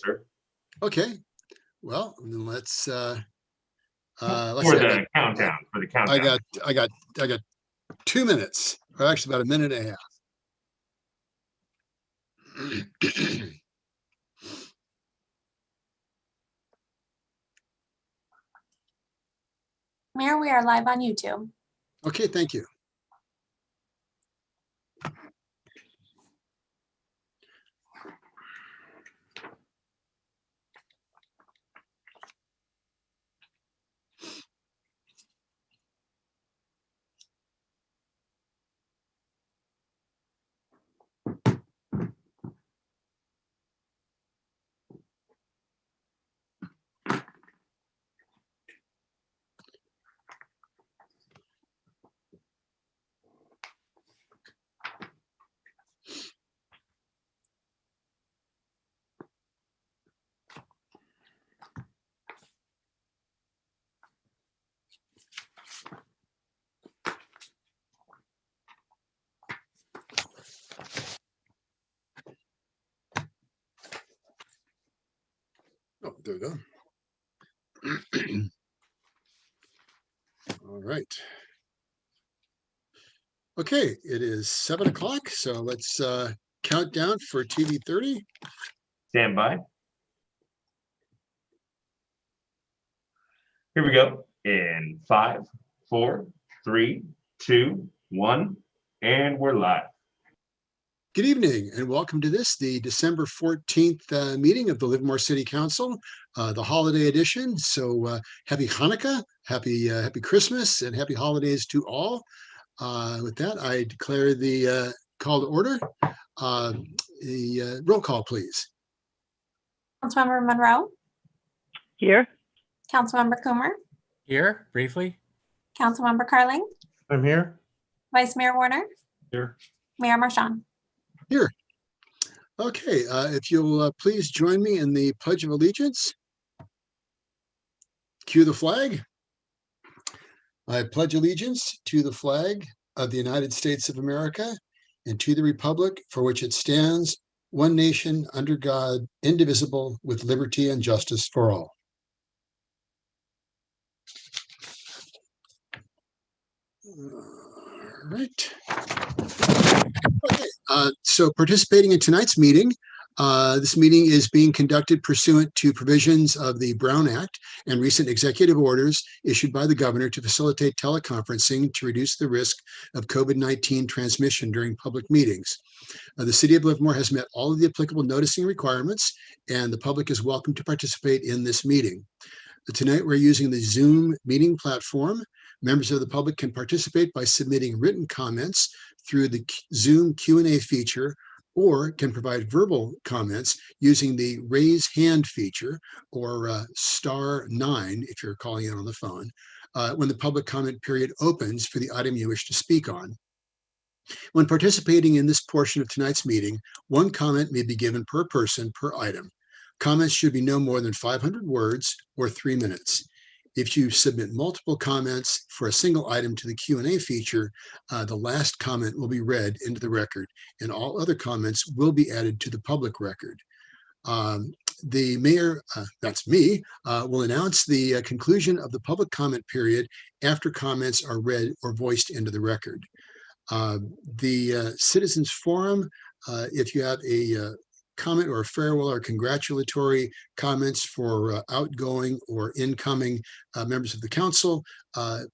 sir. Okay. Well, then let's see. For the countdown. I got 2 minutes, or actually about a minute and a half. Mayor, we are live on YouTube. Okay, thank you. Oh, there we go. All right. Okay, it is 7 o'clock, so let's count down for TV 30. Stand by. Here we go. In 5, 4, 3, 2, 1, and we're live. Good evening and welcome to the December 14th meeting of the Livermore City Council, the holiday edition. So happy Hanukkah, happy Christmas, and happy holidays to all. With that, I declare the call to order. The roll call, please. Councilmember Monroe. Here. Councilmember Coomer. Here, briefly. Councilmember Carling. I'm here. Vice Mayor Woerner. Here. Mayor Marchand. Here. Okay, if you'll please join me in the Pledge of Allegiance. Cue the flag. I pledge allegiance to the flag of the United States of America and to the republic for which it stands, one nation under God, indivisible, with liberty and justice for all. All right. Okay, so participating in tonight's meeting, this meeting is being conducted pursuant to provisions of the Brown Act and recent executive orders issued by the governor to facilitate teleconferencing to reduce the risk of COVID-19 transmission during public meetings. The city of Livermore has met all of the applicable noticing requirements, and the public is welcome to participate in this meeting. Tonight, we're using the Zoom meeting platform. Members of the public can participate by submitting written comments through the Zoom Q&A feature, or can provide verbal comments using the raise hand feature, or *9 if you're calling in on the phone, when the public comment period opens for the item you wish to speak on. When participating in this portion of tonight's meeting, one comment may be given per person per item. Comments should be no more than 500 words or 3 minutes. If you submit multiple comments for a single item to the Q&A feature, the last comment will be read into the record, and all other comments will be added to the public record. The mayor, that's me, will announce the conclusion of the public comment period after comments are read or voiced into the record. The Citizens Forum, if you have a comment or a farewell or congratulatory comments for outgoing or incoming members of the council,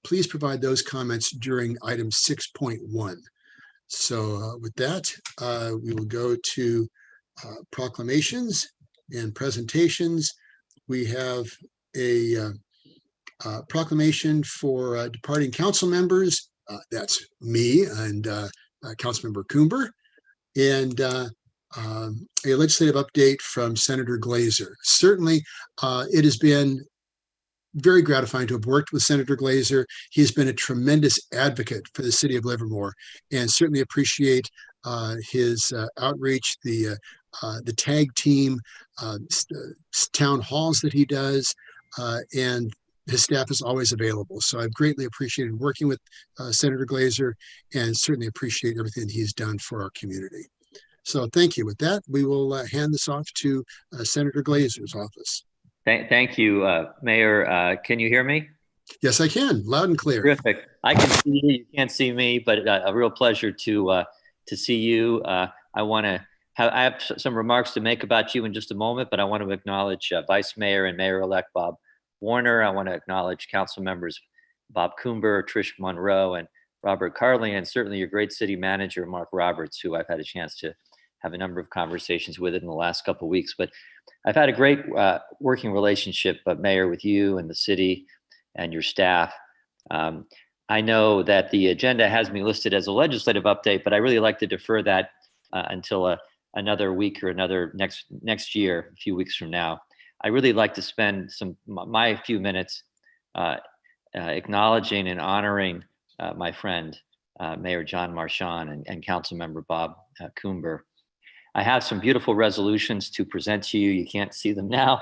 please provide those comments during item 6.1. So with that, we will go to proclamations and presentations. We have a proclamation for departing council members. That's me and Councilmember Coomber, and a legislative update from Senator Glazer. Certainly, it has been very gratifying to have worked with Senator Glazer. He has been a tremendous advocate for the city of Livermore, and certainly appreciate his outreach, the tag team, town halls that he does, and his staff is always available. So I've greatly appreciated working with Senator Glazer, and certainly appreciate everything he's done for our community. So thank you. With that, we will hand this off to Senator Glazer's office. Thank you, Mayor. Can you hear me? Yes, I can, loud and clear. Terrific. I can see you. You can't see me, but a real pleasure to see you. I have some remarks to make about you in just a moment, but I want to acknowledge Vice Mayor and Mayor-elect Bob Woerner. I want to acknowledge council members Bob Coomber, Trish Monroe, and Robert Carley, and certainly your great city manager, Marc Roberts, who I've had a chance to have a number of conversations with in the last couple of weeks. But I've had a great working relationship, Mayor, with you and the city and your staff. I know that the agenda has me listed as a legislative update, but I really like to defer that until another week or another next year, a few weeks from now. I really like to spend my few minutes acknowledging and honoring my friend, Mayor John Marchand and Councilmember Bob Coomber. I have some beautiful resolutions to present to you. You can't see them now,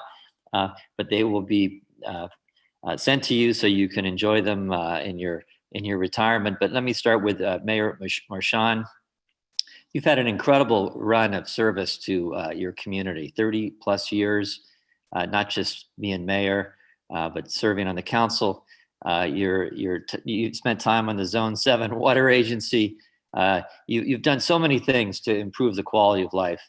but they will be sent to you so you can enjoy them in your retirement. But let me start with Mayor Marchand. You've had an incredible run of service to your community, 30 plus years, not just being mayor, but serving on the council. You spent time on the Zone 7 Water Agency. You've done so many things to improve the quality of life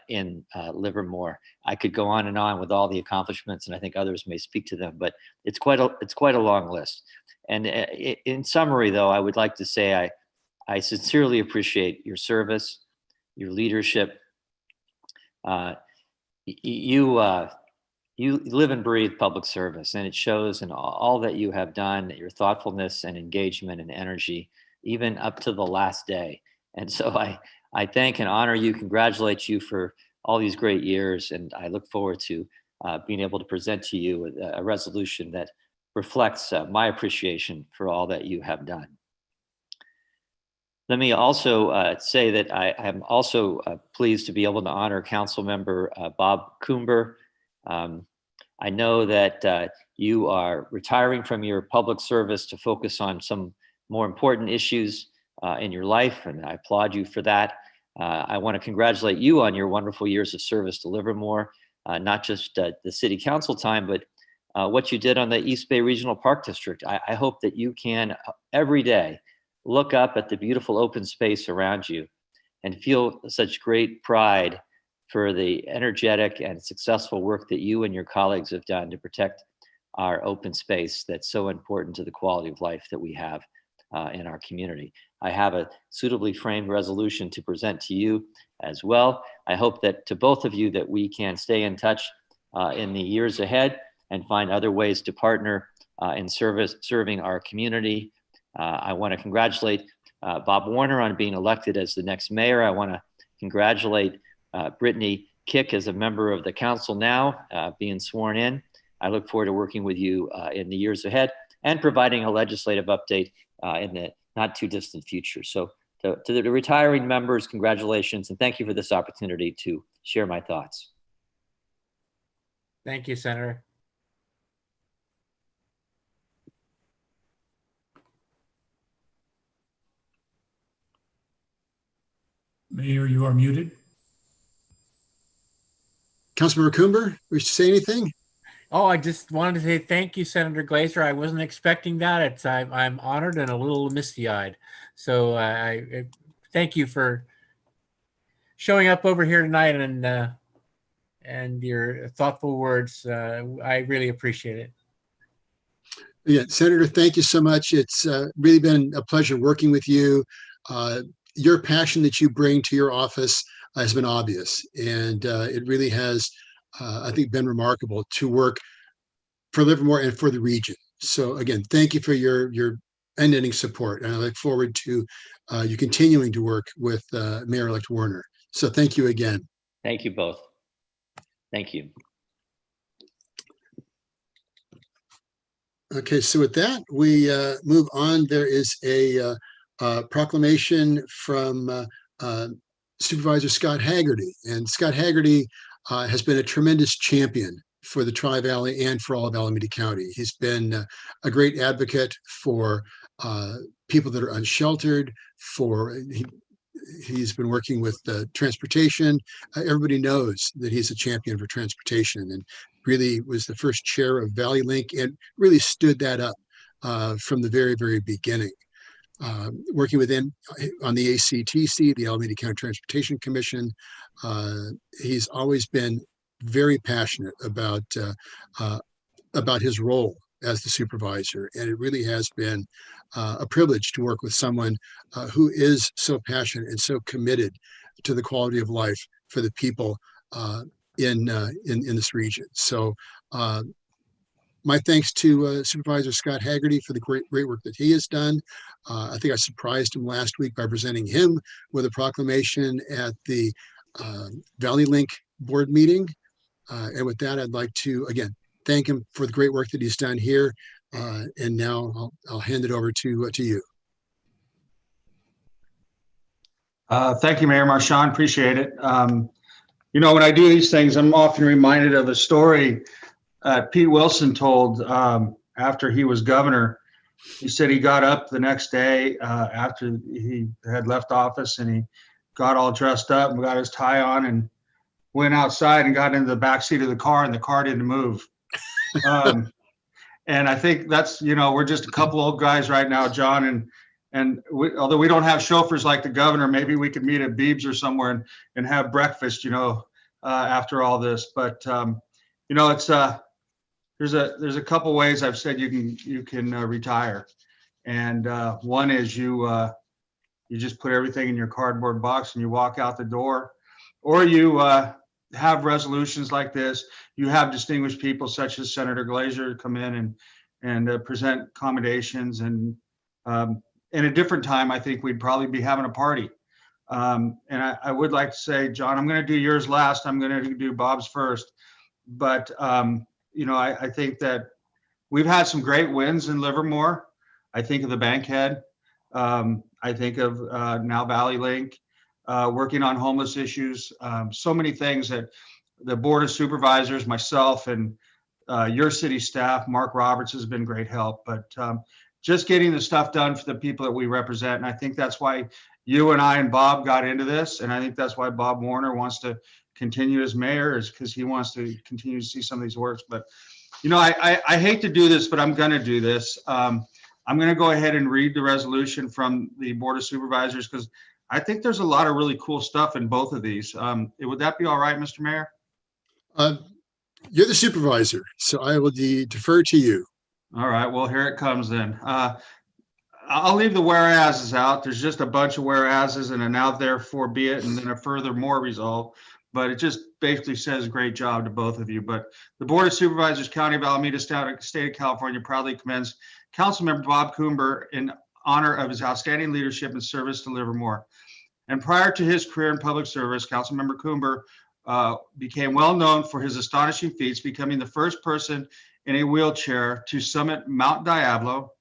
in Livermore. I could go on and on with all the accomplishments, and I think others may speak to them, but it's quite a long list. And in summary, though, I would like to say I sincerely appreciate your service, your leadership. You live and breathe public service, and it shows in all that you have done, your thoughtfulness and engagement and energy, even up to the last day. And so I thank and honor you, congratulate you for all these great years, and I look forward to being able to present to you a resolution that reflects my appreciation for all that you have done. Let me also say that I am also pleased to be able to honor Council Member Bob Coomber. I know that you are retiring from your public service to focus on some more important issues in your life, and I applaud you for that. I want to congratulate you on your wonderful years of service to Livermore, not just the city council time, but what you did on the East Bay Regional Park District. I hope that you can every day look up at the beautiful open space around you and feel such great pride for the energetic and successful work that you and your colleagues have done to protect our open space that's so important to the quality of life that we have in our community. I have a suitably framed resolution to present to you as well. I hope that to both of you that we can stay in touch in the years ahead and find other ways to partner in serving our community. I want to congratulate Bob Woerner on being elected as the next mayor. I want to congratulate Brittany Kick as a member of the council now, being sworn in. I look forward to working with you in the years ahead and providing a legislative update in the not too distant future. So to the retiring members, congratulations, and thank you for this opportunity to share my thoughts. Thank you, Senator. Mayor, you are muted. Councilmember Coomber, wish to say anything? Oh, I just wanted to say thank you, Senator Glazer. I wasn't expecting that. I'm honored and a little misty-eyed. So I thank you for showing up over here tonight and your thoughtful words. I really appreciate it. Yeah, Senator, thank you so much. It's really been a pleasure working with you. Your passion that you bring to your office has been obvious, and it really has, I think, been remarkable to work for Livermore and for the region. So again, thank you for your unending support, and I look forward to you continuing to work with Mayor-elect Woerner. So thank you again. Thank you both. Thank you. Okay, so with that, we move on. There is a proclamation from Supervisor Scott Haggerty, and Scott Haggerty has been a tremendous champion for the Tri-Valley and for all of Alameda County. He's been a great advocate for people that are unsheltered, for he's been working with transportation. Everybody knows that he's a champion for transportation, and really was the first chair of Valley Link and really stood that up from the very, very beginning. Working with him on the ACTC, the Alameda County Transportation Commission, he's always been very passionate about his role as the supervisor, and it really has been a privilege to work with someone who is so passionate and so committed to the quality of life for the people in this region. So my thanks to Supervisor Scott Haggerty for the great work that he has done. I think I surprised him last week by presenting him with a proclamation at the Valley Link board meeting. And with that, I'd like to, again, thank him for the great work that he's done here. And now I'll hand it over to you. Thank you, Mayor Marchand. Appreciate it. You know, when I do these things, I'm often reminded of a story Pete Wilson told after he was governor. He said he got up the next day after he had left office, and he got all dressed up and got his tie on and went outside and got into the back seat of the car, and the car didn't move. And I think that's, you know, we're just a couple old guys right now, John, and although we don't have chauffeurs like the governor, maybe we could meet at Beebs or somewhere and have breakfast, you know, after all this. But you know, it's there's a couple ways I've said you can retire, and one is you just put everything in your cardboard box and you walk out the door, or you have resolutions like this. You have distinguished people such as Senator Glazer come in and present commendations, and in a different time, I think we'd probably be having a party. And I would like to say, John, I'm going to do yours last. I'm going to do Bob's first. But, you know, I think that we've had some great wins in Livermore. I think of the Bankhead. I think of now Valley Link, working on homeless issues. So many things that the Board of Supervisors, myself, and your city staff, Marc Roberts, has been great help. But just getting the stuff done for the people that we represent. And I think that's why you and I and Bob got into this. And I think that's why Bob Woerner wants to continue as mayor, is because he wants to continue to see some of these works. But, you know, I hate to do this, but I'm going to do this. I'm going to go ahead and read the resolution from the Board of Supervisors, because I think there's a lot of really cool stuff in both of these. Would that be all right, Mr. Mayor? You're the supervisor, so I will defer to you. All right, well, here it comes then. I'll leave the whereases out. There's just a bunch of whereases and a now therefore be it, and then a furthermore resolve. But it just basically says great job to both of you. But the Board of Supervisors, County of Alameda, State of California, proudly commends Councilmember Bob Coomber in honor of his outstanding leadership and service to Livermore. And prior to his career in public service, Councilmember Coomber became well known for his astonishing feats, becoming the first person in a wheelchair to summit Mount Diablo,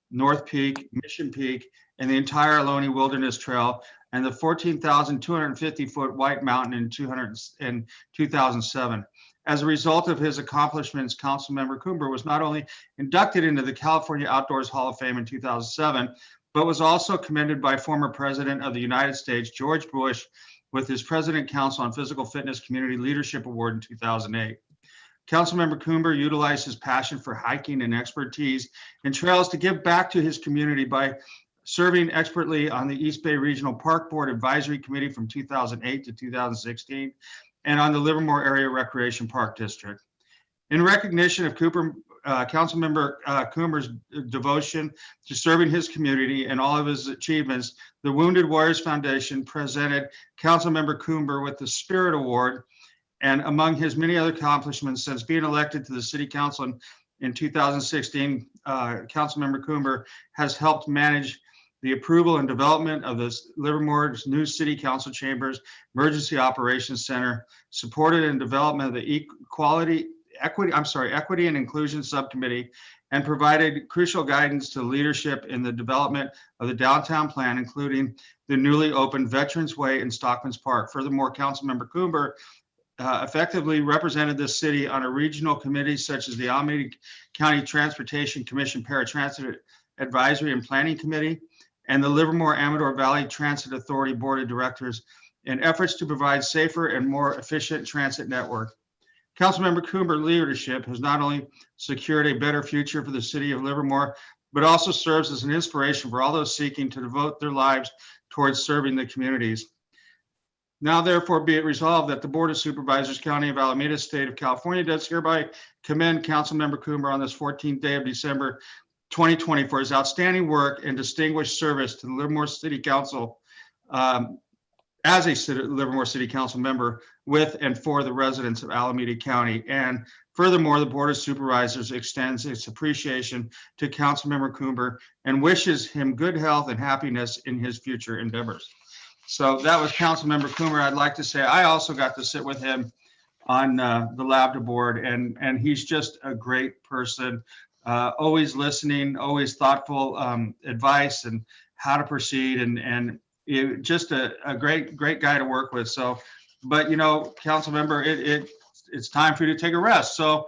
North Peak, Mission Peak, and the entire Ohlone Wilderness Trail, and the 14,250-foot White Mountain in 2007. As a result of his accomplishments, Councilmember Coomber was not only inducted into the California Outdoors Hall of Fame in 2007, but was also commended by former President of the United States, George Bush, with his President Council on Physical Fitness Community Leadership Award in 2008. Councilmember Coomber utilized his passion for hiking and expertise in trails to give back to his community by serving expertly on the East Bay Regional Park Board Advisory Committee from 2008 to 2016, and on the Livermore Area Recreation Park District. In recognition of Councilmember Coomber's devotion to serving his community and all of his achievements, the Wounded Warriors Foundation presented Councilmember Coomber with the Spirit Award. And among his many other accomplishments since being elected to the City Council in 2016, Councilmember Coomber has helped manage the approval and development of the Livermore's new City Council Chambers Emergency Operations Center, supported in development of the Equity and Inclusion Subcommittee, and provided crucial guidance to leadership in the development of the downtown plan, including the newly opened Veterans Way in Stockman's Park. Furthermore, Councilmember Coomber effectively represented the city on a regional committee such as the Alameda County Transportation Commission Paratransit Advisory and Planning Committee, and the Livermore-Amador Valley Transit Authority Board of Directors in efforts to provide safer and more efficient transit network. Councilmember Coomber's leadership has not only secured a better future for the city of Livermore, but also serves as an inspiration for all those seeking to devote their lives towards serving the communities. Now, therefore, be it resolved that the Board of Supervisors, County of Alameda, State of California, does hereby commend Councilmember Coomber on this 14th day of December 2020 for his outstanding work and distinguished service to the Livermore City Council as a Livermore City Council member with and for the residents of Alameda County. And furthermore, the Board of Supervisors extends its appreciation to Councilmember Coomber and wishes him good health and happiness in his future endeavors. So that was Councilmember Coomber. I'd like to say I also got to sit with him on the LABDA board, and he's just a great person, always listening, always thoughtful advice and how to proceed, and just a great guy to work with. So, but you know, council member, it's time for you to take a rest. So,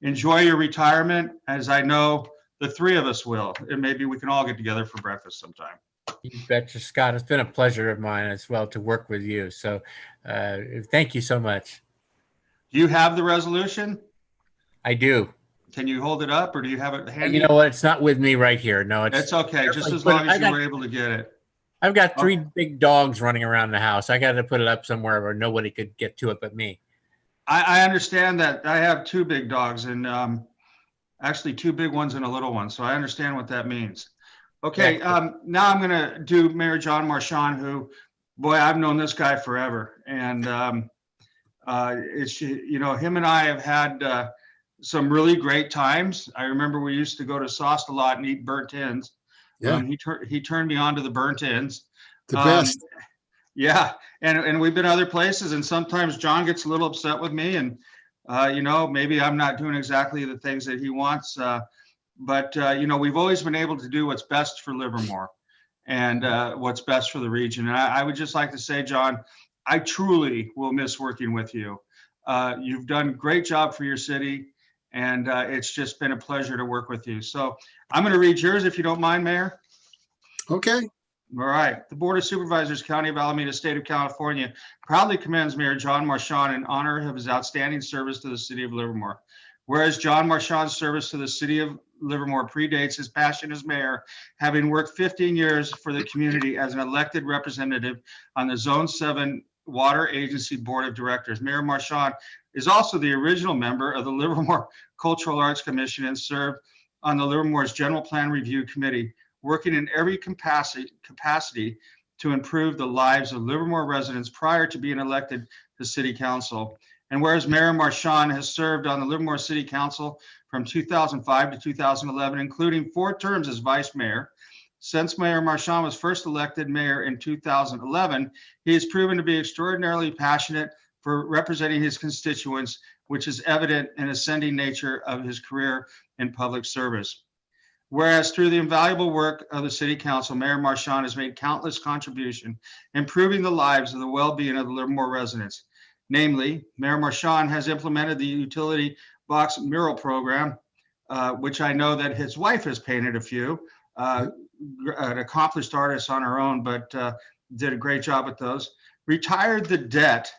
enjoy your retirement, as I know the three of us will, and maybe we can all get together for breakfast sometime. You betcha, Scott. It's been a pleasure of mine as well to work with you. So thank you so much. Do you have the resolution? I do. Can you hold it up, or do you have it handy? You know what? It's not with me right here. No, It's okay, just as long as you were able to get it. I've got three big dogs running around the house. I got to put it up somewhere where nobody could get to it but me. I understand that. I have two big dogs, and actually two big ones and a little one. So I understand what that means. Okay, now I'm going to do Mayor John Marchand, who, boy, I've known this guy forever. And it's, you know, him and I have had some really great times. I remember we used to go to Sauce a lot and eat burnt ends. Yeah. He turned me on to the burnt ends. The best. Yeah, and we've been other places, and sometimes John gets a little upset with me, and you know, maybe I'm not doing exactly the things that he wants. But you know, we've always been able to do what's best for Livermore and what's best for the region. And I would just like to say, John, I truly will miss working with you. You've done a great job for your city, and it's just been a pleasure to work with you. So I'm going to read yours, if you don't mind, Mayor. Okay. All right. The Board of Supervisors, County of Alameda, State of California, proudly commends Mayor John Marchand in honor of his outstanding service to the city of Livermore. Whereas John Marchand's service to the city of Livermore predates his passion as mayor, having worked 15 years for the community as an elected representative on the Zone 7 Water Agency Board of Directors. Mayor Marchand is also the original member of the Livermore Cultural Arts Commission and served on the Livermore's General Plan Review Committee, working in every capacity to improve the lives of Livermore residents prior to being elected to City Council. And whereas Mayor Marchand has served on the Livermore City Council from 2005 to 2011, including 4 terms as vice mayor. Since Mayor Marchand was first elected mayor in 2011, he has proven to be extraordinarily passionate for representing his constituents, which is evident in the ascending nature of his career in public service. Whereas through the invaluable work of the City Council, Mayor Marchand has made countless contributions, improving the lives of the well-being of the Livermore residents. Namely, Mayor Marchand has implemented the utility box mural program, which I know that his wife has painted a few, an accomplished artist on her own, but did a great job with those. Retired the debt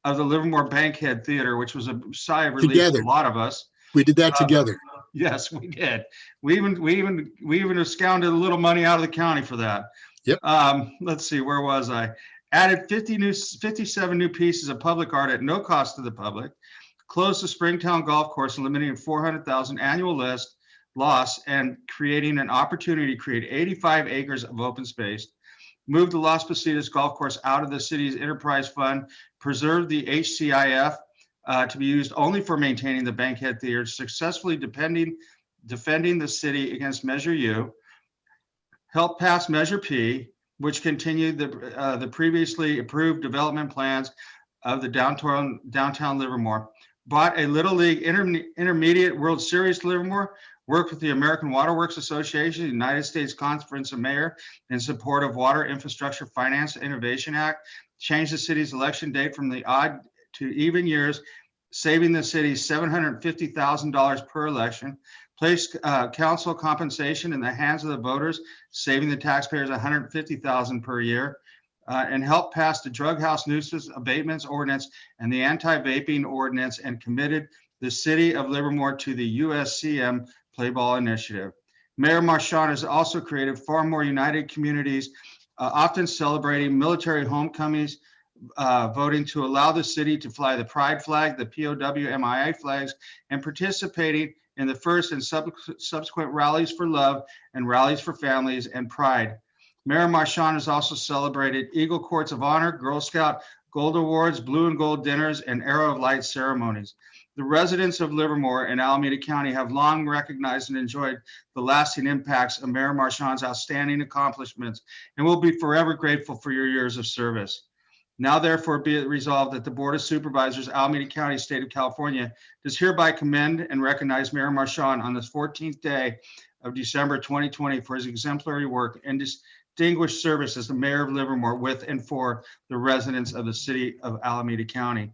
of the Livermore Bankhead Theater, which was a sigh of relief Together. for a lot of us. We did that together. Yes, we did. We even discounted a little money out of the county for that. Yep. Let's see, where was I? Added 57 new pieces of public art at no cost to the public. Closed the Springtown Golf Course, eliminating $400,000 annual loss and creating an opportunity to create 85 acres of open space. Moved the Las Positas Golf Course out of the city's enterprise fund. Preserved the HCIF to be used only for maintaining the Bankhead Theater. Successfully defending the city against Measure U. Helped pass Measure P, which continued the previously approved development plans of the downtown Livermore. Bought a Little League Intermediate World Series to Livermore. Worked with the American Water Works Association, the United States Conference of Mayors in support of Water Infrastructure Finance Innovation Act. Changed the city's election date from the odd to even years, saving the city $750,000 per election. place council compensation in the hands of the voters, saving the taxpayers $150,000 per year, and helped pass the drug house nuisance abatements ordinance and the anti-vaping ordinance, and committed the city of Livermore to the USCM Play Ball Initiative. Mayor Marchand has also created far more united communities, often celebrating military homecomings, voting to allow the city to fly the Pride flag, the POW MIA flags, and participating in the first and subsequent rallies for love and rallies for families and pride. Mayor Marchand has also celebrated Eagle Courts of Honor, Girl Scout Gold Awards, Blue and Gold dinners, and Arrow of Light ceremonies. The residents of Livermore and Alameda County have long recognized and enjoyed the lasting impacts of Mayor Marchand's outstanding accomplishments, and will be forever grateful for your years of service. Now, therefore, be it resolved that the Board of Supervisors, Alameda County, State of California, does hereby commend and recognize Mayor Marchand on this 14th day of December 2020 for his exemplary work and distinguished service as the Mayor of Livermore with and for the residents of the city of Alameda County.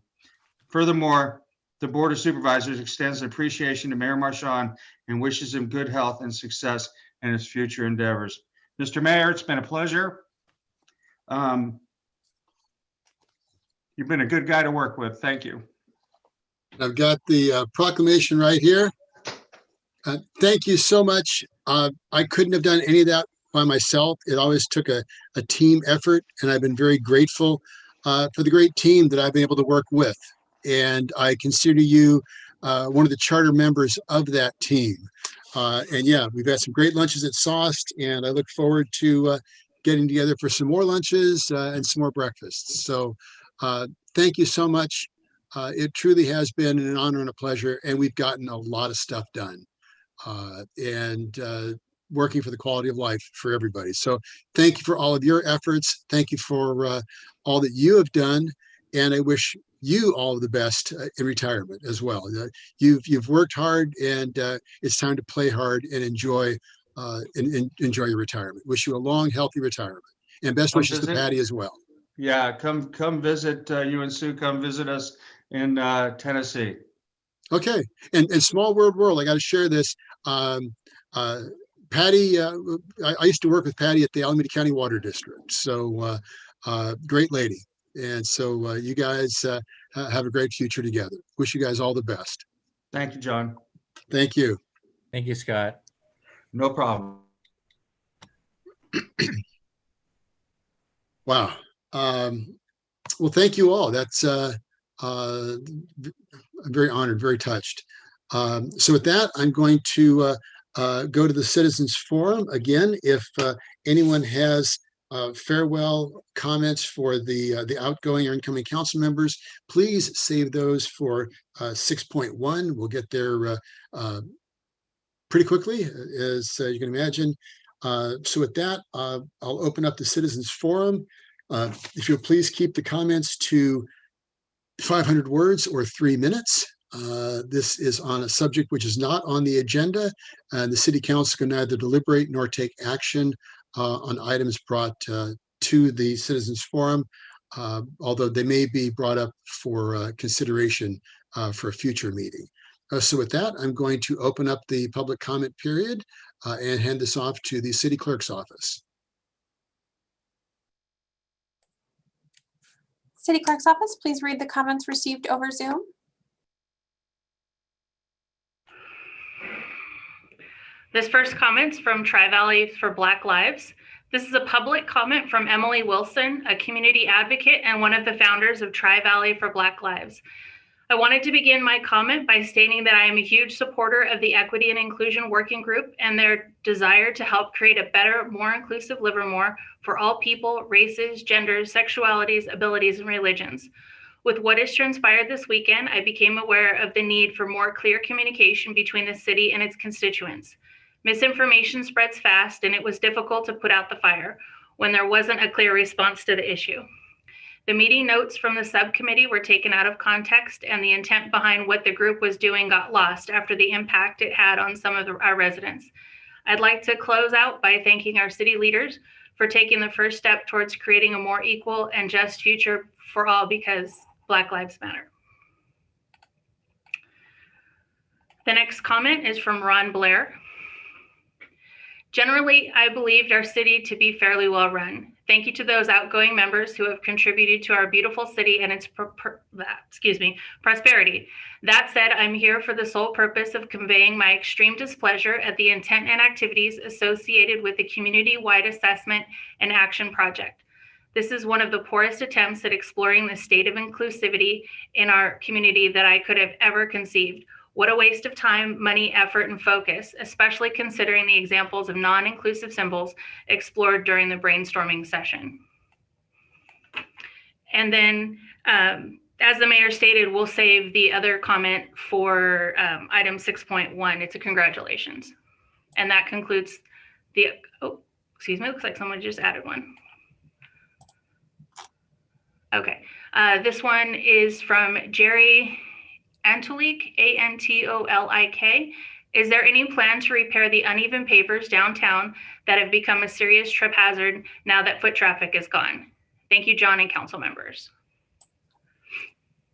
Furthermore, the Board of Supervisors extends appreciation to Mayor Marchand and wishes him good health and success in his future endeavors. Mr. Mayor, it's been a pleasure. You've been a good guy to work with. Thank you. I've got the proclamation right here. Thank you so much. I couldn't have done any of that by myself. It always took a team effort, and I've been very grateful for the great team that I've been able to work with. And I consider you one of the charter members of that team. And yeah, we've had some great lunches at Sauced, and I look forward to getting together for some more lunches and some more breakfasts. So thank you so much. It truly has been an honor and a pleasure, and we've gotten a lot of stuff done and working for the quality of life for everybody. So thank you for all of your efforts. Thank you for all that you have done. And I wish you all the best in retirement as well. You've worked hard, and it's time to play hard and enjoy your retirement. Wish you a long, healthy retirement, and best wishes to Patty as well. Yeah, come visit you and Sue. Come visit us in Tennessee. Okay, and small world, I got to share this. Patty, I used to work with Patty at the Alameda County Water District. So great lady. And so you guys have a great future together. Wish you guys all the best. Thank you, John. Thank you. Thank you, Scott. No problem. Wow. Well, thank you all. That's I'm very honored, very touched. So with that, I'm going to go to the Citizens Forum. Again, if anyone has farewell comments for the outgoing or incoming council members, please save those for 6.1. We'll get there pretty quickly, as you can imagine. So with that, I'll open up the Citizens Forum. If you'll please keep the comments to 500 words or 3 minutes. This is on a subject which is not on the agenda, and the City Council can neither deliberate nor take action on items brought to the Citizens Forum, although they may be brought up for consideration for a future meeting. So with that, I'm going to open up the public comment period and hand this off to the City Clerk's office. City Clerk's office, please read the comments received over Zoom. This first comment's from Tri-Valley for Black Lives. This is a public comment from Emily Wilson, a community advocate and one of the founders of Tri-Valley for Black Lives. I wanted to begin my comment by stating that I am a huge supporter of the Equity and Inclusion Working Group and their desire to help create a better, more inclusive Livermore for all people, races, genders, sexualities, abilities, and religions. With what has transpired this weekend, I became aware of the need for more clear communication between the city and its constituents. Misinformation spreads fast, and it was difficult to put out the fire when there wasn't a clear response to the issue. The meeting notes from the subcommittee were taken out of context, and the intent behind what the group was doing got lost after the impact it had on some of our residents. I'd like to close out by thanking our city leaders for taking the first step towards creating a more equal and just future for all, because Black Lives Matter. The next comment is from Ron Blair. Generally, I believed our city to be fairly well run. Thank you to those outgoing members who have contributed to our beautiful city and its prosperity. That said, I'm here for the sole purpose of conveying my extreme displeasure at the intent and activities associated with the community-wide assessment and action project. This is one of the poorest attempts at exploring the state of inclusivity in our community that I could have ever conceived. What a waste of time, money, effort, and focus, especially considering the examples of non-inclusive symbols explored during the brainstorming session. And then, as the mayor stated, we'll save the other comment for item 6.1. It's a congratulations. And that concludes the, oh, excuse me, looks like someone just added one. Okay, this one is from Jerry Antolik, Antolik. Is there any plan to repair the uneven pavers downtown that have become a serious trip hazard now that foot traffic is gone? Thank you, John and council members.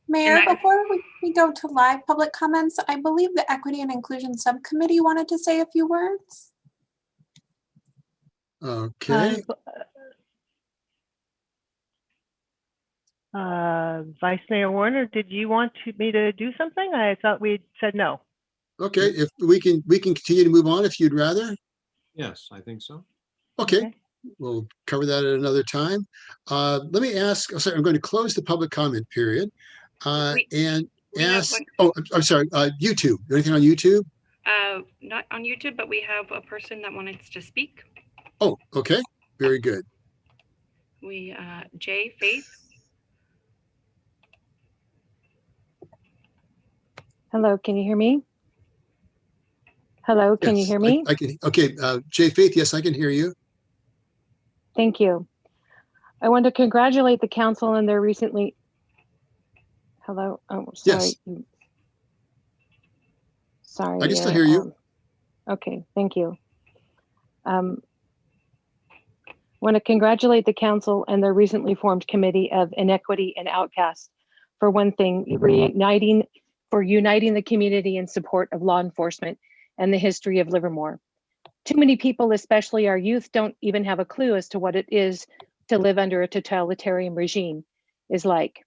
Mayor, before we go to live public comments, I believe the Equity and Inclusion Subcommittee wanted to say a few words. Okay. Vice Mayor Woerner, did you want me to do something? I thought we said no. Okay, if we can continue to move on if you'd rather. Yes, I think so. Okay, we'll cover that at another time. Let me ask, sorry, I'm going to close the public comment period and ask, I'm sorry, YouTube, anything on YouTube? Not on YouTube, but we have a person that wanted to speak. Oh, okay, very good. Jay Faith. Hello, can you hear me? Hello, can you hear me? I can. Okay, Jay Faith, yes, I can hear you. Thank you. I want to congratulate the council on their recently. Hello. Oh, sorry. Yes. Sorry. I can still hear you. Okay, thank you. Want to congratulate the council and their recently formed committee of inequity and outcast for one thing, uniting the community in support of law enforcement and the history of Livermore. Too many people, especially our youth, don't even have a clue as to what it is to live under a totalitarian regime is like.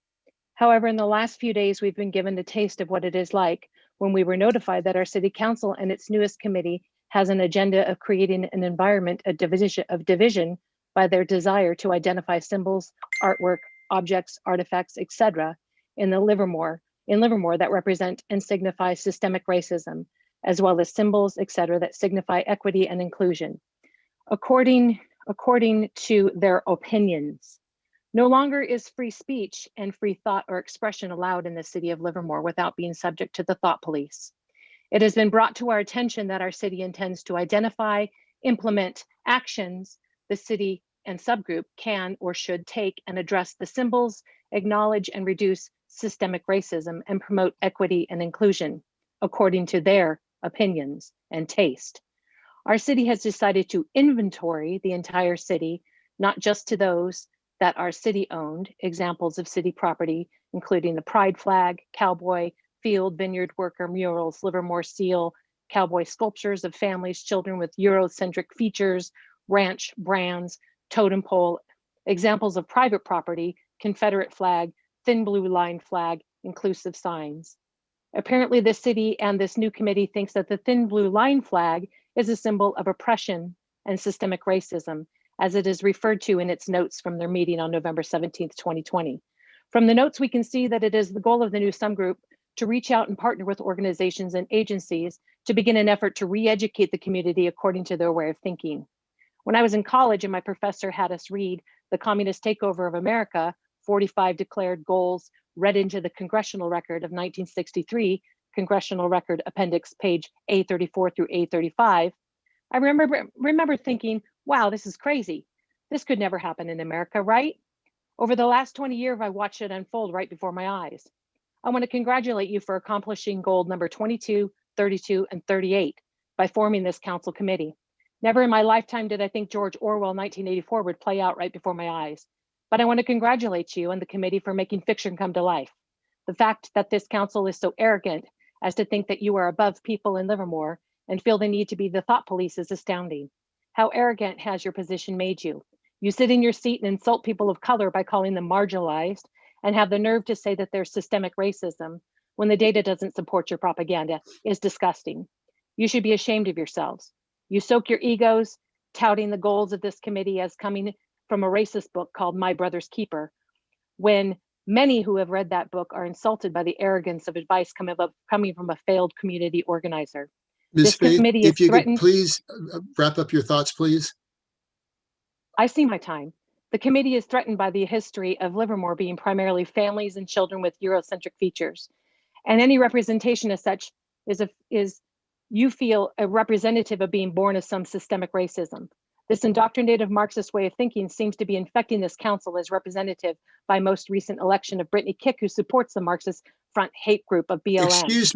However, in the last few days, we've been given a taste of what it is like when we were notified that our city council and its newest committee has an agenda of creating an environment of division by their desire to identify symbols, artwork, objects, artifacts, etc. in Livermore that represent and signify systemic racism, as well as symbols, etc., that signify equity and inclusion. According to their opinions, no longer is free speech and free thought or expression allowed in the city of Livermore without being subject to the thought police. It has been brought to our attention that our city intends to identify, implement actions the city and subgroup can or should take and address the symbols, acknowledge and reduce systemic racism, and promote equity and inclusion according to their opinions and taste. Our city has decided to inventory the entire city, not just to those that are city owned, examples of city property, including the pride flag, cowboy, field, vineyard worker, murals, Livermore seal, cowboy sculptures of families, children with Eurocentric features, ranch brands, totem pole, examples of private property, Confederate flag, thin blue line flag, inclusive signs. Apparently the city and this new committee thinks that the thin blue line flag is a symbol of oppression and systemic racism, as it is referred to in its notes from their meeting on November 17th, 2020. From the notes, we can see that it is the goal of the new subgroup to reach out and partner with organizations and agencies to begin an effort to re-educate the community according to their way of thinking. When I was in college and my professor had us read The Communist Takeover of America, 45 Declared Goals read into the Congressional Record of 1963, Congressional Record Appendix page A34 through A35, I remember thinking, wow, this is crazy. This could never happen in America, right? Over the last 20 years, I watched it unfold right before my eyes. I want to congratulate you for accomplishing goal number 22, 32, and 38 by forming this council committee. Never in my lifetime did I think George Orwell 1984 would play out right before my eyes. But I want to congratulate you and the committee for making fiction come to life. The fact that this council is so arrogant as to think that you are above people in Livermore and feel the need to be the thought police is astounding. How arrogant has your position made you? You sit in your seat and insult people of color by calling them marginalized and have the nerve to say that there's systemic racism when the data doesn't support your propaganda is disgusting. You should be ashamed of yourselves. You soak your egos, touting the goals of this committee as coming from a racist book called My Brother's Keeper, when many who have read that book are insulted by the arrogance of advice coming from a failed community organizer. Ms. This Faith, committee if is you could threatened. please wrap up your thoughts, please. I see my time. The committee is threatened by the history of Livermore being primarily families and children with Eurocentric features. And any representation as such is you feel a representative of being born of some systemic racism. This indoctrinative Marxist way of thinking seems to be infecting this council as representative by most recent election of Brittany Kick, who supports the Marxist Front hate group of BLM. Excuse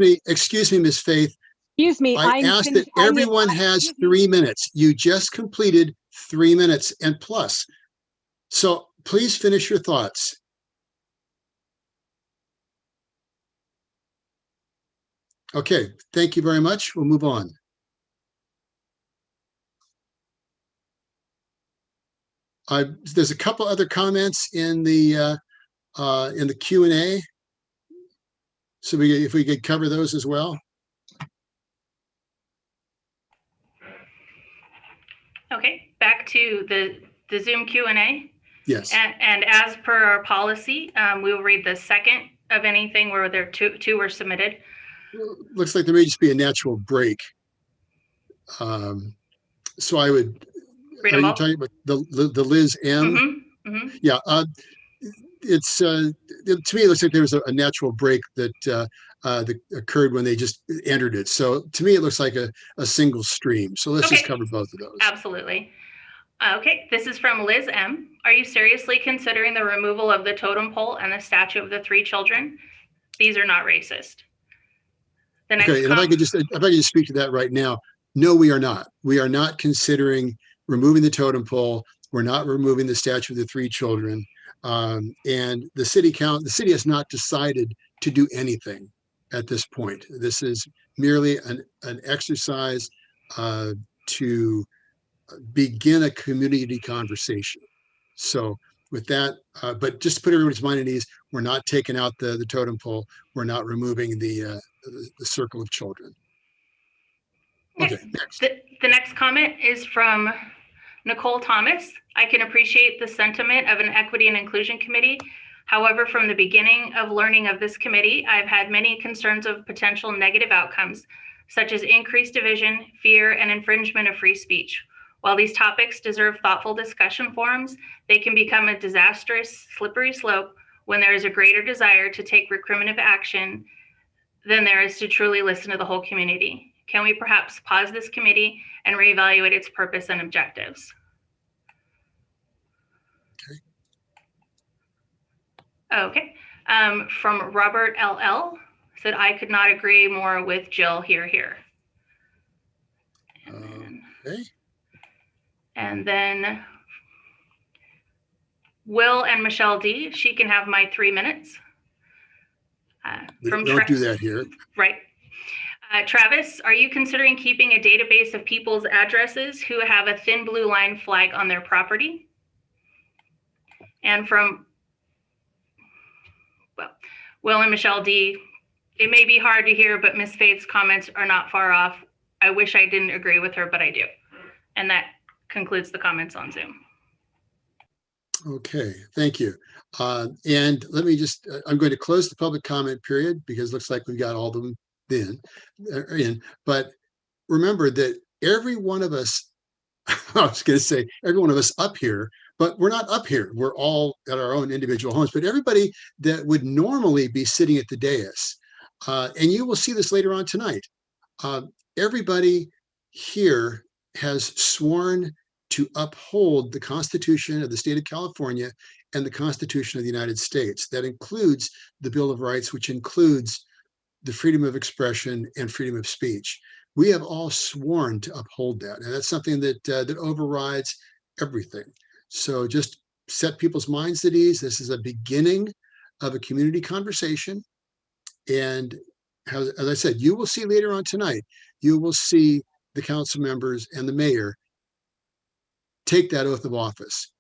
me, Ms. Faith. Excuse me, I asked that everyone has 3 minutes. You just completed 3 minutes and plus. So please finish your thoughts. Okay, thank you very much. We'll move on. There's a couple other comments in the Q&A. So if we could cover those as well. Okay, back to the Zoom Q&A. Yes. And as per our policy, we will read the second of anything where there two were submitted. Looks like there may just be a natural break. So I would. Read Are them you all? talking about the Liz M? Yeah. It's to me, it looks like there was a natural break that that occurred when they just entered it. So to me, it looks like a single stream. So let's just cover both of those. Absolutely. Okay, this is from Liz M. Are you seriously considering the removal of the totem pole and the statue of the 3 children? These are not racist. The next Okay, and if I could just speak to that right now. No, we are not. We are not considering removing the totem pole. We're not removing the statue of the 3 children. And the city has not decided to do anything at this point. This is merely an exercise to begin a community conversation. So with that, but just to put everybody's mind at ease, we're not taking out the totem pole. We're not removing the circle of children. Okay, next. The next comment is from Nicole Thomas. I can appreciate the sentiment of an equity and inclusion committee. However, from the beginning of learning of this committee, I've had many concerns of potential negative outcomes, such as increased division, fear, and infringement of free speech. While these topics deserve thoughtful discussion forums, they can become a disastrous, slippery slope when there is a greater desire to take recriminative action than there is to truly listen to the whole community. Can we perhaps pause this committee and reevaluate its purpose and objectives? Okay. From Robert LL, said, I could not agree more with Jill here. Okay. And then Will and Michelle D, she can have my 3 minutes. We don't do that here. Right. Travis, are you considering keeping a database of people's addresses who have a thin blue line flag on their property? And from Will and Michelle D, it may be hard to hear, but Ms. Faith's comments are not far off. I wish I didn't agree with her, but I do. And that concludes the comments on Zoom. Okay, thank you. And let me just, I'm going to close the public comment period because it looks like we've got all of them in. But remember that every one of us, I was going to say every one of us up here, but we're not up here. We're all at our own individual homes, but everybody that would normally be sitting at the dais, and you will see this later on tonight, everybody here has sworn to uphold the Constitution of the state of California and the Constitution of the United States. That includes the Bill of Rights, which includes the freedom of expression and freedom of speech. We have all sworn to uphold that. And that's something that that overrides everything. So just set people's minds at ease. This is a beginning of a community conversation. And as I said, you will see later on tonight, you will see the council members and the mayor take that oath of office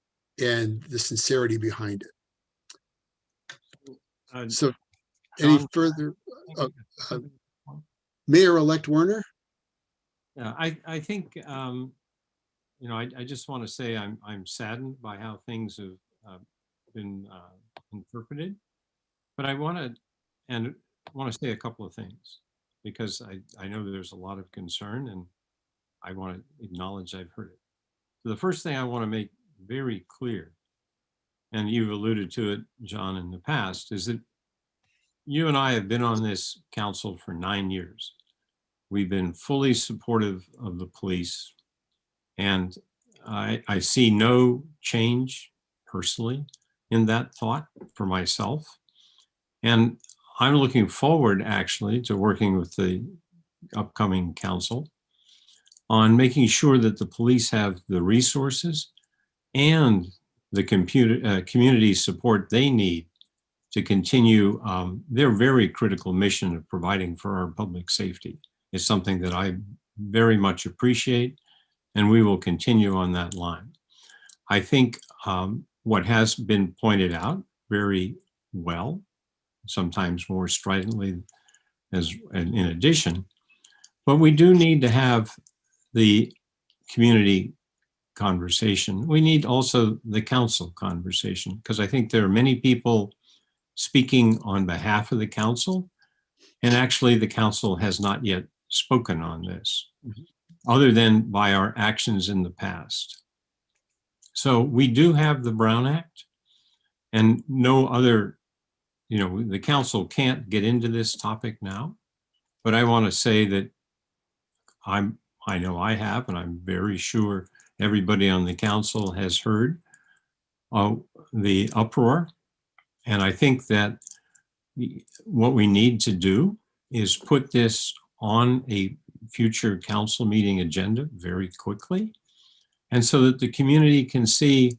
and the sincerity behind it. So any John, further, I uh, think- Mayor-elect Woerner? Yeah, I think, I just want to say I'm saddened by how things have been interpreted. But I want to say a couple of things because I know there's a lot of concern and I want to acknowledge I've heard it. So the first thing I want to make very clear, and you've alluded to it, John, in the past, is that you and I have been on this council for 9 years. We've been fully supportive of the police, and I see no change personally in that thought for myself. And I'm looking forward actually to working with the upcoming council on making sure that the police have the resources and the community support they need to continue their very critical mission of providing for our public safety. Is something that I very much appreciate, and we will continue on that line. I think what has been pointed out very well, sometimes more stridently as in addition, but we do need to have the community conversation. We need also the council conversation, because I think there are many people speaking on behalf of the council, and actually the council has not yet spoken on this, other than by our actions in the past. So we do have the Brown Act, and no other, the council can't get into this topic now, but I want to say that I know I have, and I'm very sure everybody on the council has heard the uproar. And I think that what we need to do is put this on a future council meeting agenda very quickly, and so that the community can see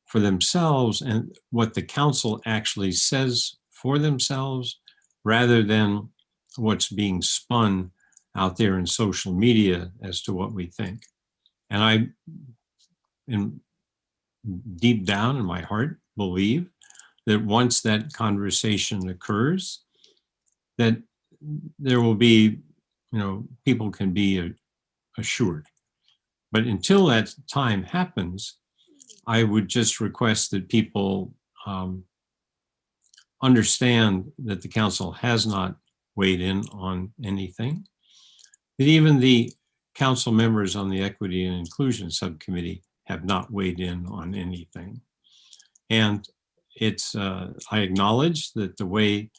for themselves and what the council actually says for themselves, rather than what's being spun out there in social media as to what we think. And I, deep down in my heart, believe that once that conversation occurs, that there will be, people can be assured. But until that time happens, I would just request that people understand that the council has not weighed in on anything, that even the council members on the Equity and Inclusion Subcommittee have not weighed in on anything. And it's, I acknowledge that the way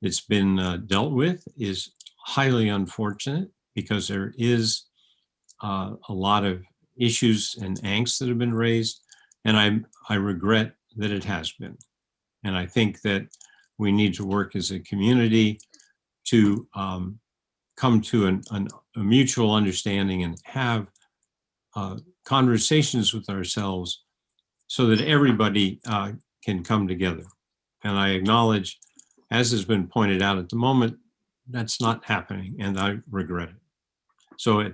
it's been dealt with is highly unfortunate, because there is a lot of issues and angst that have been raised, and I regret that it has been. And I think that we need to work as a community to come to a mutual understanding and have conversations with ourselves so that everybody can come together. And I acknowledge, as has been pointed out at the moment, that's not happening, and I regret it. So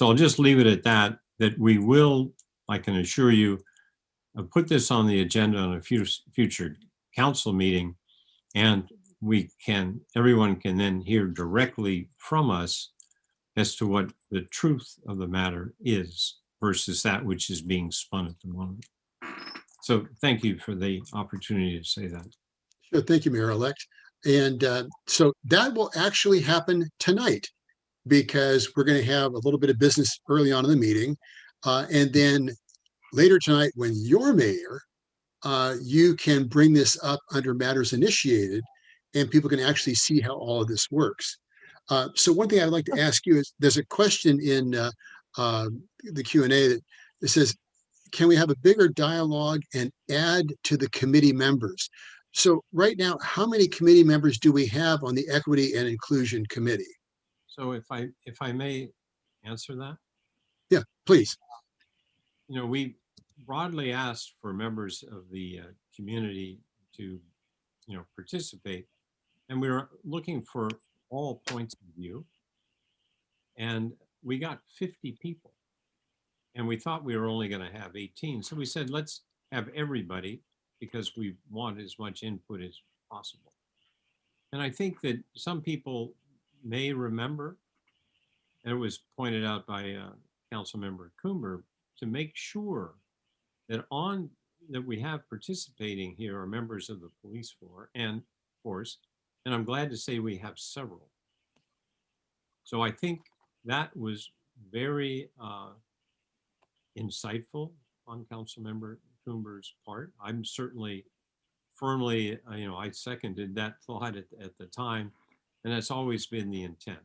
I'll just leave it at that we will, I can assure you, put this on the agenda on a future council meeting, and everyone can then hear directly from us as to what the truth of the matter is versus that which is being spun at the moment. So thank you for the opportunity to say that. Sure, thank you, Mayor-elect. And so that will actually happen tonight, because we're going to have a little bit of business early on in the meeting. And then later tonight, when you're mayor, you can bring this up under matters initiated, and people can actually see how all of this works. So one thing I'd like to ask you is, there's a question in the Q&A that says, can we have a bigger dialogue and add to the committee members? So right now, how many committee members do we have on the Equity and Inclusion Committee? So if I may answer that? Yeah, please. We broadly asked for members of the community to, participate, and we were looking for all points of view. And we got 50 people. And we thought we were only going to have 18. So we said, let's have everybody, because we want as much input as possible. And I think that some people may remember, and it was pointed out by Councilmember Coomer, to make sure that we have participating here are members of the police force, and I'm glad to say we have several. So I think that was very insightful on Councilmember Coomer's part. I'm certainly firmly, I seconded that thought at the time, and that's always been the intent.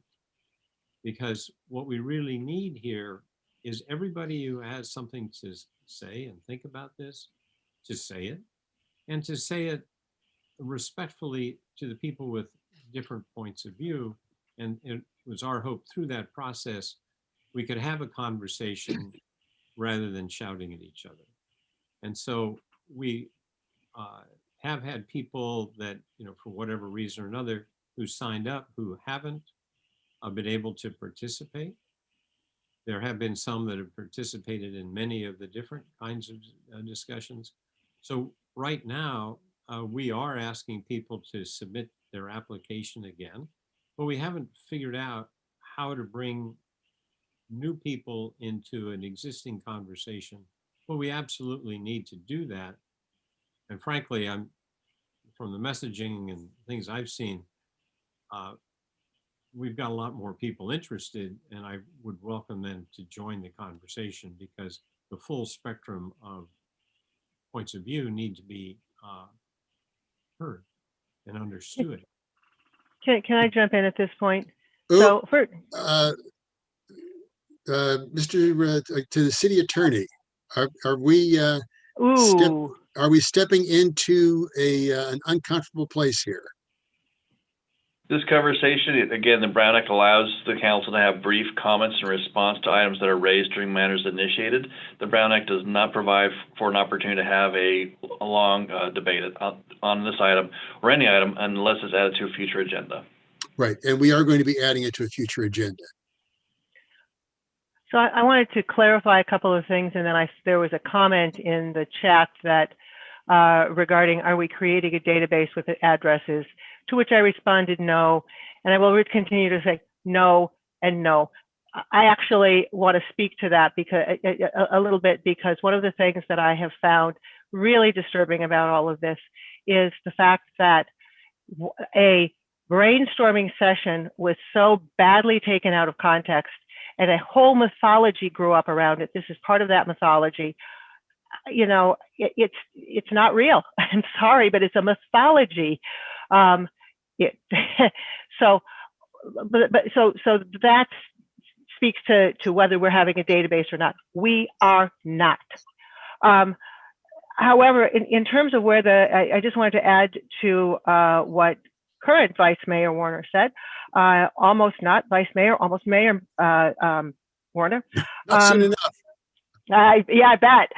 Because what we really need here is everybody who has something to say and think about this, to say it, and to say it respectfully to the people with different points of view. And it was our hope through that process, we could have a conversation rather than shouting at each other. And so we have had people that, for whatever reason or another, who signed up who haven't been able to participate. There have been some that have participated in many of the different kinds of discussions. So right now, we are asking people to submit their application again, but we haven't figured out how to bring new people into an existing conversation. But we absolutely need to do that. And frankly, from the messaging and things I've seen, we've got a lot more people interested, and I would welcome them to join the conversation, because the full spectrum of points of view need to be heard and understood. Can I jump in at this point? Oh, So for to the city attorney, are we stepping into an uncomfortable place here? This conversation, again, the Brown Act allows the council to have brief comments in response to items that are raised during matters initiated. The Brown Act does not provide for an opportunity to have a long debate on this item or any item unless it's added to a future agenda. Right, and we are going to be adding it to a future agenda. So I wanted to clarify a couple of things, and then there was a comment in the chat that regarding, are we creating a database with addresses? To which I responded no, and I will continue to say no and no. I actually want to speak to that because a little bit, because one of the things that I have found really disturbing about all of this is the fact that a brainstorming session was so badly taken out of context, and a whole mythology grew up around it. This is part of that mythology. It's not real. I'm sorry, but it's a mythology. So that speaks to whether we're having a database or not. We are not. However, in terms of where I just wanted to add to what current Vice Mayor Woerner said. Almost not Vice Mayor, almost Mayor Woerner. Not soon enough. Yeah, I bet.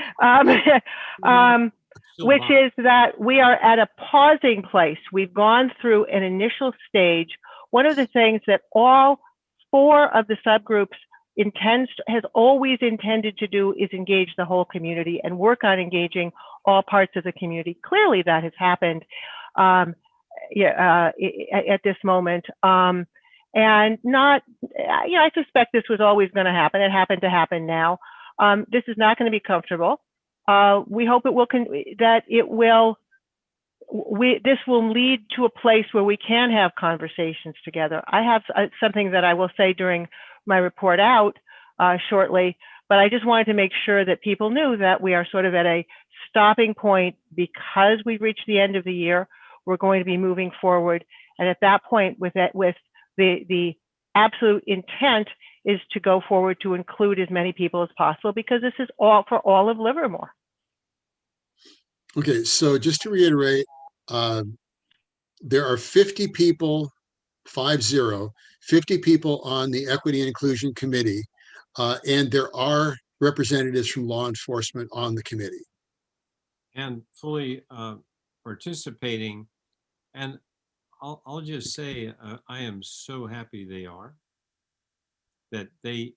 Which is that we are at a pausing place. We've gone through an initial stage. One of the things that all 4 of the subgroups has always intended to do is engage the whole community and work on engaging all parts of the community. Clearly that has happened at this moment. And not, I suspect this was always going to happen. It happened to happen now. This is not going to be comfortable. We hope this will lead to a place where we can have conversations together. I have something that I will say during my report out shortly, but I just wanted to make sure that people knew that we are sort of at a stopping point because we've reached the end of the year. We're going to be moving forward. And at that point, with the absolute intent is to go forward to include as many people as possible, because this is all for all of Livermore. Okay, so just to reiterate, there are 50 people, 50 people on the Equity and Inclusion Committee, and there are representatives from law enforcement on the committee. And fully participating. And I'll just say, I am so happy they are. That they,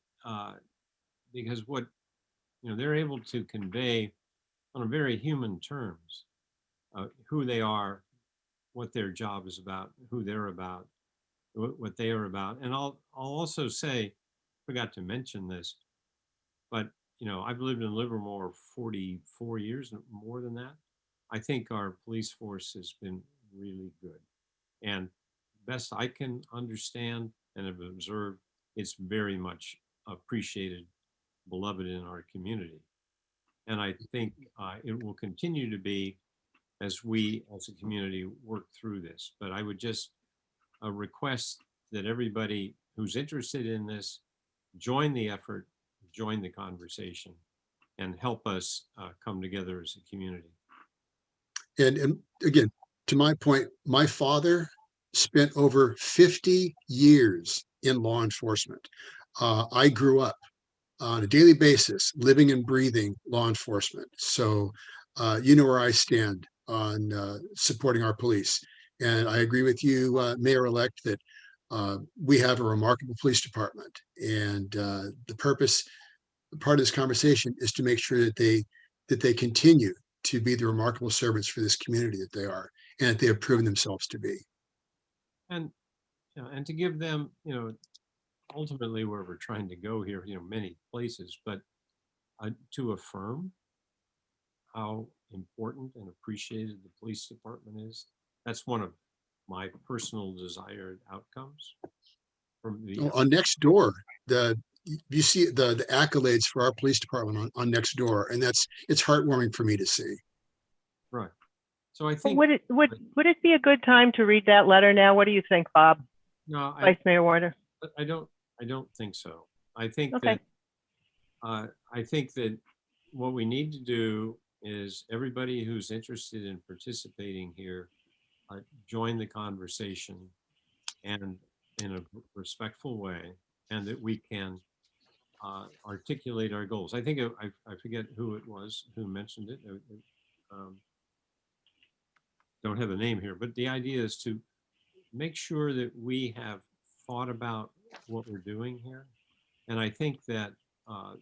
because what, they're able to convey on a very human terms, who they are, what their job is about, who they're about, what they are about. And I'll also say, forgot to mention this, but I've lived in Livermore 44 years, more than that. I think our police force has been really good. And best I can understand and have observed, it's very much appreciated, beloved in our community. And I think it will continue to be as we as a community work through this. But I would just request that everybody who's interested in this join the effort, join the conversation, and help us come together as a community. And again, to my point, my father spent over 50 years in law enforcement. I grew up on a daily basis living and breathing law enforcement. So you know where I stand on supporting our police. And I agree with you, Mayor-elect, that we have a remarkable police department. And the purpose, part of this conversation is to make sure that they continue to be the remarkable servants for this community that they are, and that they have proven themselves to be. And and to give them, ultimately where we're trying to go here, many places, but to affirm how important and appreciated the police department is. That's one of my personal desired outcomes. From the On Next Door, you see the accolades for our police department on Next Door, and it's heartwarming for me to see. Right. So I think Would it be a good time to read that letter now? What do you think, Bob? No, Vice Mayor Woerner? I don't think so. I think Okay. that I think that what we need to do is everybody who's interested in participating here join the conversation and in a respectful way, and that we can articulate our goals. I think I forget who it was who mentioned it. Don't have a name here, but the idea is to make sure that we have thought about what we're doing here. And I think that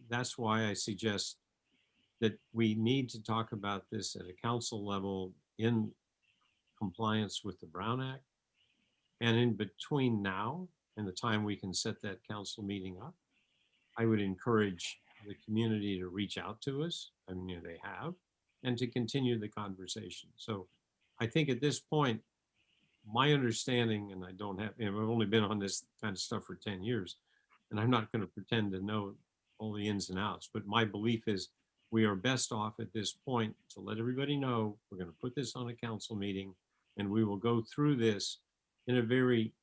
that's why I suggest that we need to talk about this at a council level in compliance with the Brown Act. And in between now and the time we can set that council meeting up, I would encourage the community to reach out to us. I mean, they have, and to continue the conversation. So I think at this point, my understanding, and I don't have, I've only been on this kind of stuff for 10 years, and I'm not going to pretend to know all the ins and outs, but my belief is we are best off at this point to let everybody know we're going to put this on a council meeting, and we will go through this in a very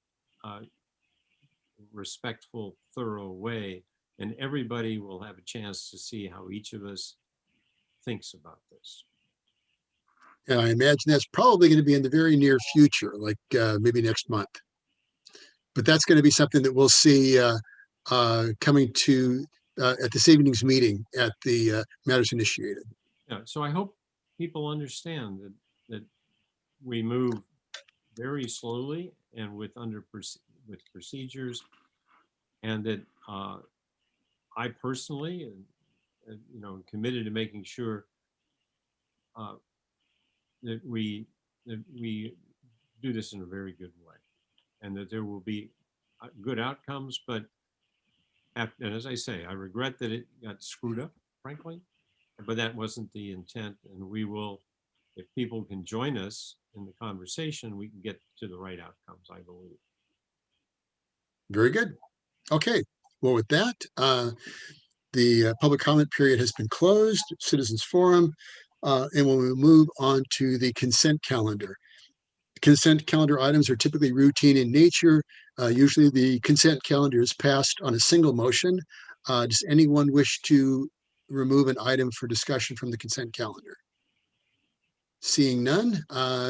respectful, thorough way, and everybody will have a chance to see how each of us thinks about this. And I imagine that's probably going to be in the very near future, like maybe next month. But that's going to be something that we'll see coming to at this evening's meeting at the Matters Initiated. Yeah, so I hope people understand that we move very slowly and with procedures, and that I personally, am committed to making sure that we do this in a very good way, and that there will be good outcomes. But and as I say, I regret that it got screwed up, frankly, but that wasn't the intent. And we will, if people can join us in the conversation, we can get to the right outcomes, I believe. Very good. Okay. Well, with that, the public comment period has been closed, citizens forum, and we'll move on to the consent calendar. Consent calendar items are typically routine in nature. Usually the consent calendar is passed on a single motion. Does anyone wish to remove an item for discussion from the consent calendar? Seeing none,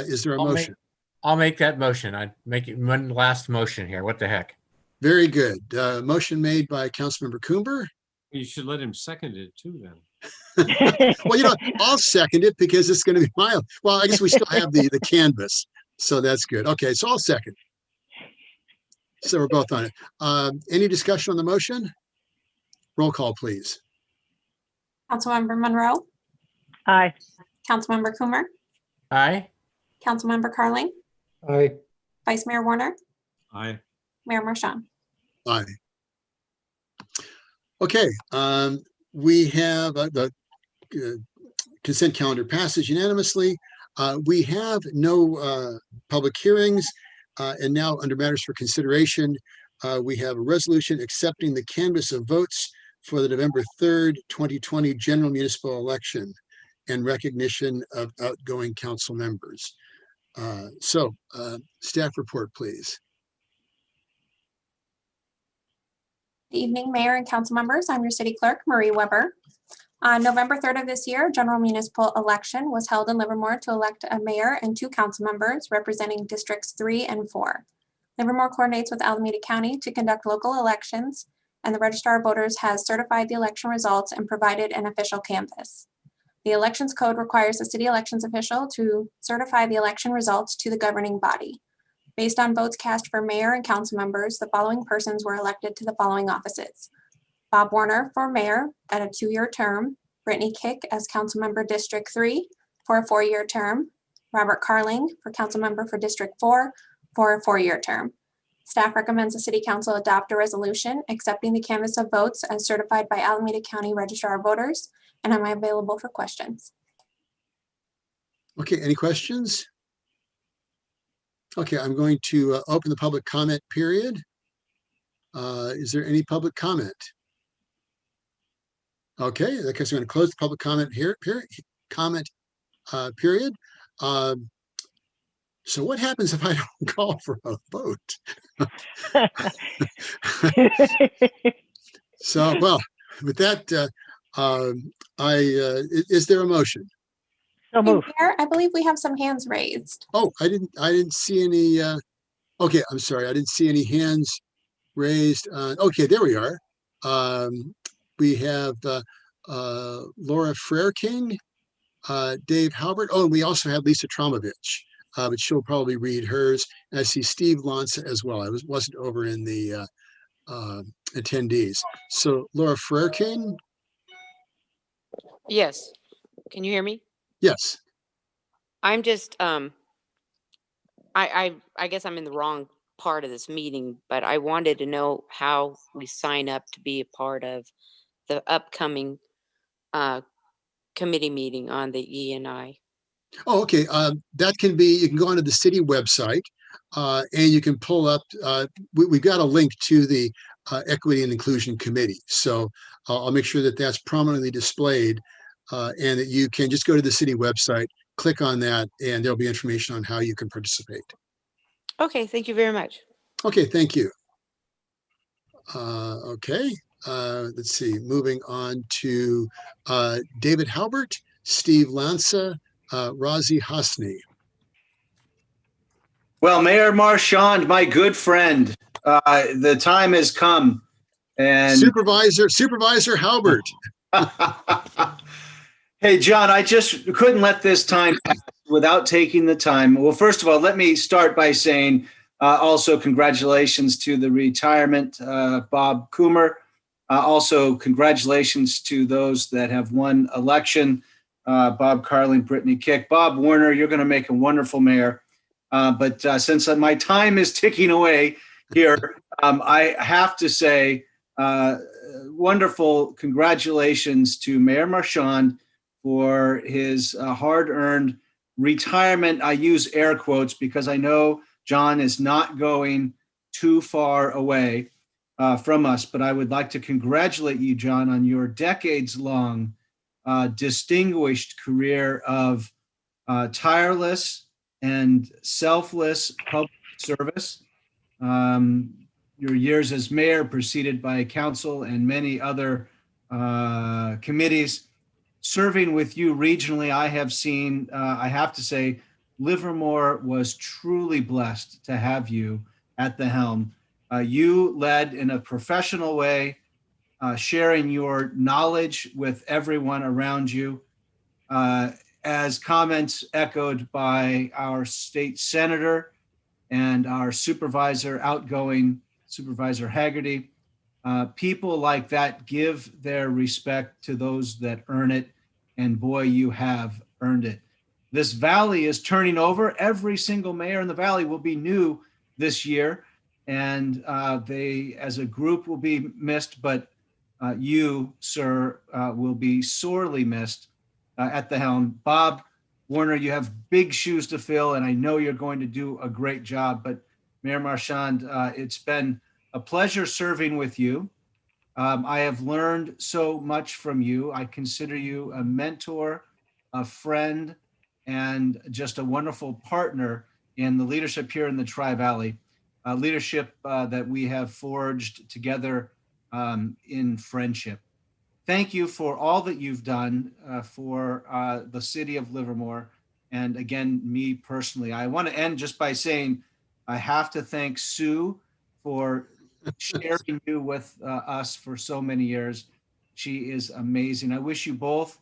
is there a motion? I'll make that motion. I'd make it one last motion here. What the heck? Very good. Motion made by Councilmember Coomber. You should let him second it too, then. Well, I'll second it because it's going to be my, well, I guess we still have the canvas. So that's good. Okay, so I'll second. So we're both on it. Any discussion on the motion? Roll call, please. Councilmember Monroe, Aye. Councilmember Coomer, Aye. Councilmember Carling, Aye. Vice Mayor Woerner, Aye. Mayor Marchand. Aye. Okay, we have the consent calendar passes unanimously. We have no public hearings. And now under matters for consideration, we have a resolution accepting the canvass of votes for the November 3rd, 2020 general municipal election and recognition of outgoing council members. Staff report, please. Good evening, Mayor and council members. I'm your city clerk, Marie Weber. On November 3rd of this year, general municipal election was held in Livermore to elect a mayor and 2 council members representing districts 3 and 4. Livermore coordinates with Alameda County to conduct local elections, and the Registrar of Voters has certified the election results and provided an official canvass. The elections code requires the city elections official to certify the election results to the governing body. Based on votes cast for mayor and council members, the following persons were elected to the following offices: Bob Woerner for mayor at a 2-year term, Brittany Kick as council member District 3 for a 4-year term, Robert Carling for council member for District 4 for a 4-year term. Staff recommends the City Council adopt a resolution accepting the canvass of votes as certified by Alameda County Registrar of Voters, and I'm available for questions. Okay, any questions? Okay, I'm going to open the public comment period. Is there any public comment? Okay, in that case, I'm going to close the public comment period. So what happens if I don't call for a vote? So, well, with that, is there a motion? So move. Mayor, I believe we have some hands raised. Oh, I didn't see any. Okay, I'm sorry, I didn't see any hands raised. Okay, there we are. We have Laura Frerking, Dave Haubert. Oh, and we also have Lisa Tromovich, but she'll probably read hers. And I see Steve Lanza as well. I wasn't over in the attendees. So Laura Frerking. Yes. Can you hear me? Yes. I'm just I guess I'm in the wrong part of this meeting, but I wanted to know how we sign up to be a part of the upcoming committee meeting on the E&I. Oh, okay. That can be, you can go onto the city website and you can pull up, we've got a link to the Equity and Inclusion Committee. So I'll make sure that that's prominently displayed and that you can just go to the city website, click on that, and there'll be information on how you can participate. Okay, thank you very much. Okay, thank you. Okay, let's see, moving on to David Haubert, Steve Lanza, Razi Hasni. Well, Mayor Marchand, my good friend, the time has come. And Supervisor Haubert. Hey, John, I just couldn't let this time pass without taking the time. Well, first of all, let me start by saying also congratulations to the retirement, Bob Coomer. Also, congratulations to those that have won election, Bob Carling, Brittany Kick. Bob Woerner, you're going to make a wonderful mayor. But since my time is ticking away here, I have to say wonderful congratulations to Mayor Marchand for his hard-earned retirement. I use air quotes because I know John is not going too far away from us, but I would like to congratulate you, John, on your decades-long distinguished career of tireless and selfless public service. Your years as mayor preceded by council and many other committees. Serving with you regionally, I have seen, I have to say, Livermore was truly blessed to have you at the helm. You led in a professional way, sharing your knowledge with everyone around you. as comments echoed by our state senator and our supervisor, outgoing Supervisor Haggerty, people like that give their respect to those that earn it. And boy, you have earned it. This valley is turning over. Every single mayor in the valley will be new this year. And they, as a group, will be missed, but you, sir, will be sorely missed at the helm. Bob Woerner, you have big shoes to fill, and I know you're going to do a great job. But Mayor Marchand, it's been a pleasure serving with you. I have learned so much from you. I consider you a mentor, a friend, and just a wonderful partner in the leadership here in the Tri-Valley, leadership that we have forged together in friendship. Thank you for all that you've done for the city of Livermore. And again, me personally, I want to end just by saying I have to thank Sue for sharing you with us for so many years. She is amazing. I wish you both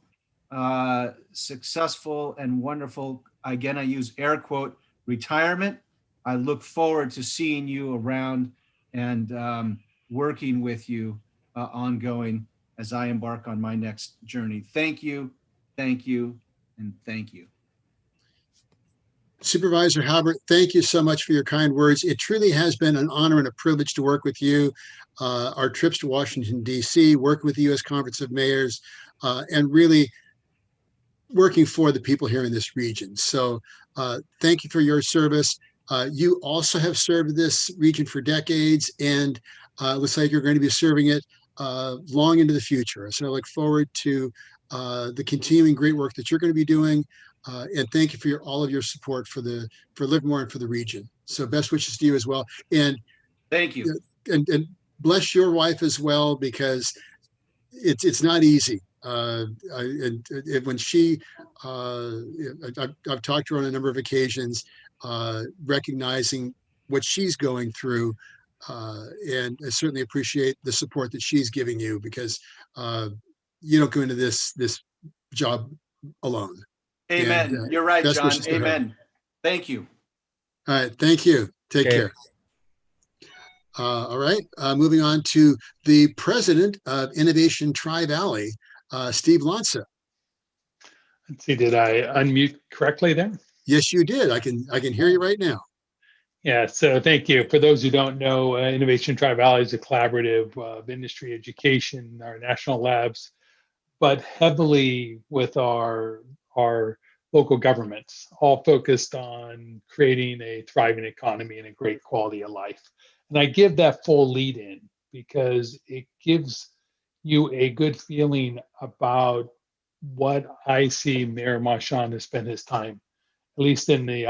successful and wonderful, again, I use air quote, retirement. I look forward to seeing you around and working with you ongoing as I embark on my next journey. Thank you, and thank you. Supervisor Haubert, thank you so much for your kind words. It truly has been an honor and a privilege to work with you. Our trips to Washington, D.C., working with the U.S. Conference of Mayors, and really working for the people here in this region. So thank you for your service. You also have served this region for decades, and it looks like you're going to be serving it long into the future. So I look forward to the continuing great work that you're going to be doing. And thank you for all of your support for Livermore and for the region. So best wishes to you as well. And thank you. And bless your wife as well, because it's not easy. When she, I've talked to her on a number of occasions, recognizing what she's going through. And I certainly appreciate the support that she's giving you, because you don't go into this job alone. Amen. And, you're right, best John. wishes to her. Amen. Thank you. All right. Thank you. Take care. All right. Moving on to the president of Innovation Tri-Valley, Steve Lanza. Let's see, did I unmute correctly there? Yes, you did. I can hear you right now. Yeah, so thank you. For those who don't know, Innovation Tri-Valley is a collaborative of industry education, our national labs, but heavily with our local governments, all focused on creating a thriving economy and a great quality of life. And I give that full lead in because it gives you a good feeling about what I see Mayor Marchand has spent his time, at least in the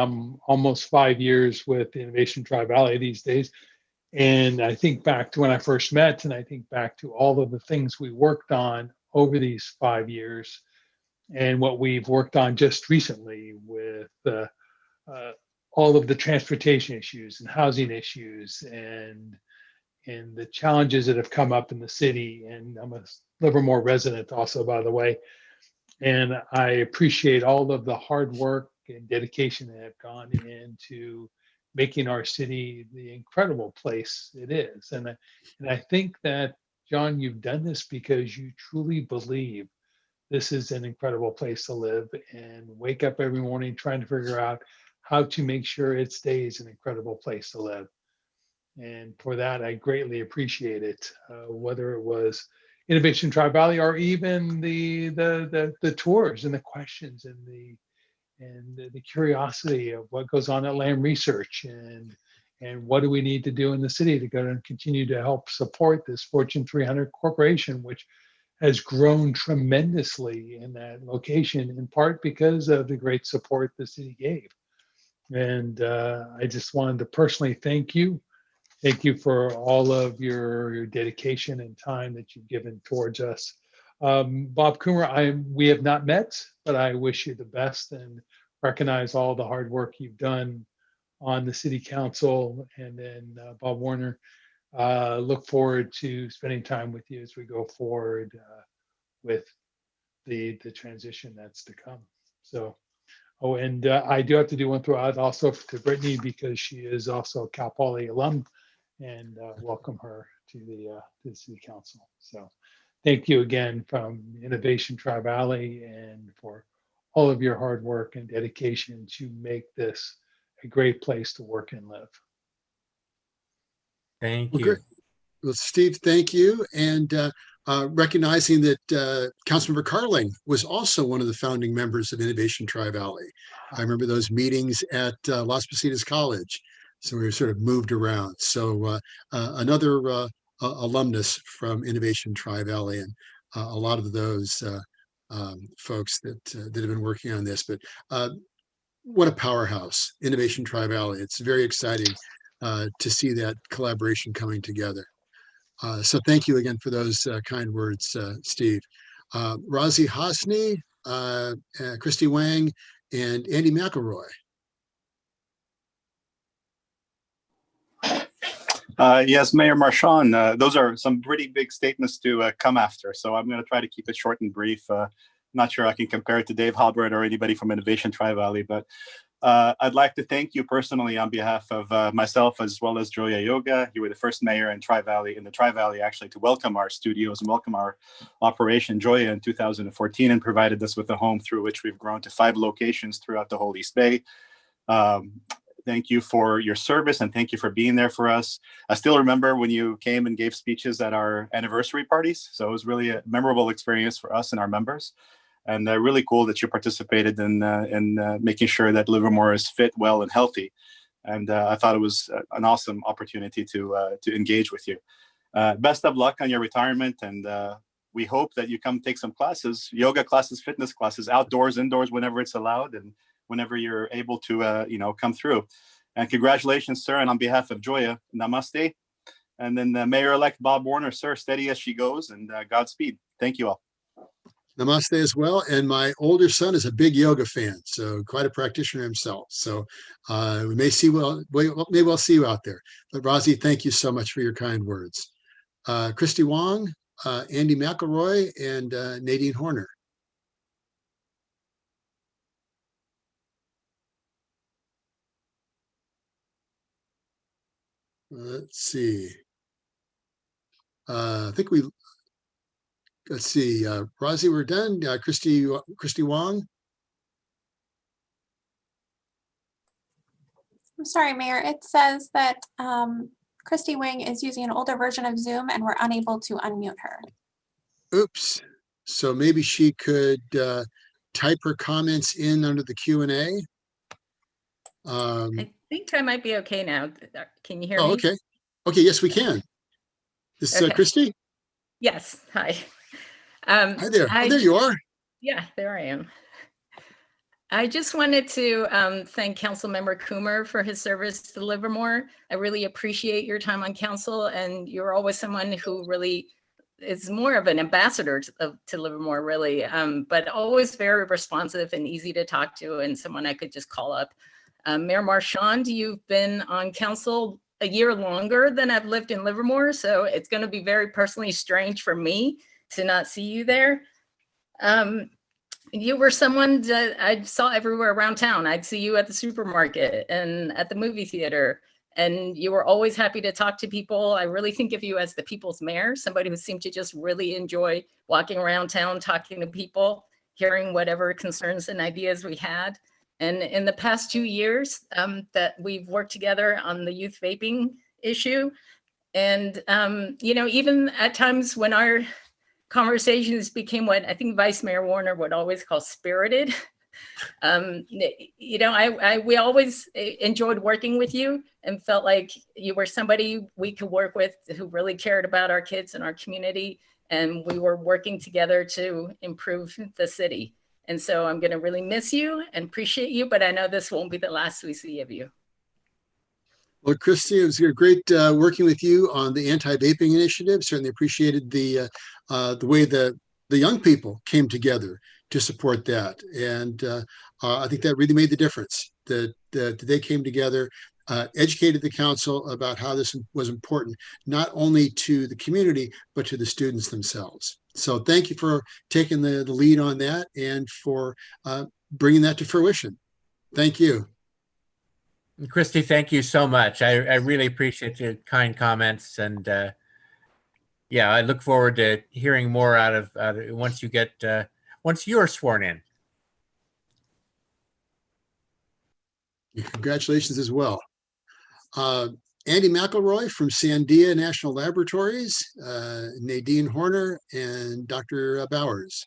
almost 5 years with Innovation Tri-Valley these days. And I think back to when I first met, and I think back to all of the things we worked on over these 5 years, and what we've worked on just recently with all of the transportation issues and housing issues and the challenges that have come up in the city. And I'm a Livermore resident also, by the way. And I appreciate all of the hard work and dedication that have gone into making our city the incredible place it is. And I think that, John, you've done this because you truly believe this is an incredible place to live, and wake up every morning trying to figure out how to make sure it stays an incredible place to live. And for that, I greatly appreciate it, whether it was Innovation Tri-Valley or even the tours and the questions and the curiosity of what goes on at Land Research and what do we need to do in the city to go and continue to help support this Fortune 300 corporation, which has grown tremendously in that location, in part because of the great support the city gave. And I just wanted to personally thank you. Thank you for all of your dedication and time that you've given towards us. Bob Coomer, we have not met, but I wish you the best and recognize all the hard work you've done on the city council. And then Bob Woerner, look forward to spending time with you as we go forward with the transition that's to come. So, oh, and I do have to do one throughout also to Brittany because she is also a Cal Poly alum, and welcome her to the City Council. So thank you again from Innovation Tri-Valley and for all of your hard work and dedication to make this a great place to work and live. Thank Well, you. great. Well, Steve, thank you. And recognizing that Councilmember Carling was also one of the founding members of Innovation Tri-Valley. I remember those meetings at Las Positas College. So we were sort of moved around. So another alumnus from Innovation Tri-Valley, and a lot of those folks that have been working on this. But what a powerhouse, Innovation Tri-Valley. It's very exciting to see that collaboration coming together. So thank you again for those kind words, Steve. Razi Hasni, Christy Wang, and Andy McElroy. Yes, Mayor Marchand, those are some pretty big statements to come after. So I'm going to try to keep it short and brief. Not sure I can compare it to Dave Haubert or anybody from Innovation Tri-Valley, but I'd like to thank you personally on behalf of myself as well as Joya Yoga. You were the first mayor in the Tri-Valley actually to welcome our studios and welcome our operation Joya in 2014 and provided us with a home through which we've grown to 5 locations throughout the whole East Bay. Thank you for your service and thank you for being there for us. I still remember when you came and gave speeches at our anniversary parties. So it was really a memorable experience for us and our members. And really cool that you participated in making sure that Livermore is fit, well, and healthy. And I thought it was an awesome opportunity to engage with you. Best of luck on your retirement. And we hope that you come take some classes, yoga classes, fitness classes, outdoors, indoors, whenever it's allowed. And whenever you're able to, come through. And congratulations, sir. And on behalf of Joya, namaste. And then Mayor-elect Bob Woerner, sir, steady as she goes, and Godspeed. Thank you all. Namaste as well. And my older son is a big yoga fan, so quite a practitioner himself. So we may see maybe we'll see you out there. But Razi, thank you so much for your kind words. Christy Wong, Andy McElroy, and Nadine Horner. Let's see. I think let's see. Razi, we're done. Christy Wong. I'm sorry, Mayor. It says that Christy Wing is using an older version of Zoom and we're unable to unmute her. Oops. So maybe she could type her comments in under the Q&A. I think I might be okay now. Can you hear me? Oh, okay. Okay, yes, we can. This is Christy? Yes, hi. Hi there. Oh, there you are. Yeah, there I am. I just wanted to thank Councilmember Coomer for his service to Livermore. I really appreciate your time on council, and you're always someone who really is more of an ambassador to Livermore, really, but always very responsive and easy to talk to, and someone I could just call up. Mayor Marchand, you've been on council a year longer than I've lived in Livermore, so it's going to be very personally strange for me to not see you there. You were someone that I saw everywhere around town. I'd see you at the supermarket and at the movie theater, and you were always happy to talk to people. I really think of you as the people's mayor, somebody who seemed to just really enjoy walking around town, talking to people, hearing whatever concerns and ideas we had. And in the past 2 years that we've worked together on the youth vaping issue, and even at times when our conversations became what I think Vice Mayor Woerner would always call spirited, we always enjoyed working with you and felt like you were somebody we could work with who really cared about our kids and our community, and we were working together to improve the city. And so I'm going to really miss you and appreciate you, but I know this won't be the last we see of you. Well, Christy, it was great working with you on the anti-vaping initiative. Certainly appreciated the way the young people came together to support that. And I think that really made the difference, that they came together, educated the council about how this was important, not only to the community, but to the students themselves. So thank you for taking the lead on that and for bringing that to fruition. Thank you. Christy, thank you so much. I really appreciate your kind comments, and yeah, I look forward to hearing more out of once you're sworn in. Congratulations as well. Andy McElroy from Sandia National Laboratories, Nadine Horner, and Dr. Bowers.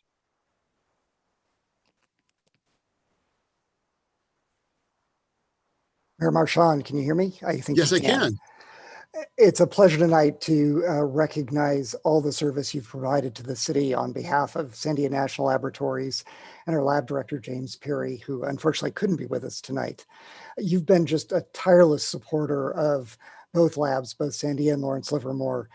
Mayor Marchand, can you hear me? I think Yes, you I can. It's a pleasure tonight to recognize all the service you've provided to the city on behalf of Sandia National Laboratories and our lab director, James Perry, who unfortunately couldn't be with us tonight. You've been just a tireless supporter of both labs, both Sandia and Lawrence Livermore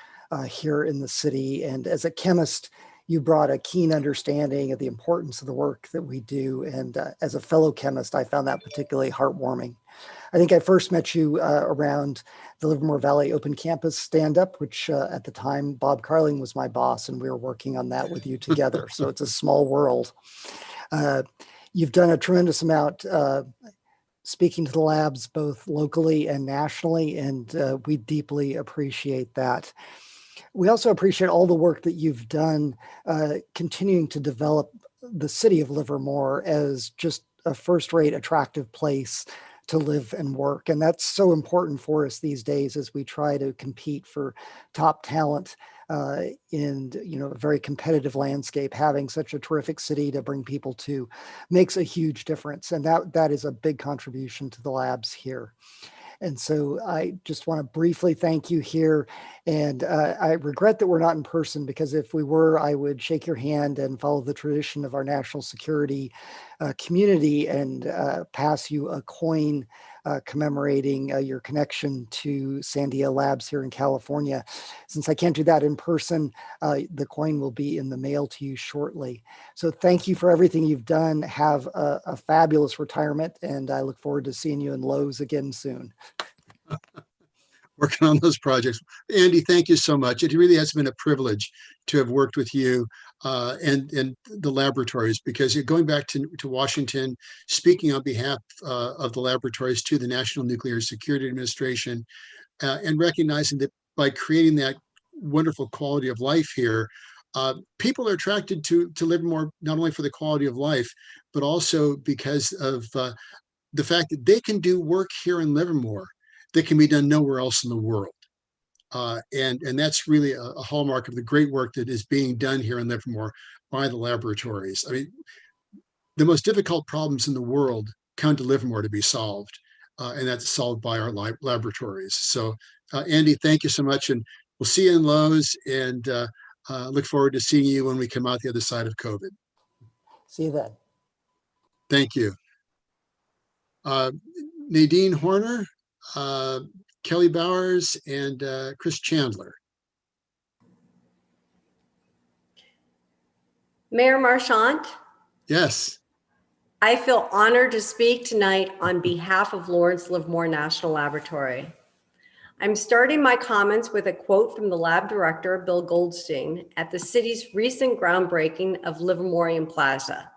here in the city. And as a chemist, you brought a keen understanding of the importance of the work that we do. And as a fellow chemist, I found that particularly heartwarming. I think I first met you around the Livermore Valley Open Campus stand-up, which at the time, Bob Carling was my boss, and we were working on that with you together. So it's a small world. You've done a tremendous amount speaking to the labs, both locally and nationally, and we deeply appreciate that. We also appreciate all the work that you've done continuing to develop the city of Livermore as just a first-rate, attractive place to live and work. And that's so important for us these days as we try to compete for top talent in a very competitive landscape. Having such a terrific city to bring people to makes a huge difference. And that is a big contribution to the labs here. And so I just want to briefly thank you here. And I regret that we're not in person, because if we were, I would shake your hand and follow the tradition of our national security community and pass you a coin commemorating your connection to Sandia Labs here in California. Since I can't do that in person, the coin will be in the mail to you shortly. So thank you for everything you've done. Have a fabulous retirement, and I look forward to seeing you in Lowe's again soon. Working on those projects. Andy, thank you so much. It really has been a privilege to have worked with you and the laboratories, because you're going back to Washington, speaking on behalf of the laboratories to the National Nuclear Security Administration, and recognizing that by creating that wonderful quality of life here, people are attracted to Livermore, not only for the quality of life, but also because of the fact that they can do work here in Livermore that can be done nowhere else in the world. And that's really a hallmark of the great work that is being done here in Livermore by the laboratories. I mean, the most difficult problems in the world come to Livermore to be solved, and that's solved by our laboratories. So, Andy, thank you so much, and we'll see you in Lowe's, and look forward to seeing you when we come out the other side of COVID. See you then. Thank you. Nadine Horner, Kelly Bowers, and Chris Chandler. Mayor Marchand, Yes. I feel honored to speak tonight on behalf of Lawrence Livermore National Laboratory. I'm starting my comments with a quote from the lab director, Bill Goldstein, at the city's recent groundbreaking of Livermorian Plaza.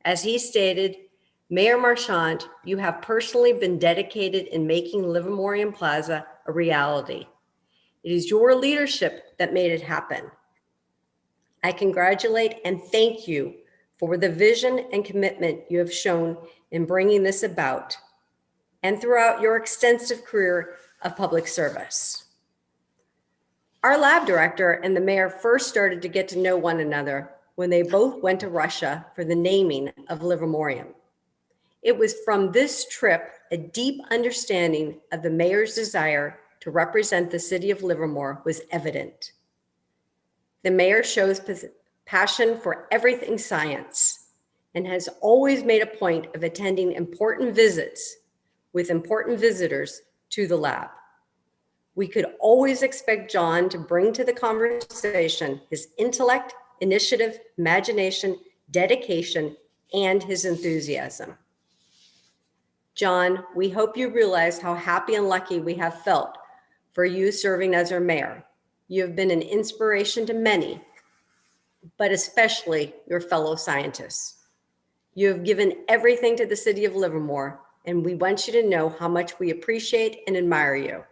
As he stated, Mayor Marchand, you have personally been dedicated in making Livermorian Plaza a reality. It is your leadership that made it happen. I congratulate and thank you for the vision and commitment you have shown in bringing this about and throughout your extensive career of public service. Our lab director and the mayor first started to get to know one another when they both went to Russia for the naming of Livermorium. It was from this trip a deep understanding of the mayor's desire to represent the city of Livermore was evident. The mayor shows passion for everything science and has always made a point of attending important visits with important visitors to the lab. We could always expect John to bring to the conversation his intellect, initiative, imagination, dedication, and his enthusiasm. John, we hope you realize how happy and lucky we have felt for you serving as our mayor. You have been an inspiration to many, but especially your fellow scientists. You have given everything to the city of Livermore, and we want you to know how much we appreciate and admire you.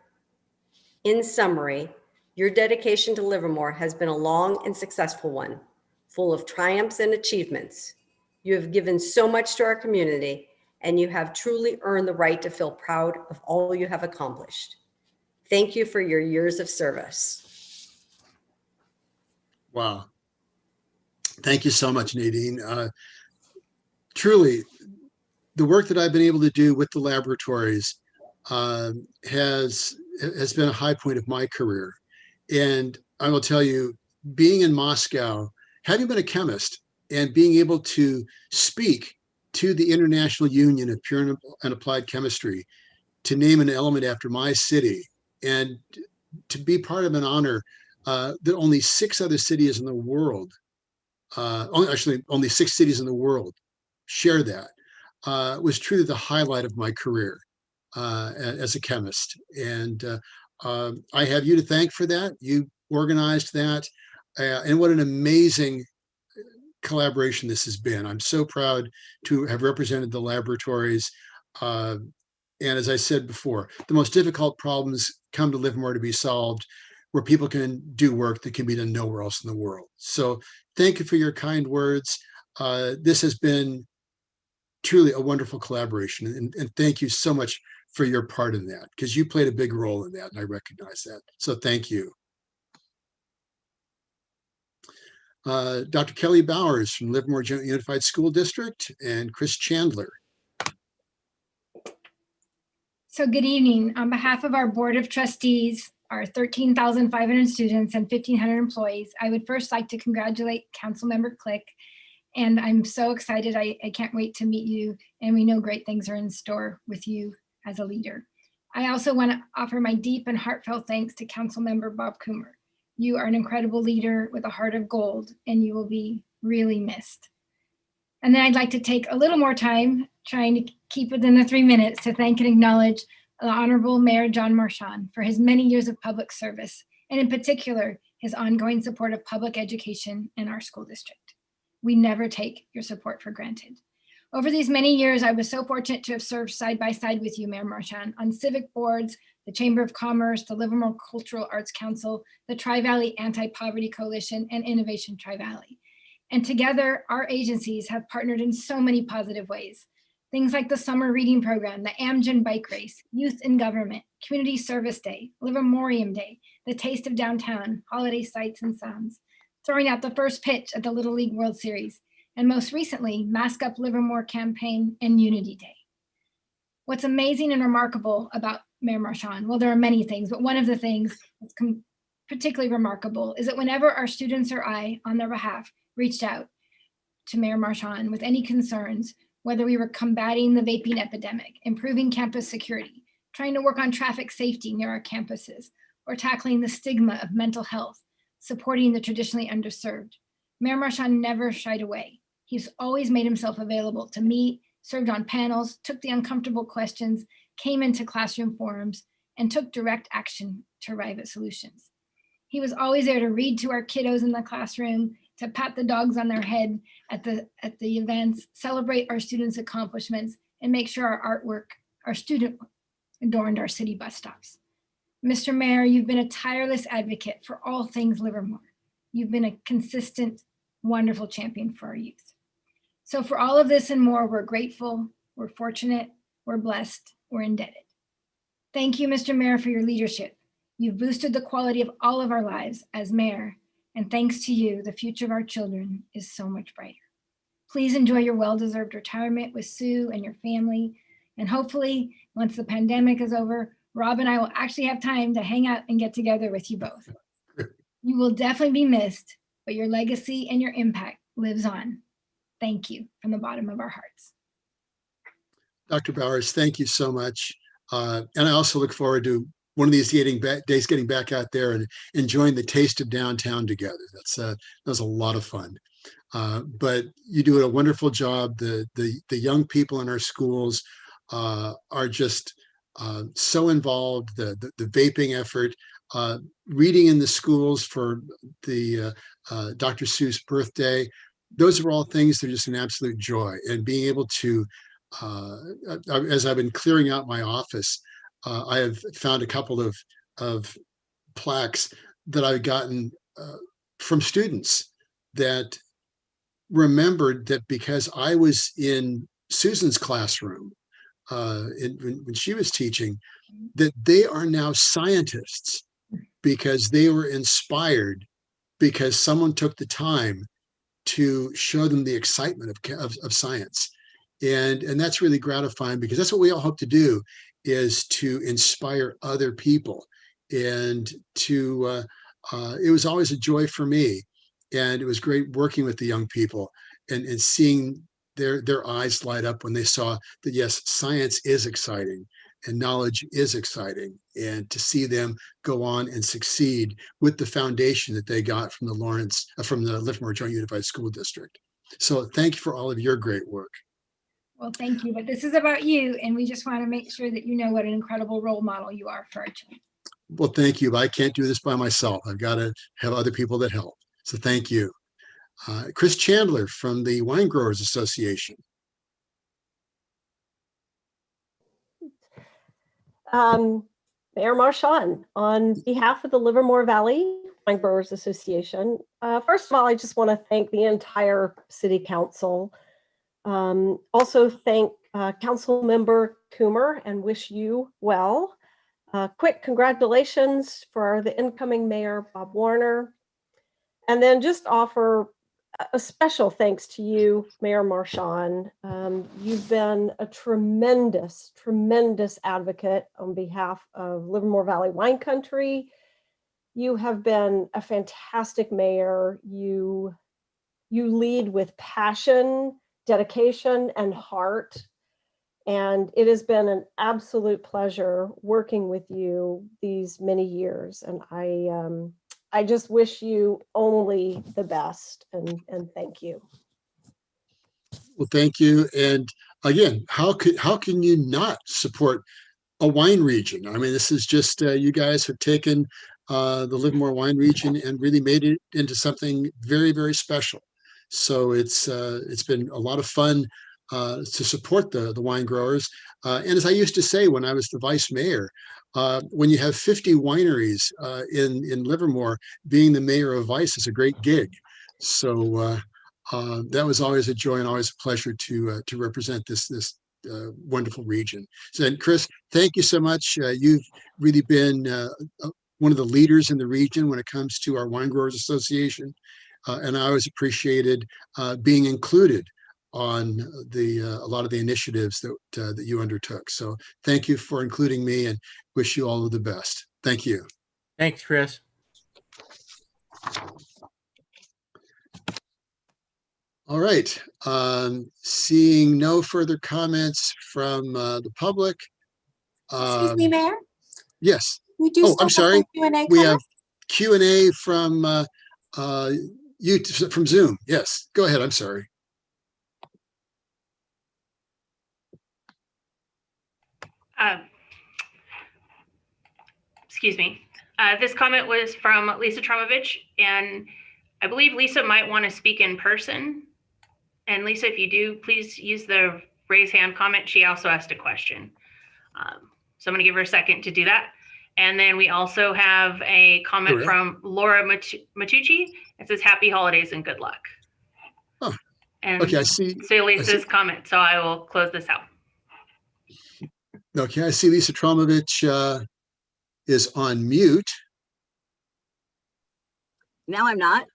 In summary, your dedication to Livermore has been a long and successful one, full of triumphs and achievements. You have given so much to our community, and you have truly earned the right to feel proud of all you have accomplished. Thank you for your years of service. Wow. Thank you so much, Nadine. Truly, the work that I've been able to do with the laboratories has been a high point of my career. And I will tell you, being in Moscow, having been a chemist and being able to speak to the International Union of Pure and Applied Chemistry to name an element after my city and to be part of an honor that only 6 other cities in the world, only 6 cities in the world share that, was truly the highlight of my career as a chemist. And I have you to thank for that. You organized that. And what an amazing collaboration this has been. I'm so proud to have represented the laboratories. And as I said before, the most difficult problems come to Livermore to be solved, where people can do work that can be done nowhere else in the world. So thank you for your kind words. This has been truly a wonderful collaboration. And thank you so much for your part in that, because you played a big role in that, and I recognize that. So thank you. Dr. Kelly Bowers from Livermore Unified School District, and Chris Chandler. So good evening. On behalf of our Board of Trustees, our 13,500 students and 1,500 employees, I would first like to congratulate Councilmember Click. And I'm so excited. I can't wait to meet you. And we know great things are in store with you as a leader. I also want to offer my deep and heartfelt thanks to Councilmember Bob Coomer. You are an incredible leader with a heart of gold, and you will be really missed. And then I'd like to take a little more time, trying to keep within the 3 minutes, to thank and acknowledge the Honorable Mayor John Marchand for his many years of public service, and in particular, his ongoing support of public education in our school district. We never take your support for granted. Over these many years, I was so fortunate to have served side by side with you, Mayor Marchand, on civic boards, the Chamber of Commerce, the Livermore Cultural Arts Council, the Tri-Valley Anti-Poverty Coalition, and Innovation Tri-Valley. And together, our agencies have partnered in so many positive ways. Things like the summer reading program, the Amgen bike race, youth in government, community service day, Livermorium Day, the Taste of Downtown, holiday sights and sounds, throwing out the first pitch at the Little League World Series, and most recently, Mask Up Livermore campaign and Unity Day. What's amazing and remarkable about Mayor Marchand, well, there are many things, but one of the things that's particularly remarkable is that whenever our students or I, on their behalf, reached out to Mayor Marchand with any concerns, whether we were combating the vaping epidemic, improving campus security, trying to work on traffic safety near our campuses, or tackling the stigma of mental health, supporting the traditionally underserved, Mayor Marchand never shied away. He's always made himself available to meet, served on panels, took the uncomfortable questions, came into classroom forums, and took direct action to arrive at solutions. He was always there to read to our kiddos in the classroom, to pat the dogs on their head at the events, celebrate our students' accomplishments, and make sure our artwork, our student adorned our city bus stops. Mr. Mayor, you've been a tireless advocate for all things Livermore. You've been a consistent, wonderful champion for our youth. So for all of this and more, we're grateful, we're fortunate, we're blessed, we're indebted. Thank you, Mr. Mayor, for your leadership. You've boosted the quality of all of our lives as mayor, and thanks to you, the future of our children is so much brighter. Please enjoy your well-deserved retirement with Sue and your family, and hopefully, once the pandemic is over, Rob and I will actually have time to hang out and get together with you both. You will definitely be missed, but your legacy and your impact lives on. Thank you from the bottom of our hearts. Dr. Bowers, thank you so much. And I also look forward to one of these days getting back out there and enjoying the taste of downtown together. That was a lot of fun. But you do a wonderful job. The young people in our schools are just so involved. The vaping effort, reading in the schools for the Dr. Seuss birthday those are all things that are just an absolute joy. And being able to, as I've been clearing out my office, I have found a couple of plaques that I've gotten from students that remembered that because I was in Susan's classroom when she was teaching, that they are now scientists because they were inspired because someone took the time to show them the excitement of science. And that's really gratifying, because that's what we all hope to do, is to inspire other people. And to it was always a joy for me. And it was great working with the young people and seeing their eyes light up when they saw that, yes, science is exciting and knowledge is exciting, and to see them go on and succeed with the foundation that they got from the Livermore Joint Unified School District. So thank you for all of your great work. Well, thank you, but this is about you, and we just want to make sure that you know what an incredible role model you are for our children. Well, thank you, but I can't do this by myself. I've got to have other people that help. So thank you. Chris Chandler from the Wine Growers Association. Mayor Marchand, on behalf of the Livermore Valley Wine Growers Association, first of all, I just want to thank the entire City Council. Also thank Council Member Coomer and wish you well. Quick congratulations for the incoming Mayor, Bob Woerner. And then just offer a special thanks to you, Mayor Marchand. You've been a tremendous, tremendous advocate on behalf of Livermore Valley Wine Country. You have been a fantastic mayor. You lead with passion, dedication, and heart. And it has been an absolute pleasure working with you these many years. And I just wish you only the best, and thank you. Well, thank you. And again, how can you not support a wine region? I mean, this is just you guys have taken the Livermore wine region and really made it into something very, very special. So it's been a lot of fun to support the wine growers. And as I used to say when I was the vice mayor, when you have 50 wineries in Livermore, being the mayor of Vice is a great gig. So that was always a joy and always a pleasure to represent this wonderful region. So, and Chris, thank you so much. You've really been one of the leaders in the region when it comes to our Wine Growers Association, and I always appreciated being included on a lot of the initiatives that you undertook. So thank you for including me, and wish you all of the best. Thank you. Thanks, Chris. All right. Seeing no further comments from the public. Excuse me, Mayor? Yes. We do. Oh, I'm sorry. Q&A we have Q&A from from Zoom. Yes. Go ahead. I'm sorry. Excuse me. This comment was from Lisa Tromovich, and I believe Lisa might want to speak in person. And Lisa, if you do, please use the raise hand comment. She also asked a question. So I'm going to give her a second to do that. And then we also have a comment from Laura Matucci. It says, happy holidays and good luck. Oh, and okay, I see. Lisa's comment, so I will close this out. Okay, I see Lisa Tromovich is on mute. Now I'm not.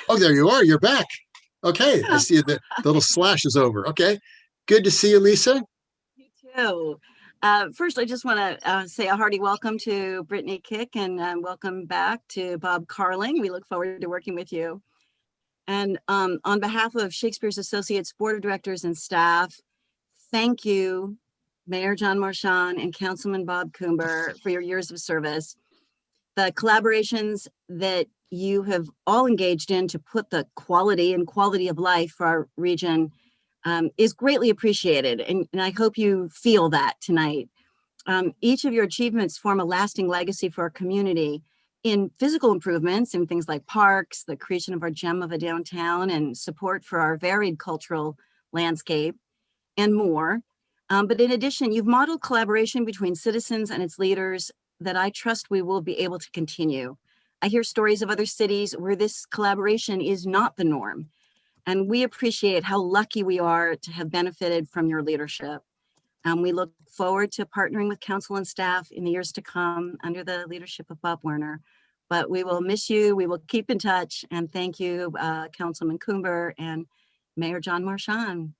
Oh, there you are. You're back. Okay, I see the little slash is over. Okay, good to see you, Lisa. You too. First, I just want to say a hearty welcome to Brittany Kick, and welcome back to Bob Carling. We look forward to working with you. And on behalf of Shakespeare's Associates Board of Directors and staff, thank you, Mayor John Marchand and Councilman Bob Coomber, for your years of service. The collaborations that you have all engaged in to put the quality of life for our region is greatly appreciated, and I hope you feel that tonight. Each of your achievements form a lasting legacy for our community, in physical improvements in things like parks, the creation of our gem of a downtown, and support for our varied cultural landscape, and more. But in addition, you've modeled collaboration between citizens and its leaders that I trust we will be able to continue. I hear stories of other cities where this collaboration is not the norm, and we appreciate how lucky we are to have benefited from your leadership. We look forward to partnering with council and staff in the years to come under the leadership of Bob Woerner. But we will miss you. We will keep in touch. And thank you, Councilman Coomber and Mayor John Marchand.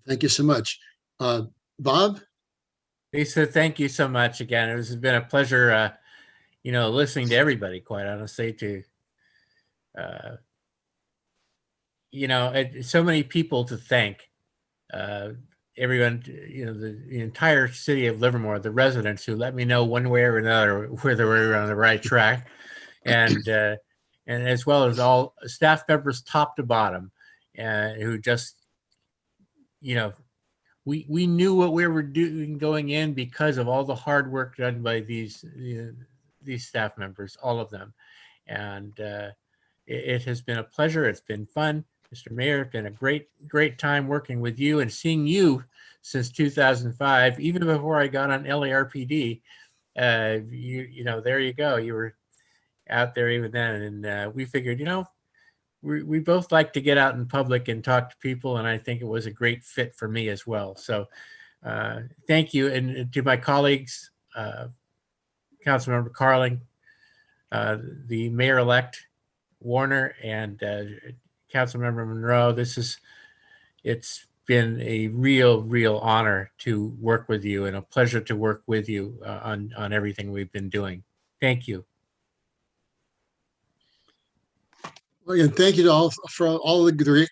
Thank you so much. Bob? Lisa, thank you so much again. It's been a pleasure, listening to everybody, quite honestly, so many people to thank. Everyone, the entire city of Livermore, the residents who let me know one way or another whether we were on the right track, and as well as all staff members top to bottom, who just, we knew what we were doing going in because of all the hard work done by these staff members, all of them, and it has been a pleasure. It's been fun. Mr. Mayor, it's been a great time working with you and seeing you since 2005, even before I got on LARPD. There you go. You were out there even then, and we figured, we both like to get out in public and talk to people, and I think it was a great fit for me as well. So thank you. And to my colleagues, Councilmember Carling, the mayor-elect Woerner, and Councilmember Monroe, it's been a real honor to work with you and a pleasure to work with you on everything we've been doing. Thank you. Well, again, thank you to all for all the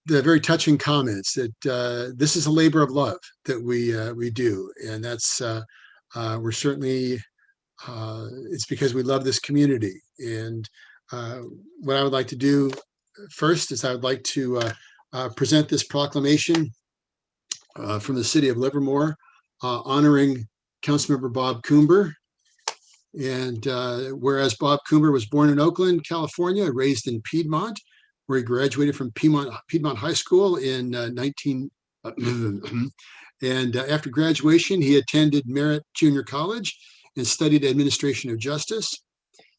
very touching comments. That this is a labor of love that we do, and that's we're certainly it's because we love this community. And what I would like to do first is I would like to present this proclamation from the city of Livermore honoring Councilmember Bob Coomber. And whereas Bob Coomber was born in Oakland, California, raised in Piedmont, where he graduated from Piedmont High School in and after graduation, he attended Merritt Junior College and studied administration of justice.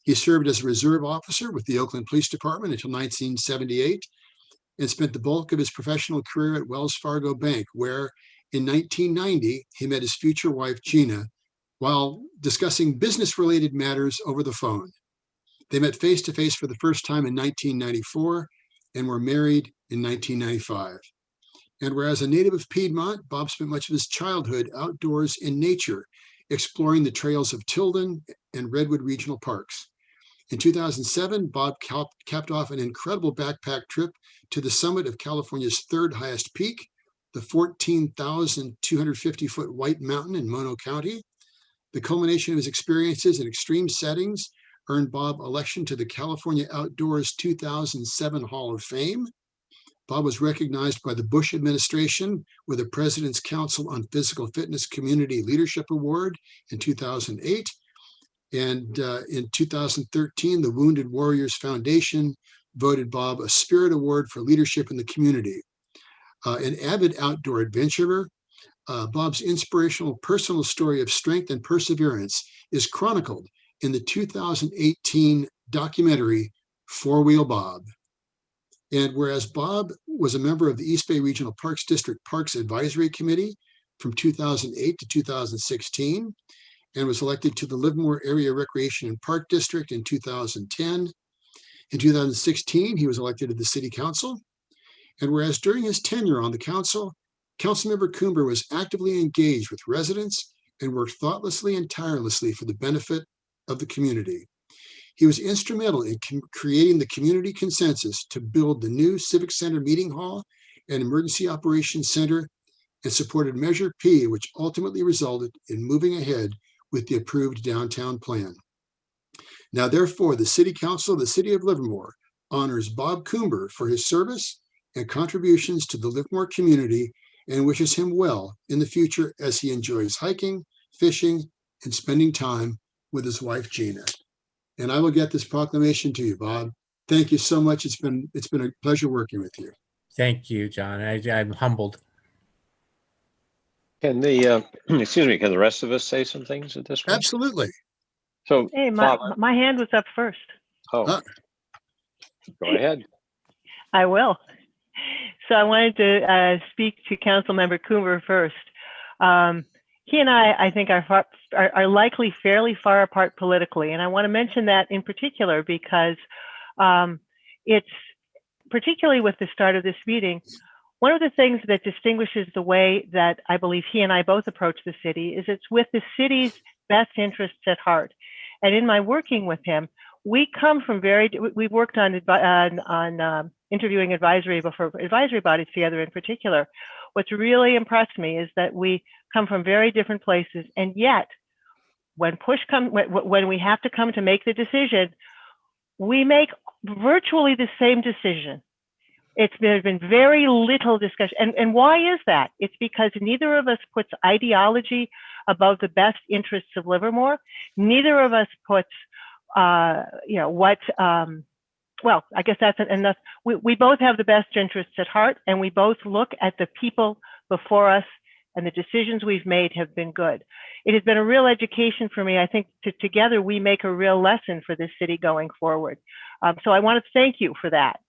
He served as a reserve officer with the Oakland Police Department until 1978 and spent the bulk of his professional career at Wells Fargo Bank, where in 1990, he met his future wife, Gina, while discussing business-related matters over the phone. They met face-to-face for the first time in 1994 and were married in 1995. And whereas a native of Piedmont, Bob spent much of his childhood outdoors in nature, exploring the trails of Tilden and Redwood Regional Parks. In 2007, Bob capped off an incredible backpack trip to the summit of California's third highest peak, the 14,250-foot White Mountain in Mono County. The culmination of his experiences in extreme settings earned Bob election to the California Outdoors 2007 Hall of Fame. Bob was recognized by the Bush administration with the President's Council on Physical Fitness Community Leadership Award in 2008. And in 2013, the Wounded Warriors Foundation voted Bob a Spirit Award for leadership in the community. An avid outdoor adventurer, Bob's inspirational personal story of strength and perseverance is chronicled in the 2018 documentary, Four Wheel Bob. And whereas Bob was a member of the East Bay Regional Parks District Parks Advisory Committee from 2008 to 2016, and was elected to the Livermore Area Recreation and Park District in 2010. In 2016, he was elected to the City Council. And whereas during his tenure on the council, Councilmember Coomber was actively engaged with residents and worked thoughtlessly and tirelessly for the benefit of the community. He was instrumental in creating the community consensus to build the new Civic Center Meeting Hall and Emergency Operations Center, and supported Measure P, which ultimately resulted in moving ahead with the approved downtown plan. Now, therefore, the City Council of the City of Livermore honors Bob Coomber for his service and contributions to the Livermore community and wishes him well in the future as he enjoys hiking, fishing, and spending time with his wife, Gina. And I will get this proclamation to you, Bob. Thank you so much. It's been a pleasure working with you. Thank you, John. I'm humbled. Can the, excuse me, can the rest of us say some things at this point? Absolutely. So, Hey, Bob, my hand was up first. oh, go ahead. I will. So I wanted to speak to Councilmember Coomer first. He and I think, are likely fairly far apart politically, and I want to mention that in particular because it's particularly with the start of this meeting. One of the things that distinguishes the way that I believe he and I both approach the city is it's with the city's best interests at heart. And in my working with him, we come from we've worked on interviewing advisory bodies together in particular. What's really impressed me is that we come from very different places, and yet when we have to come to make the decision, we make virtually the same decision. There's been very little discussion. And why is that? It's because neither of us puts ideology above the best interests of Livermore. Neither of us puts, well, I guess that's enough. We both have the best interests at heart, and we both look at the people before us, and the decisions we've made have been good. It has been a real education for me. I think together we make a real lesson for this city going forward. So I want to thank you for that.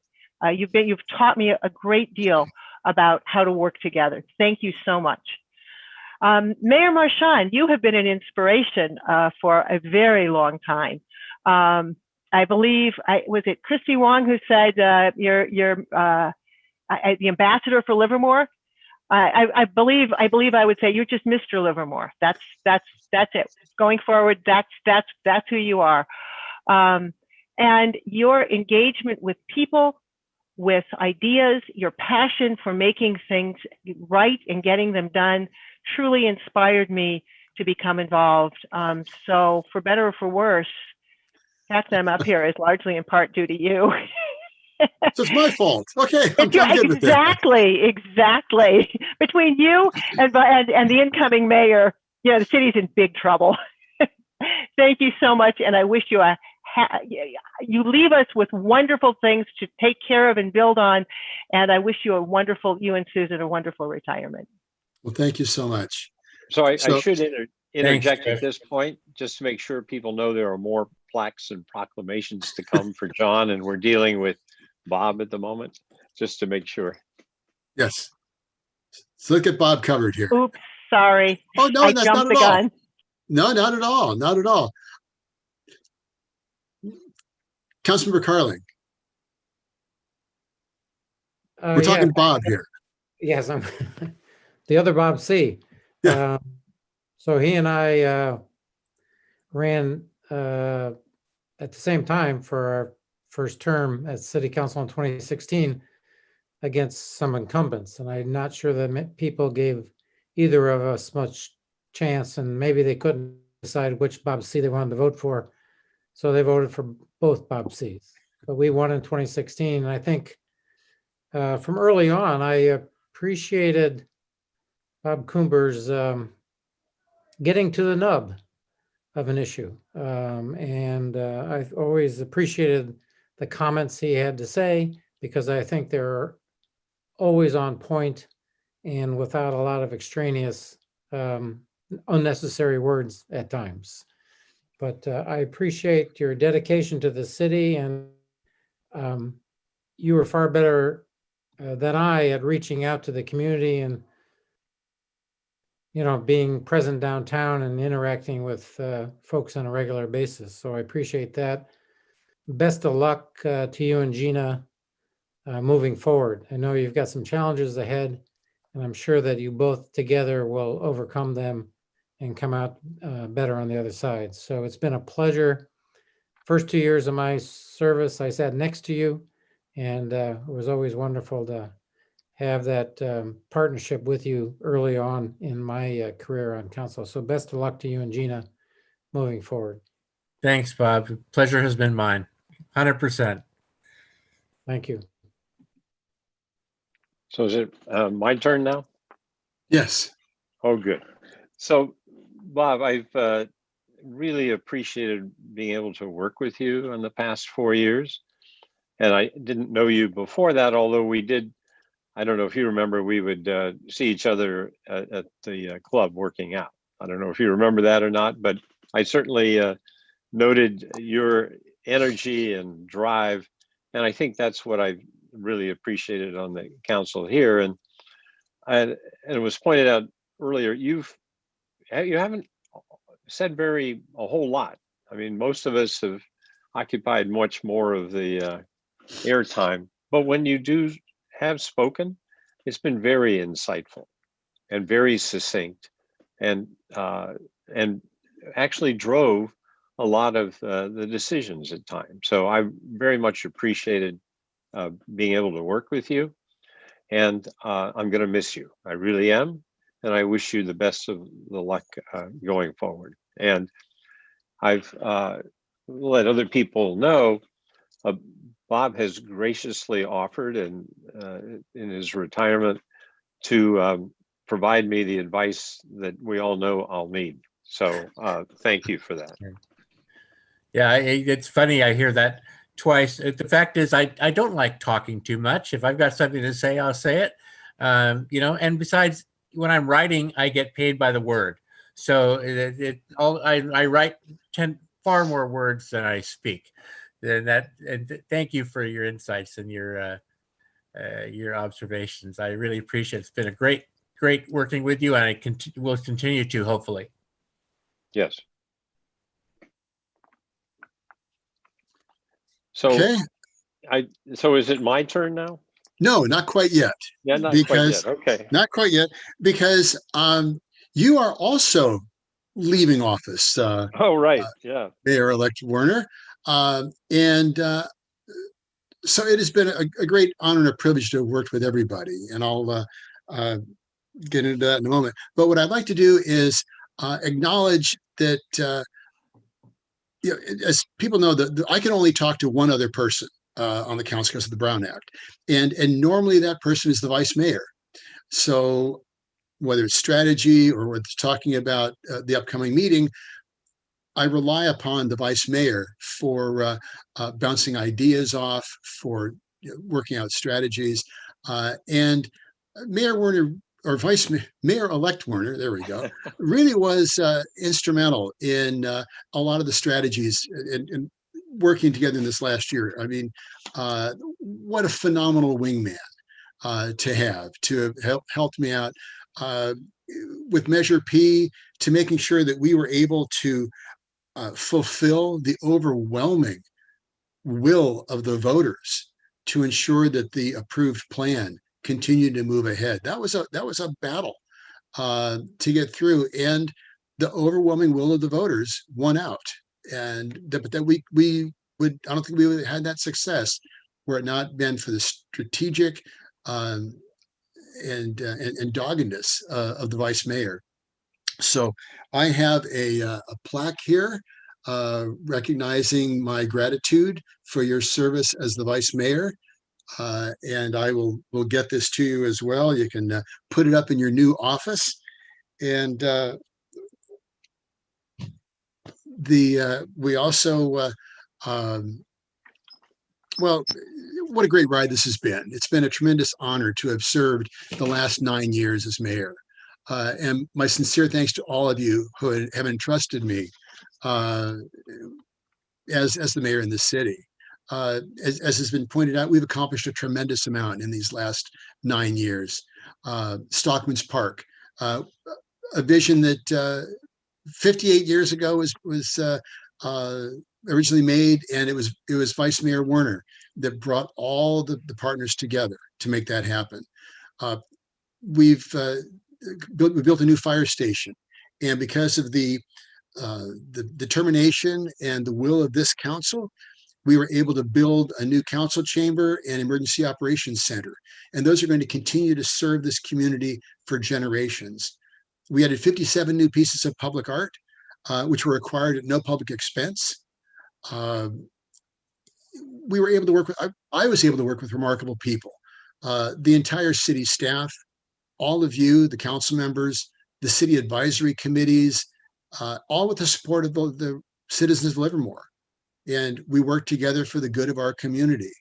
You've taught me a great deal about how to work together. Thank you so much. Mayor Marchand, you have been an inspiration for a very long time. I believe, was it Christy Wong who said you're the ambassador for Livermore? I believe I would say you're just Mr. Livermore. That's it. Going forward, that's who you are. And your engagement with people, with ideas, your passion for making things right and getting them done truly inspired me to become involved. So for better or for worse, the fact that I'm up here is largely in part due to you. So it's my fault. Okay, I'm good with exactly. Between you and the incoming mayor, the city's in big trouble. Thank you so much, and I wish you you leave us with wonderful things to take care of and build on, and I wish you and Susan a wonderful retirement. Well, thank you so much. So I should interject at this point, just to make sure people know there are more plaques and proclamations to come for John, and we're dealing with Bob at the moment, just to make sure. Yes. So look at Bob covered here. Oops, sorry. Oh, no, I that's jumped not the at all. gun. No, not at all. Not at all. Councilmember Carling. We're talking Bob here. Yes, I'm the other Bob C. Yeah. So he and I ran at the same time for our first term as city council in 2016 against some incumbents. And I'm not sure that people gave either of us much chance, and maybe they couldn't decide which Bob C they wanted to vote for. So they voted for both Bob C's. But we won in 2016. And I think from early on, I appreciated Bob Coomber's getting to the nub of an issue. And I've always appreciated the comments he had to say, because I think they're always on point and without a lot of extraneous, unnecessary words at times. But I appreciate your dedication to the city, and you were far better than I at reaching out to the community and being present downtown and interacting with folks on a regular basis. So I appreciate that. Best of luck to you and Gina moving forward. I know you've got some challenges ahead, and I'm sure that you both together will overcome them and come out better on the other side. So it's been a pleasure. First 2 years of my service, I sat next to you, and it was always wonderful to have that partnership with you early on in my career on council. So best of luck to you and Gina moving forward. Thanks, Bob. Pleasure has been mine. 100%. Thank you. So is it my turn now? Yes. Oh, good. So, Bob, I've really appreciated being able to work with you in the past 4 years. And I didn't know you before that, although we did, I don't know if you remember, we would see each other at the club working out. I don't know if you remember that or not, but I certainly noted your energy and drive. And I think that's what I really appreciated on the council here. And it was pointed out earlier, you haven't said a whole lot. I mean, most of us have occupied much more of the airtime, but when you do have spoken, it's been very insightful and very succinct, and actually drove a lot of the decisions at times. So I very much appreciated being able to work with you, and I'm going to miss you. I really am, and I wish you the best of the luck going forward. And I've let other people know Bob has graciously offered in his retirement to provide me the advice that we all know I'll need. So thank you for that. Yeah, it's funny. I hear that twice. The fact is, I don't like talking too much. If I've got something to say, I'll say it. And besides, when I'm writing, I get paid by the word. So I write far more words than I speak. And thank you for your insights and your observations. I really appreciate it. It's been a great working with you, and I will continue to, hopefully. Yes. So Okay. So is it my turn now? No, not quite yet. Yeah, not quite yet. Okay. Not quite yet, because you are also leaving office. Oh, right. Yeah. Mayor-elect Woerner. So it has been a great honor and a privilege to have worked with everybody, and I'll get into that in a moment. But what I'd like to do is acknowledge that, as people know, that I can only talk to one other person on the council because of the Brown Act, and normally that person is the vice mayor. So whether it's strategy or whether it's talking about the upcoming meeting, I rely upon the vice mayor for bouncing ideas off, for working out strategies. And Mayor Woerner, or Vice Mayor-elect Woerner, there we go, really was instrumental in a lot of the strategies and working together in this last year. I mean, what a phenomenal wingman to have helped me out with Measure P, to making sure that we were able to fulfill the overwhelming will of the voters to ensure that the approved plan continued to move ahead. That was a battle to get through, and the overwhelming will of the voters won out. And but that we would, I don't think we would have had that success were it not been for the strategic and doggedness of the vice mayor. So I have a plaque here recognizing my gratitude for your service as the vice mayor. And I will get this to you as well. You can put it up in your new office. And we also, well, what a great ride this has been. It's been a tremendous honor to have served the last 9 years as mayor. And my sincere thanks to all of you who have entrusted me as the mayor in this city. As has been pointed out, we've accomplished a tremendous amount in these last 9 years. Stockman's Park, a vision that 58 years ago was originally made, and it was Vice Mayor Woerner that brought all the partners together to make that happen. We built a new fire station, and because of the determination and the will of this council, we were able to build a new council chamber and emergency operations center. And those are going to continue to serve this community for generations. We added 57 new pieces of public art, which were acquired at no public expense. We were able to work with, I was able to work with remarkable people. The entire city staff, all of you, the council members, the city advisory committees, all with the support of the citizens of Livermore. And we work together for the good of our community.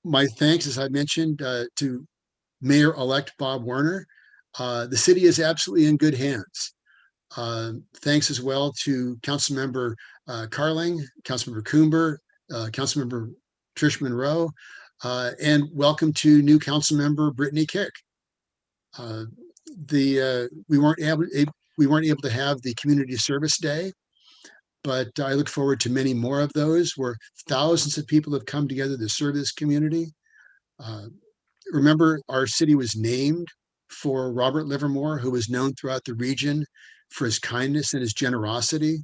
My thanks, as I mentioned, to Mayor-elect Bob Woerner. The city is absolutely in good hands. Thanks as well to Councilmember Carling, Councilmember Coomber, Councilmember Trish Monroe, and welcome to new Councilmember Brittany Kick. We weren't able to have the Community Service Day, but I look forward to many more of those where thousands of people have come together to serve this community. Remember, our city was named for Robert Livermore, who was known throughout the region for his kindness and his generosity.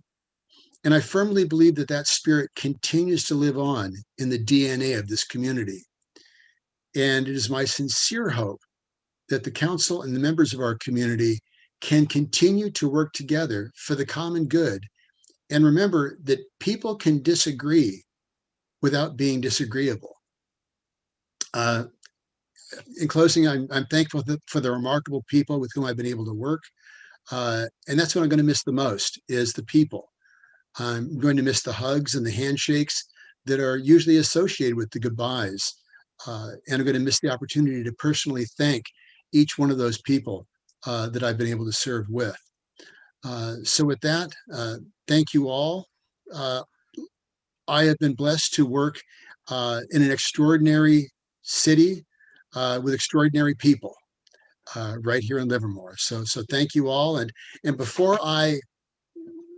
And I firmly believe that that spirit continues to live on in the DNA of this community. And it is my sincere hope that the council and the members of our community can continue to work together for the common good. And remember that people can disagree without being disagreeable. In closing, I'm thankful for the remarkable people with whom I've been able to work. And that's what I'm going to miss the most, is the people. I'm going to miss the hugs and the handshakes that are usually associated with the goodbyes. And I'm going to miss the opportunity to personally thank each one of those people that I've been able to serve with. So with that, thank you all. I have been blessed to work in an extraordinary city with extraordinary people right here in Livermore. So thank you all. And before I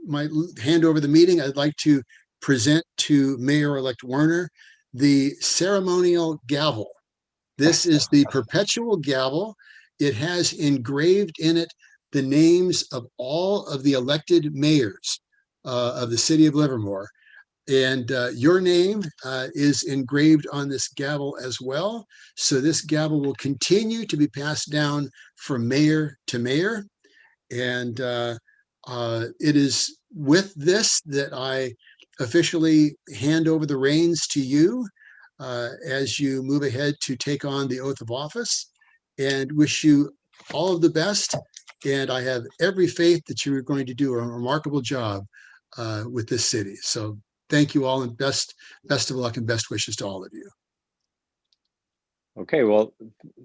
might hand over the meeting, I'd like to present to Mayor-elect Woerner the ceremonial gavel. This is the perpetual gavel. It has engraved in it the names of all of the elected mayors of the city of Livermore. And your name is engraved on this gavel as well. So this gavel will continue to be passed down from mayor to mayor. And it is with this that I officially hand over the reins to you as you move ahead to take on the oath of office, and wish you all of the best. And I have every faith that you are going to do a remarkable job with this city. So thank you all, and best of luck and best wishes to all of you. Okay, well,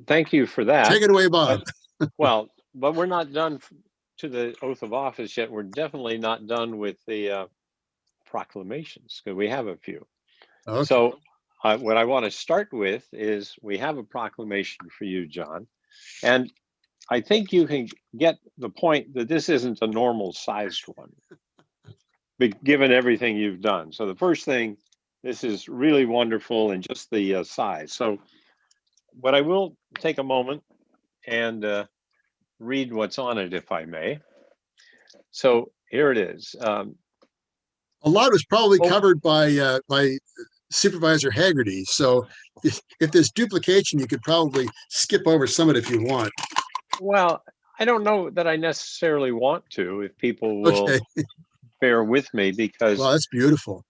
thank you for that. Take it away, Bob. But we're not done to the oath of office yet. We're definitely not done with the proclamations, because we have a few. Okay. So what I want to start with is we have a proclamation for you, John. And I think you can get the point that this isn't a normal sized one, given everything you've done. So the first thing, this is really wonderful in just the size. So what I will take a moment and read what's on it, if I may. So here it is. A lot was probably covered by Supervisor Haggerty. So if there's duplication, you could probably skip over some of it if you want. Well, I don't know that I necessarily want to, if people will bear with me, because wow, that's beautiful.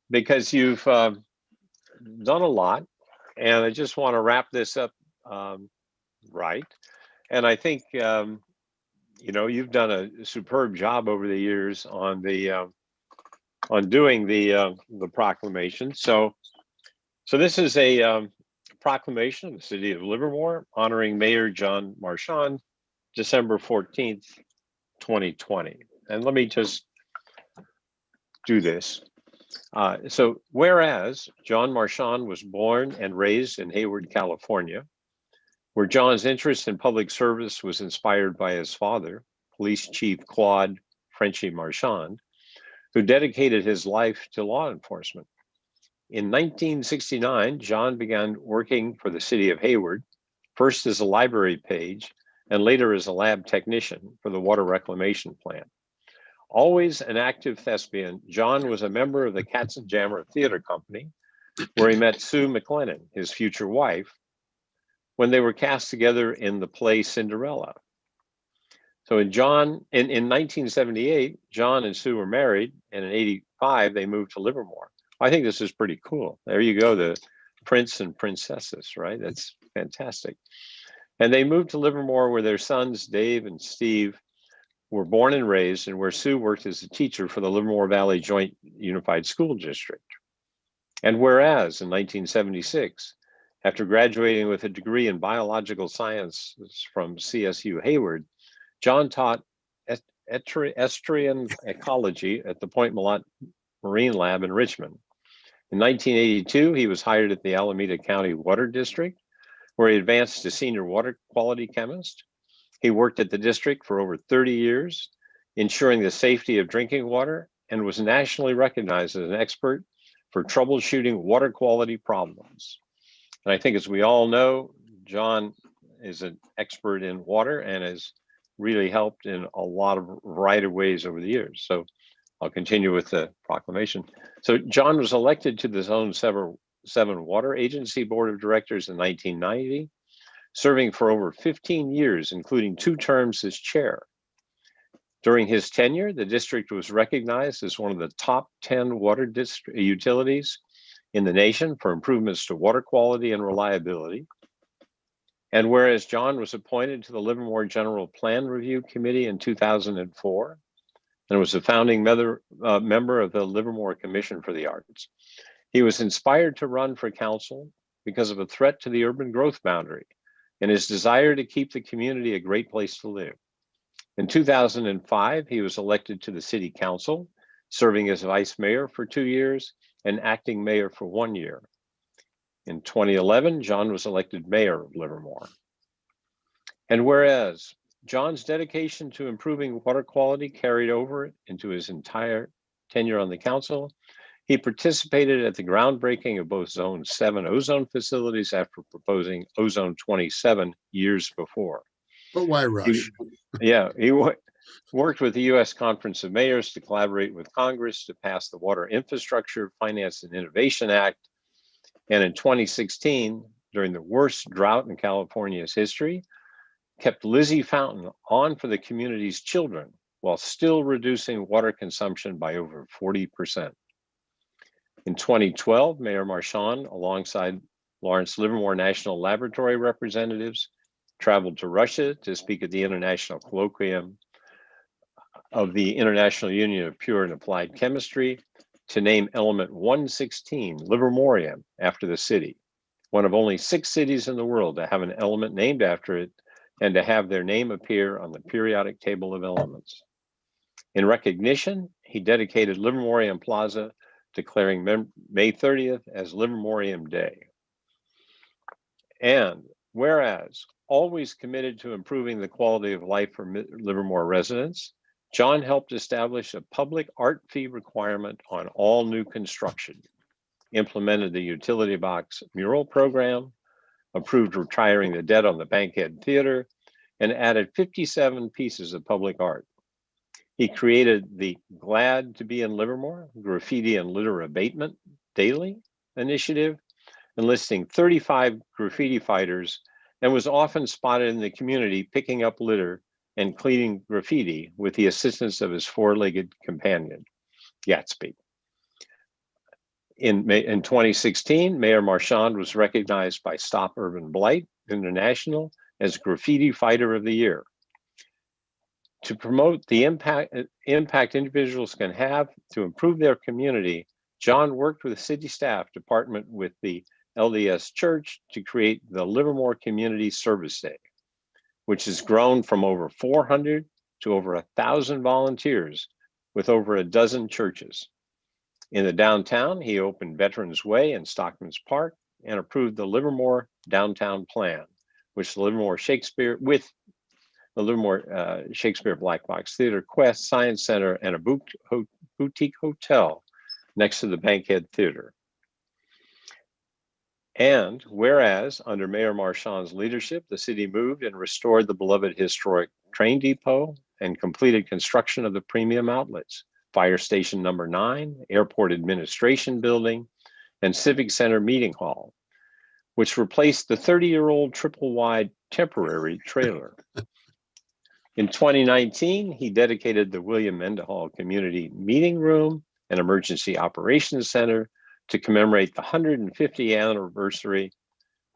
Because you've done a lot, and I just want to wrap this up right. And I think you've done a superb job over the years on the on doing the proclamation. So this is a proclamation of the city of Livermore honoring Mayor John Marchand, December 14th, 2020. And let me just do this. So whereas John Marchand was born and raised in Hayward, California, where John's interest in public service was inspired by his father, Police Chief Claude Frenchie Marchand, who dedicated his life to law enforcement. In 1969, John began working for the city of Hayward, first as a library page and later as a lab technician for the water reclamation plant. Always an active thespian, John was a member of the Katzenjammer Theater Company, where he met Sue McLennan, his future wife, when they were cast together in the play Cinderella. So in 1978, John and Sue were married, and in 85, they moved to Livermore. I think this is pretty cool. There you go, the prince and princesses, right? That's fantastic. And they moved to Livermore, where their sons, Dave and Steve, were born and raised and where Sue worked as a teacher for the Livermore Valley Joint Unified School District. And whereas in 1976, after graduating with a degree in biological sciences from CSU Hayward, John taught estuarine ecology at the Point Malott Marine Lab in Richmond. In 1982, he was hired at the Alameda County Water District, where he advanced to senior water quality chemist. He worked at the district for over 30 years, ensuring the safety of drinking water, and was nationally recognized as an expert for troubleshooting water quality problems. And I think, as we all know, John is an expert in water and has really helped in a lot of variety of ways over the years. So I'll continue with the proclamation. So John was elected to the Zone 7 Water Agency Board of Directors in 1990, serving for over 15 years, including 2 terms as chair. During his tenure, the district was recognized as one of the top 10 water utilities in the nation for improvements to water quality and reliability. And whereas John was appointed to the Livermore General Plan Review Committee in 2004, and was a founding member of the Livermore Commission for the Arts, he was inspired to run for council because of a threat to the urban growth boundary and his desire to keep the community a great place to live. In 2005, he was elected to the city council, serving as vice mayor for 2 years and acting mayor for 1 year. In 2011, John was elected mayor of Livermore. And whereas John's dedication to improving water quality carried over into his entire tenure on the council, he participated at the groundbreaking of both Zone 7 ozone facilities after proposing Ozone 27 years before. But why rush? He worked with the U.S. Conference of Mayors to collaborate with Congress to pass the Water Infrastructure, Finance and Innovation Act. And in 2016, during the worst drought in California's history, kept Lizzie Fountain on for the community's children while still reducing water consumption by over 40%. In 2012, Mayor Marchand, alongside Lawrence Livermore National Laboratory representatives, traveled to Russia to speak at the International Colloquium of the International Union of Pure and Applied Chemistry to name element 116, Livermorium, after the city, one of only 6 cities in the world to have an element named after it and to have their name appear on the periodic table of elements. In recognition, he dedicated Livermorium Plaza, declaring May 30th as Livermorium Day. And whereas always committed to improving the quality of life for Livermore residents, John helped establish a public art fee requirement on all new construction, implemented the utility box mural program, approved retiring the debt on the Bankhead Theater, and added 57 pieces of public art. He created the Glad to Be in Livermore Graffiti and Litter Abatement Daily initiative, enlisting 35 graffiti fighters, and was often spotted in the community picking up litter and cleaning graffiti with the assistance of his 4-legged companion, Gatsby. In 2016, Mayor Marchand was recognized by Stop Urban Blight International as Graffiti Fighter of the Year. To promote the impact individuals can have to improve their community, John worked with the city staff department with the LDS Church to create the Livermore Community Service Day, which has grown from over 400 to over 1,000 volunteers with over a dozen churches. In the downtown, he opened Veterans Way and Stockman's Park and approved the Livermore Downtown Plan, which the Livermore Shakespeare Black Box Theater, Quest Science Center, and a boutique hotel next to the Bankhead Theater. And whereas under Mayor Marchand's leadership, the city moved and restored the beloved historic train depot and completed construction of the premium outlets, Fire Station number 9, Airport Administration Building, and Civic Center Meeting Hall, which replaced the 30-year-old triple-wide temporary trailer. In 2019, he dedicated the William Mendenhall Community Meeting Room and Emergency Operations Center to commemorate the 150th anniversary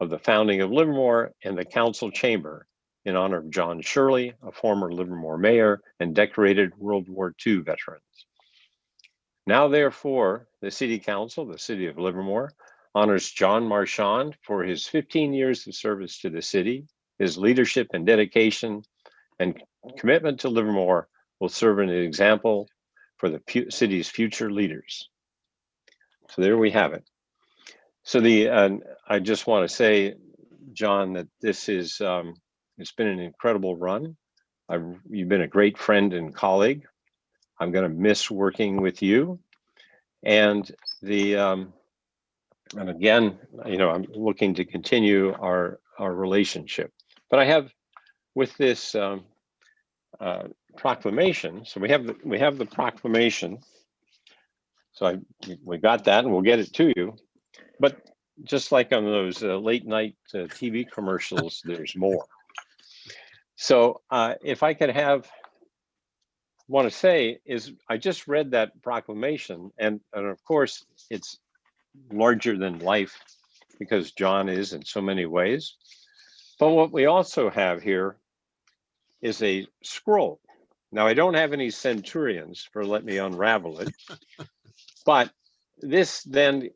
of the founding of Livermore and the council chamber in honor of John Shirley, a former Livermore mayor and decorated World War II veteran. Now, therefore, the City Council, the City of Livermore, honors John Marchand for his 15 years of service to the city. His leadership and dedication and commitment to Livermore will serve as an example for the city's future leaders. So there we have it. So I just want to say, John, that this is it's been an incredible run. You've been a great friend and colleague. I'm going to miss working with you, and and again, I'm looking to continue our relationship. But I have with this proclamation. So we have the proclamation. So we got that, and we'll get it to you. But just like on those late night TV commercials, there's more. So if I could want to say is I just read that proclamation, and of course it's larger than life because John is in so many ways. But what we also have here is a scroll. Now, I don't have any centurions for let me unravel it, but this then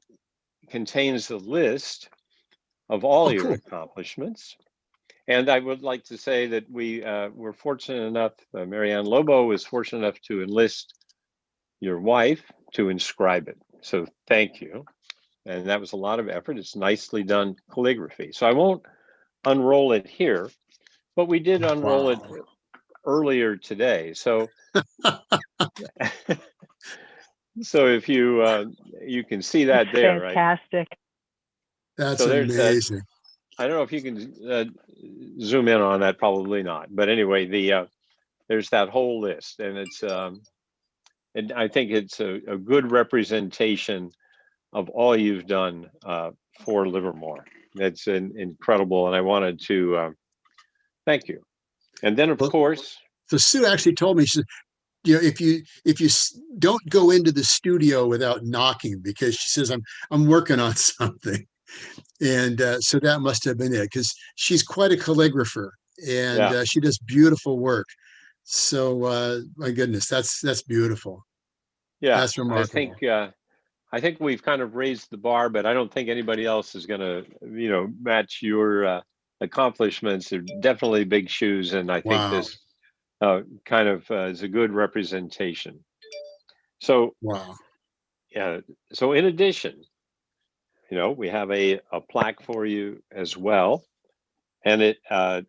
contains a list of all your accomplishments. And I would like to say that we were fortunate enough, Marianne Lobo was fortunate enough to enlist your wife to inscribe it. So thank you. And that was a lot of effort. It's nicely done calligraphy. So I won't unroll it here, but we did unroll it earlier today. So so if you can see that It's there, right? fantastic. That's So amazing. I don't know if you can zoom in on that, probably not. But anyway, there's that whole list, and it's and I think it's a good representation of all you've done for Livermore. That's incredible, and I wanted to thank you. And then, of course, so Sue actually told me, she said, if you don't go into the studio without knocking, because she says I'm working on something. And so that must have been it, because she's quite a calligrapher, and she does beautiful work. So my goodness, that's beautiful. Yeah, that's remarkable. I think we've kind of raised the bar, but I don't think anybody else is going to, match your accomplishments. They're definitely big shoes, and I think this kind of is a good representation. So So in addition, we have a plaque for you as well, and it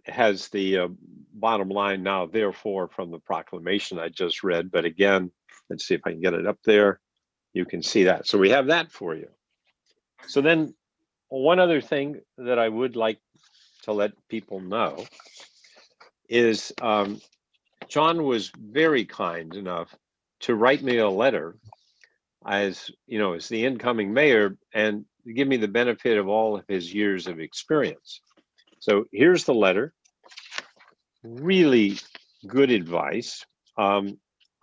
has the bottom line now, therefore, from the proclamation I just read. But again, let's see if I can get it up there. You can see that. So we have that for you. So then one other thing that I would like to let people know is John was very kind enough to write me a letter as the incoming mayor and give me the benefit of all of his years of experience. So here's the letter. Really good advice.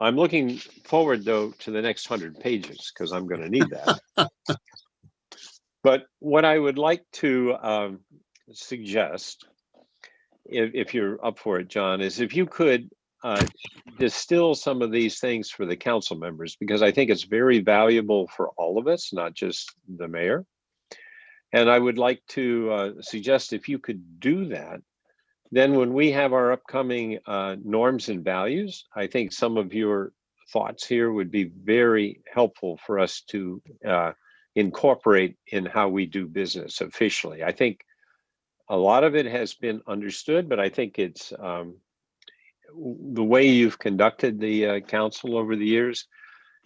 I'm looking forward, though, to the next 100 pages because I'm going to need that. But what I would like to suggest, if you're up for it, John, is if you could distill some of these things for the council members, because I think it's very valuable for all of us, not just the mayor. And I would like to suggest if you could do that, then when we have our upcoming norms and values, I think some of your thoughts here would be very helpful for us to incorporate in how we do business officially. I think a lot of it has been understood, but I think it's the way you've conducted the council over the years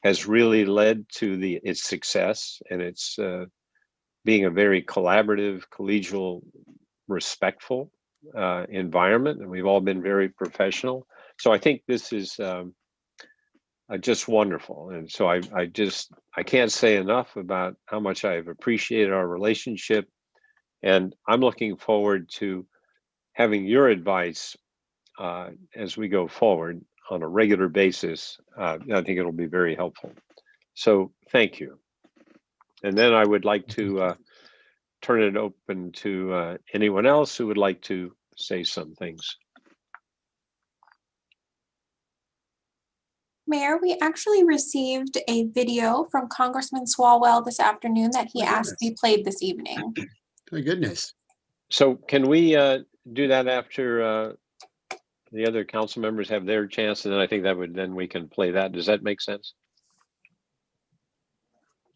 has really led to its success, and it's being a very collaborative, collegial, respectful environment, and we've all been very professional. So I think this is just wonderful. And so I can't say enough about how much I've appreciated our relationship, and I'm looking forward to having your advice as we go forward on a regular basis. I think it'll be very helpful. So thank you. And then I would like to turn it open to anyone else who would like to say some things. Mayor, we actually received a video from Congressman Swalwell this afternoon that he asked to be played this evening. My goodness. So can we do that after the other council members have their chance, and then I think that would, then we can play that. Does that make sense?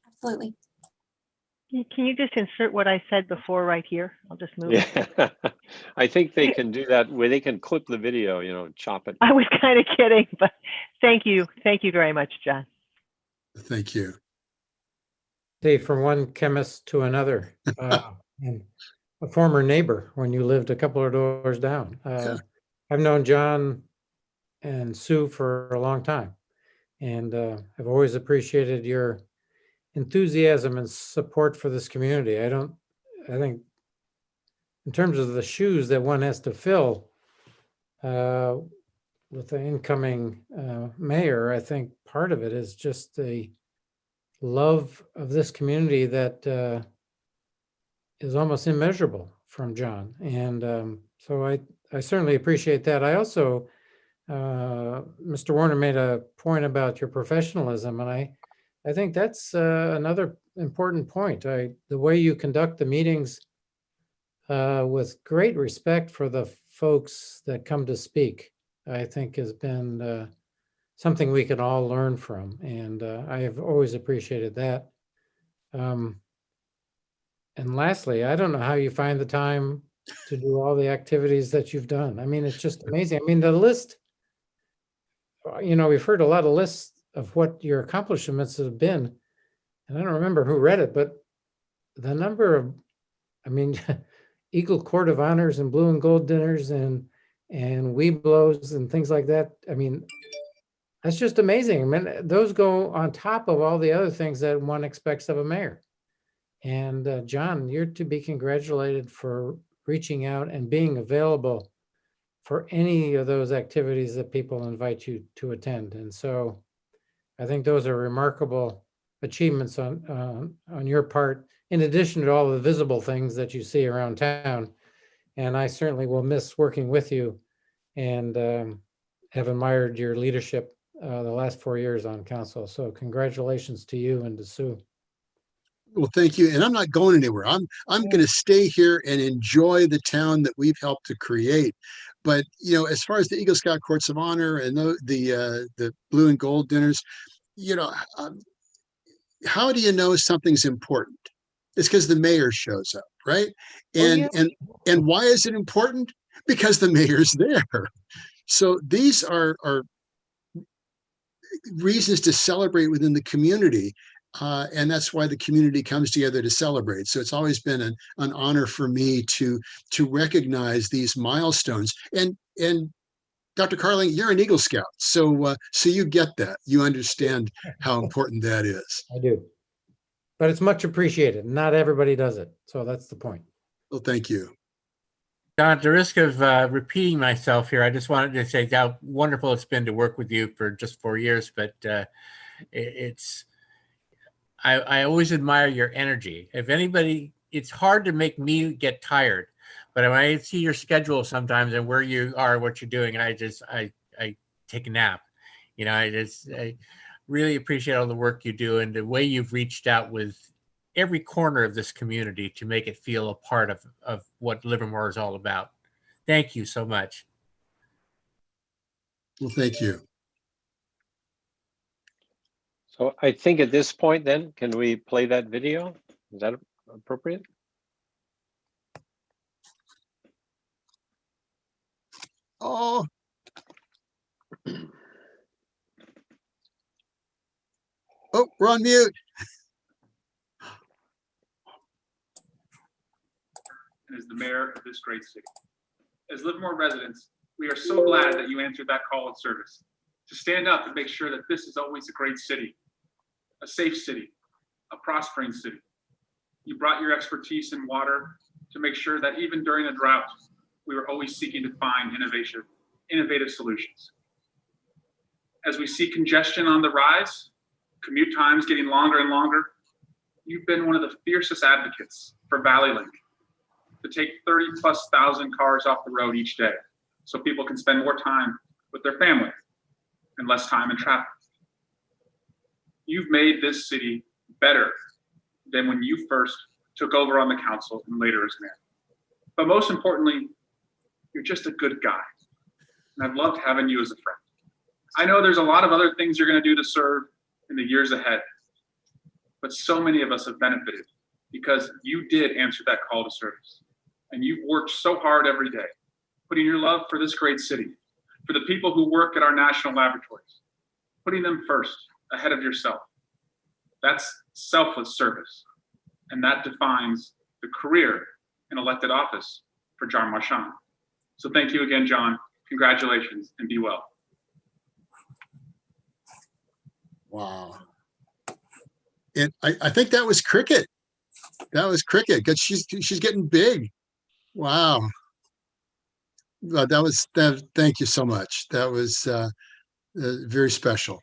Absolutely. Can you just insert what I said before right here? I'll just move it. Yeah, I think they can do that where they can clip the video, you know, chop it. I was kind of kidding, but thank you. Thank you very much, John. Thank you. Dave, from one chemist to another, and a former neighbor when you lived a couple of doors down. I've known John and Sue for a long time, and I've always appreciated your enthusiasm and support for this community. I think in terms of the shoes that one has to fill with the incoming mayor, I think part of it is just the love of this community that is almost immeasurable from John. And so I certainly appreciate that. I also, Mr. Woerner made a point about your professionalism, and I think that's another important point. The way you conduct the meetings with great respect for the folks that come to speak, I think has been something we can all learn from. And I have always appreciated that. And lastly, I don't know how you find the time to do all the activities that you've done. I mean, it's just amazing. I mean, the list, you know, we've heard a lot of lists of what your accomplishments have been. And I don't remember who read it, but the number of, I mean, Eagle Court of Honors and Blue and Gold dinners and Weeblos and things like that. I mean, that's just amazing. I mean, those go on top of all the other things that one expects of a mayor. And John, you're to be congratulated for reaching out and being available for any of those activities that people invite you to attend. And so I think those are remarkable achievements on your part, in addition to all the visible things that you see around town. And I certainly will miss working with you and have admired your leadership the last 4 years on council. So congratulations to you and to Sue. Well, thank you. And I'm not going anywhere. I'm going to stay here and enjoy the town that we've helped to create. But, you know, as far as the Eagle Scout Courts of Honor and the Blue and Gold dinners, you know, how do you know something's important? It's because the mayor shows up, right? And why is it important? Because the mayor's there. So these are reasons to celebrate within the community. And that's why the community comes together to celebrate. So it's always been an honor for me to recognize these milestones. And Dr. Carling, you're an Eagle Scout, so you get that. You understand how important that is. I do, but it's much appreciated. Not everybody does it, so that's the point. Well, thank you. John, at the risk of repeating myself here, I just wanted to say how wonderful it's been to work with you for just 4 years, but I always admire your energy. If anybody, it's hard to make me get tired, but when I see your schedule sometimes and where you are, what you're doing, and I take a nap. You know, I really appreciate all the work you do and the way you've reached out with every corner of this community to make it feel a part of what Livermore is all about. Thank you so much. Well, thank you. So I think at this point then, can we play that video? Is that appropriate? Oh. Oh, we're on mute. As the mayor of this great city. As Livermore residents, we are so glad that you answered that call of service to stand up and make sure that this is always a great city, a safe city, a prospering city. You brought your expertise in water to make sure that even during a drought, we were always seeking to find innovative solutions. As we see congestion on the rise, commute times getting longer and longer, you've been one of the fiercest advocates for Valley Link. to take 30,000+ cars off the road each day so people can spend more time with their family and less time in traffic. You've made this city better than when you first took over on the council and later as mayor. But most importantly, you're just a good guy. And I've loved having you as a friend. I know there's a lot of other things you're going to do to serve in the years ahead, but so many of us have benefited because you did answer that call to service. And you've worked so hard every day, putting your love for this great city, for the people who work at our national laboratories, putting them first ahead of yourself. That's selfless service. And that defines the career in elected office for John Marchand. So thank you again, John. Congratulations and be well. Wow. And I think that was Cricket. That was Cricket because she's getting big. Wow. That. Thank you so much. That was very special.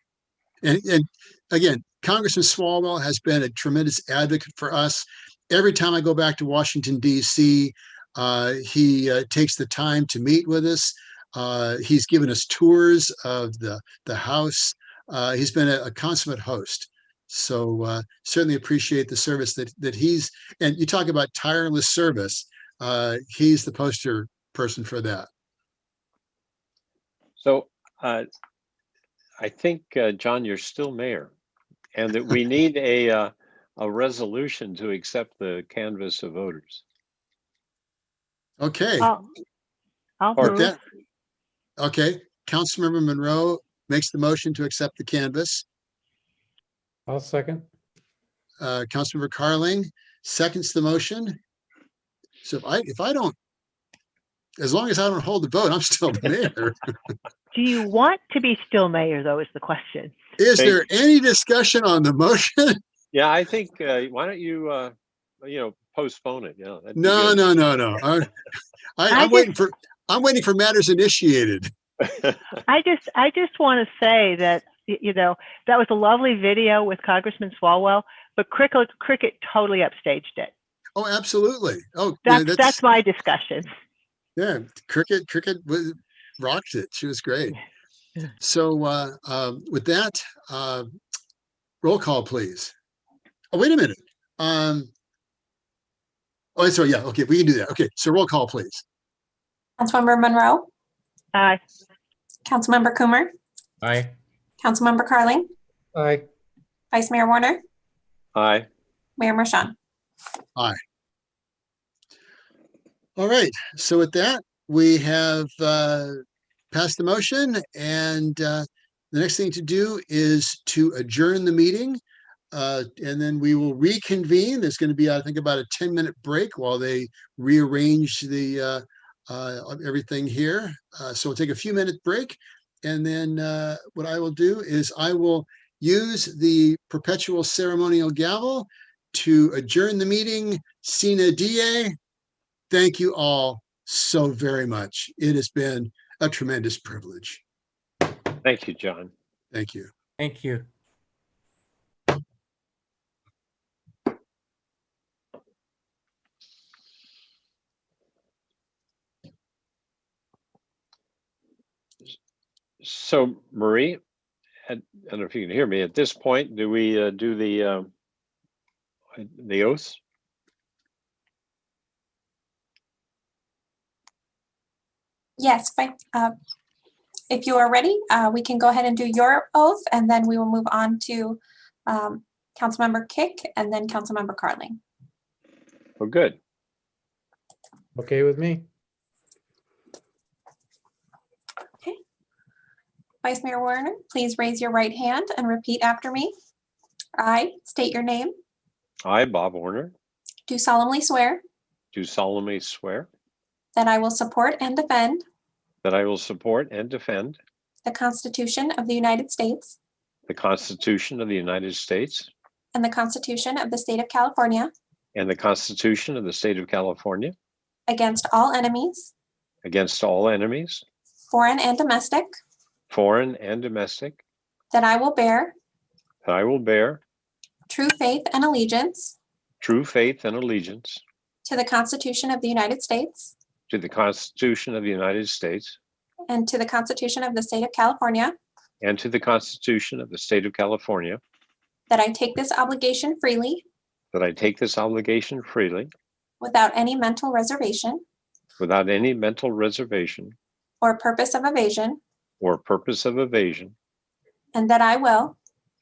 And again, Congressman Swalwell has been a tremendous advocate for us. Every time I go back to Washington, D.C., he takes the time to meet with us. He's given us tours of the House. He's been a consummate host. So certainly appreciate the service that he's, and you talk about tireless service. He's the poster person for that. So I think, John, you're still mayor, and that we need a resolution to accept the canvass of voters. Okay. I'll Or move. that, okay. Councilmember Monroe makes the motion to accept the canvass. I'll second. Councilmember Carling seconds the motion. So if I don't, as long as I don't hold the vote, I'm still the mayor. Do you want to be still mayor, though, is the question. Is there any discussion on the motion? Yeah, I think, why don't you, postpone it? Yeah. No. I'm waiting for matters initiated. I just want to say that, that was a lovely video with Congressman Swalwell, but Cricket totally upstaged it. Oh, absolutely. Oh, that's my discussion. Yeah, Cricket rocked it. She was great. So with that, roll call, please. Oh, wait a minute. Sorry. Yeah. Okay, we can do that. Okay, so roll call, please. Councilmember Monroe. Aye. Councilmember Coomer. Aye. Councilmember Carling. Aye. Vice Mayor Woerner. Aye. Mayor Marchand. Aye. All right. So with that, we have passed the motion, and the next thing to do is to adjourn the meeting, and then we will reconvene. There's going to be, I think, about a 10-minute break while they rearrange the everything here. So we'll take a few minute break, and then what I will do is I will use the perpetual ceremonial gavel to adjourn the meeting. Sine die. Thank you all so very much. It has been a tremendous privilege. Thank you, John. Thank you. Thank you. So, Marie, I don't know if you can hear me. At this point, do we do the oaths? Yes, if you are ready, we can go ahead and do your oath, and then we will move on to Councilmember Kick and then Councilmember Carling. Oh, good. Okay with me. Okay. Vice Mayor Woerner, please raise your right hand and repeat after me. I state your name. I, Bob Woerner, Do solemnly swear do solemnly swear that I will support and defend that I will support and defend the Constitution of the United States the Constitution of the United States and the Constitution of the State of California and the Constitution of the State of California against all enemies, against all enemies, foreign and domestic, foreign and domestic, that I will bear that I will bear true faith and allegiance true faith and allegiance to the Constitution of the United States to the Constitution of the United States and to the Constitution of the State of California, and to the Constitution of the State of California, that I take this obligation freely that I take this obligation freely without any mental reservation without any mental reservation or purpose of evasion, or purpose of evasion, and that I will,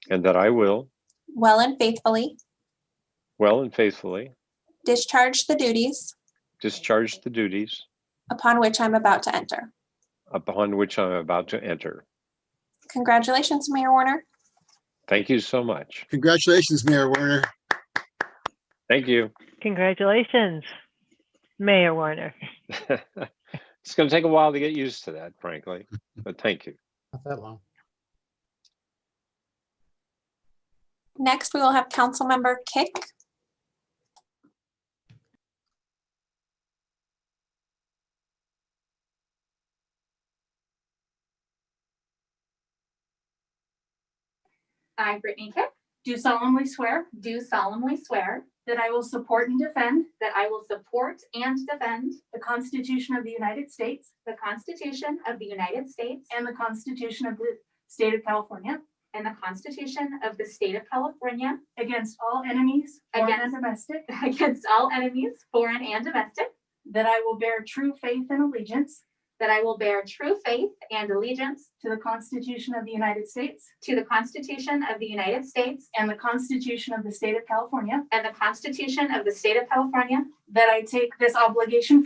and that I will, well and faithfully, well and faithfully, discharge the duties discharge the duties upon which I'm about to enter. upon which I'm about to enter. Congratulations, Mayor Woerner. Thank you so much. Congratulations, Mayor Woerner. Thank you. Congratulations, Mayor Woerner. It's going to take a while to get used to that, frankly, but thank you. Not that long. Next, we will have Councilmember Kick. I, Brittany Kick, do solemnly swear that I will support and defend the Constitution of the United States and the Constitution of the State of California against all enemies, foreign and domestic, that I will bear true faith and allegiance to the Constitution of the United States and the Constitution of the State of California, that I take this obligation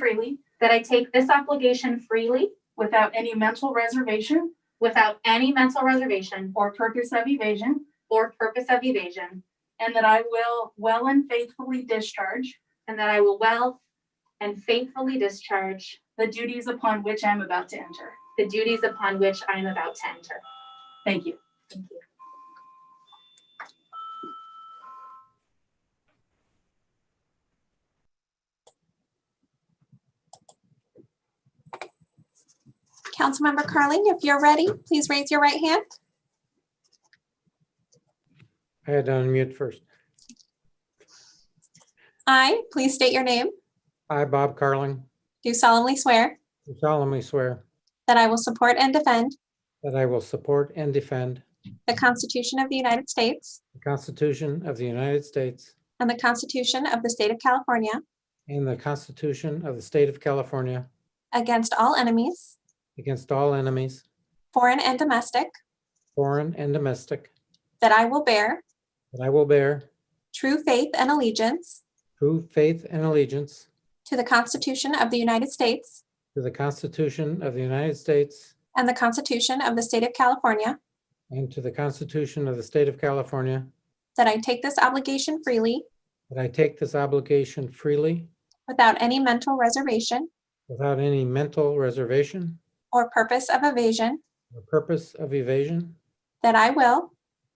freely without any mental reservation or purpose of evasion, and that I will well and faithfully discharge the duties upon which I'm about to enter. Thank you. Councilmember Carling, if you're ready, please raise your right hand. I had to unmute first. I, please state your name, I, Bob Carling, do solemnly swear do solemnly swear that I will support and defend that I will support and defend the Constitution of the United States the Constitution of the United States and the Constitution of the State of California and the Constitution of the State of California against all enemies, against all enemies, foreign and domestic, foreign and domestic, that I will bear that I will bear true faith and allegiance true faith and allegiance to the Constitution of the United States to the Constitution of the United States and the Constitution of the State of California, and to the Constitution of the State of California, that I take this obligation freely that I take this obligation freely without any mental reservation without any mental reservation or purpose of evasion, or purpose of evasion, that I will,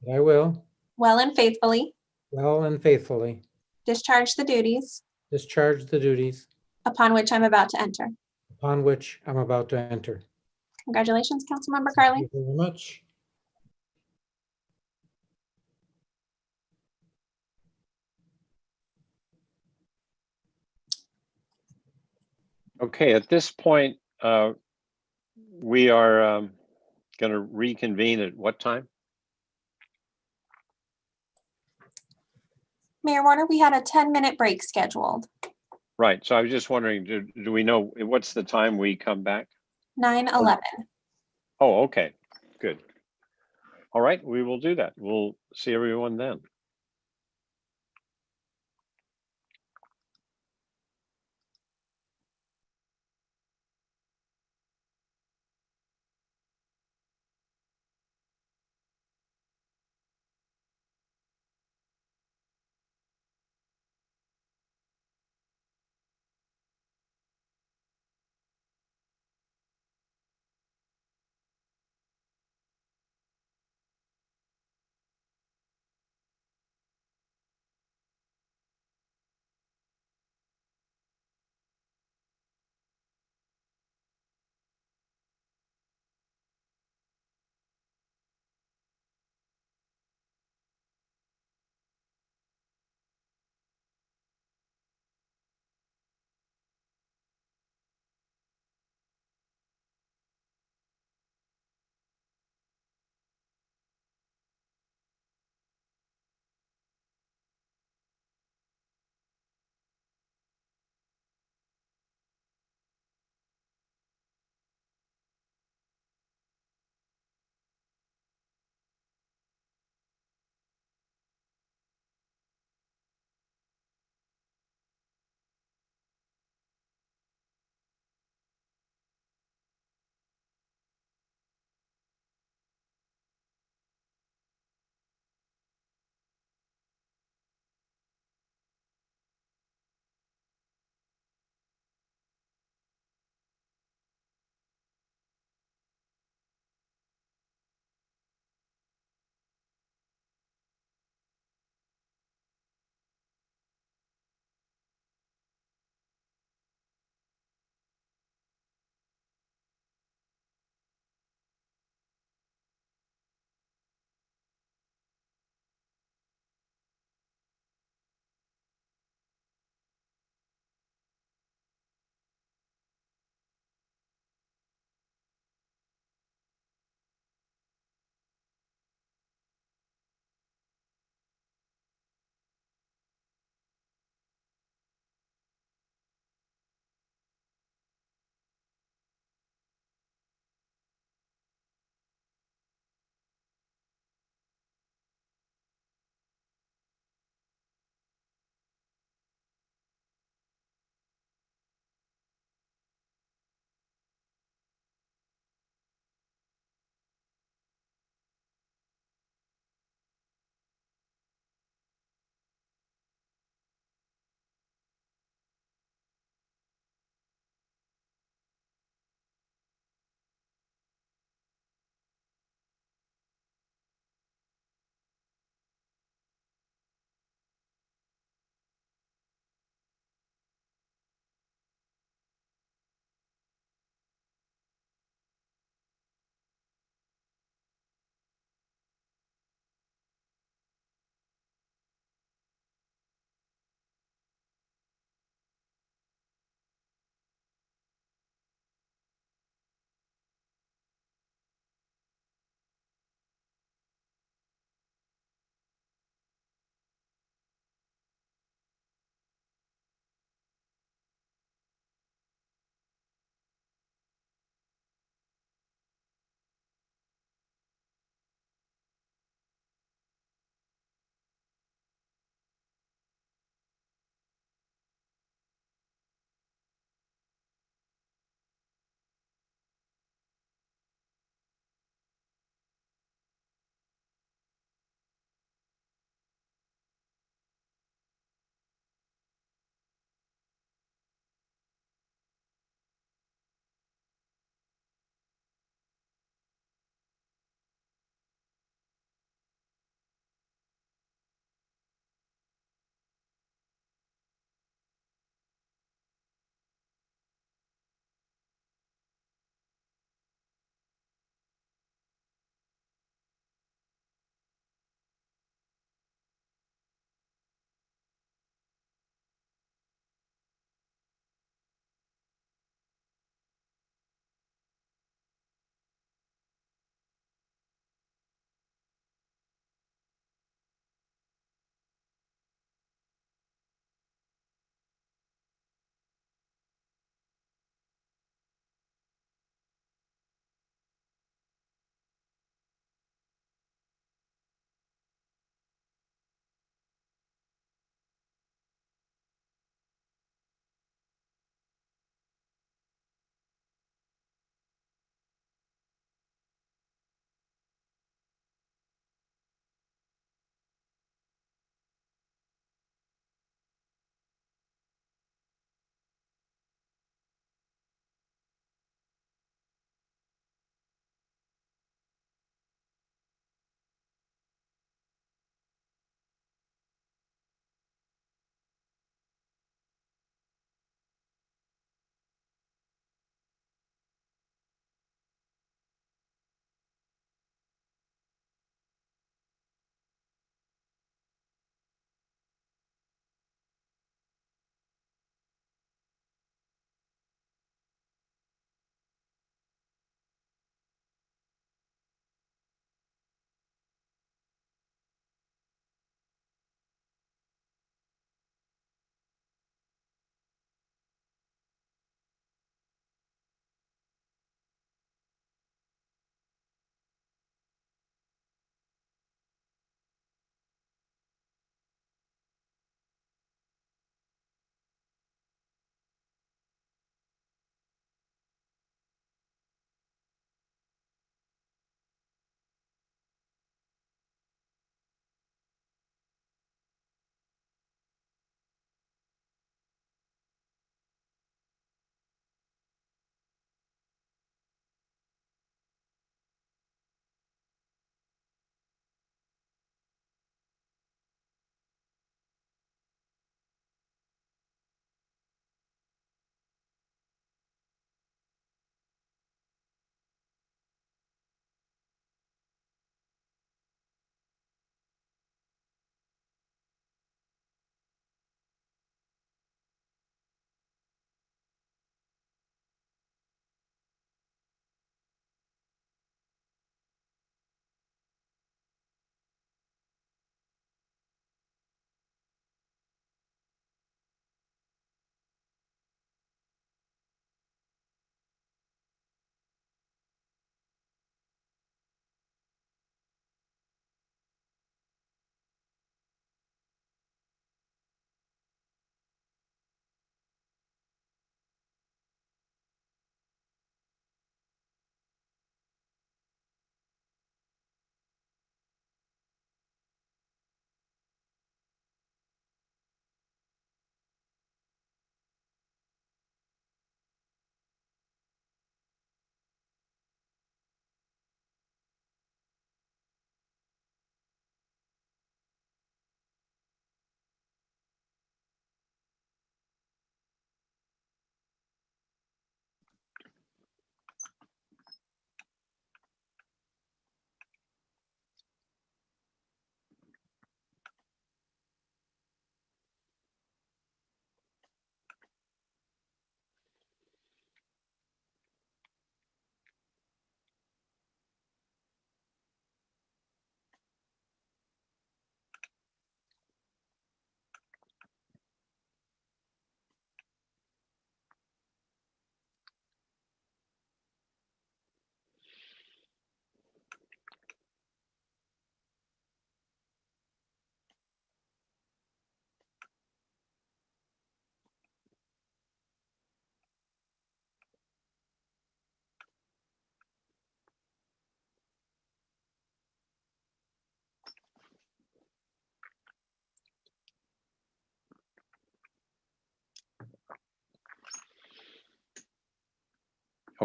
that I will, well and faithfully, well and faithfully, discharge the duties discharge the duties upon which I'm about to enter. upon which I'm about to enter. Congratulations, Councilmember Thank Carling. you very much. Okay, at this point, we are going to reconvene at what time? Mayor Woerner, we had a 10-minute break scheduled, Right, so I was just wondering, do we know what's the time we come back? 9:11. Oh, okay, good. All right, we will do that. We'll see everyone then.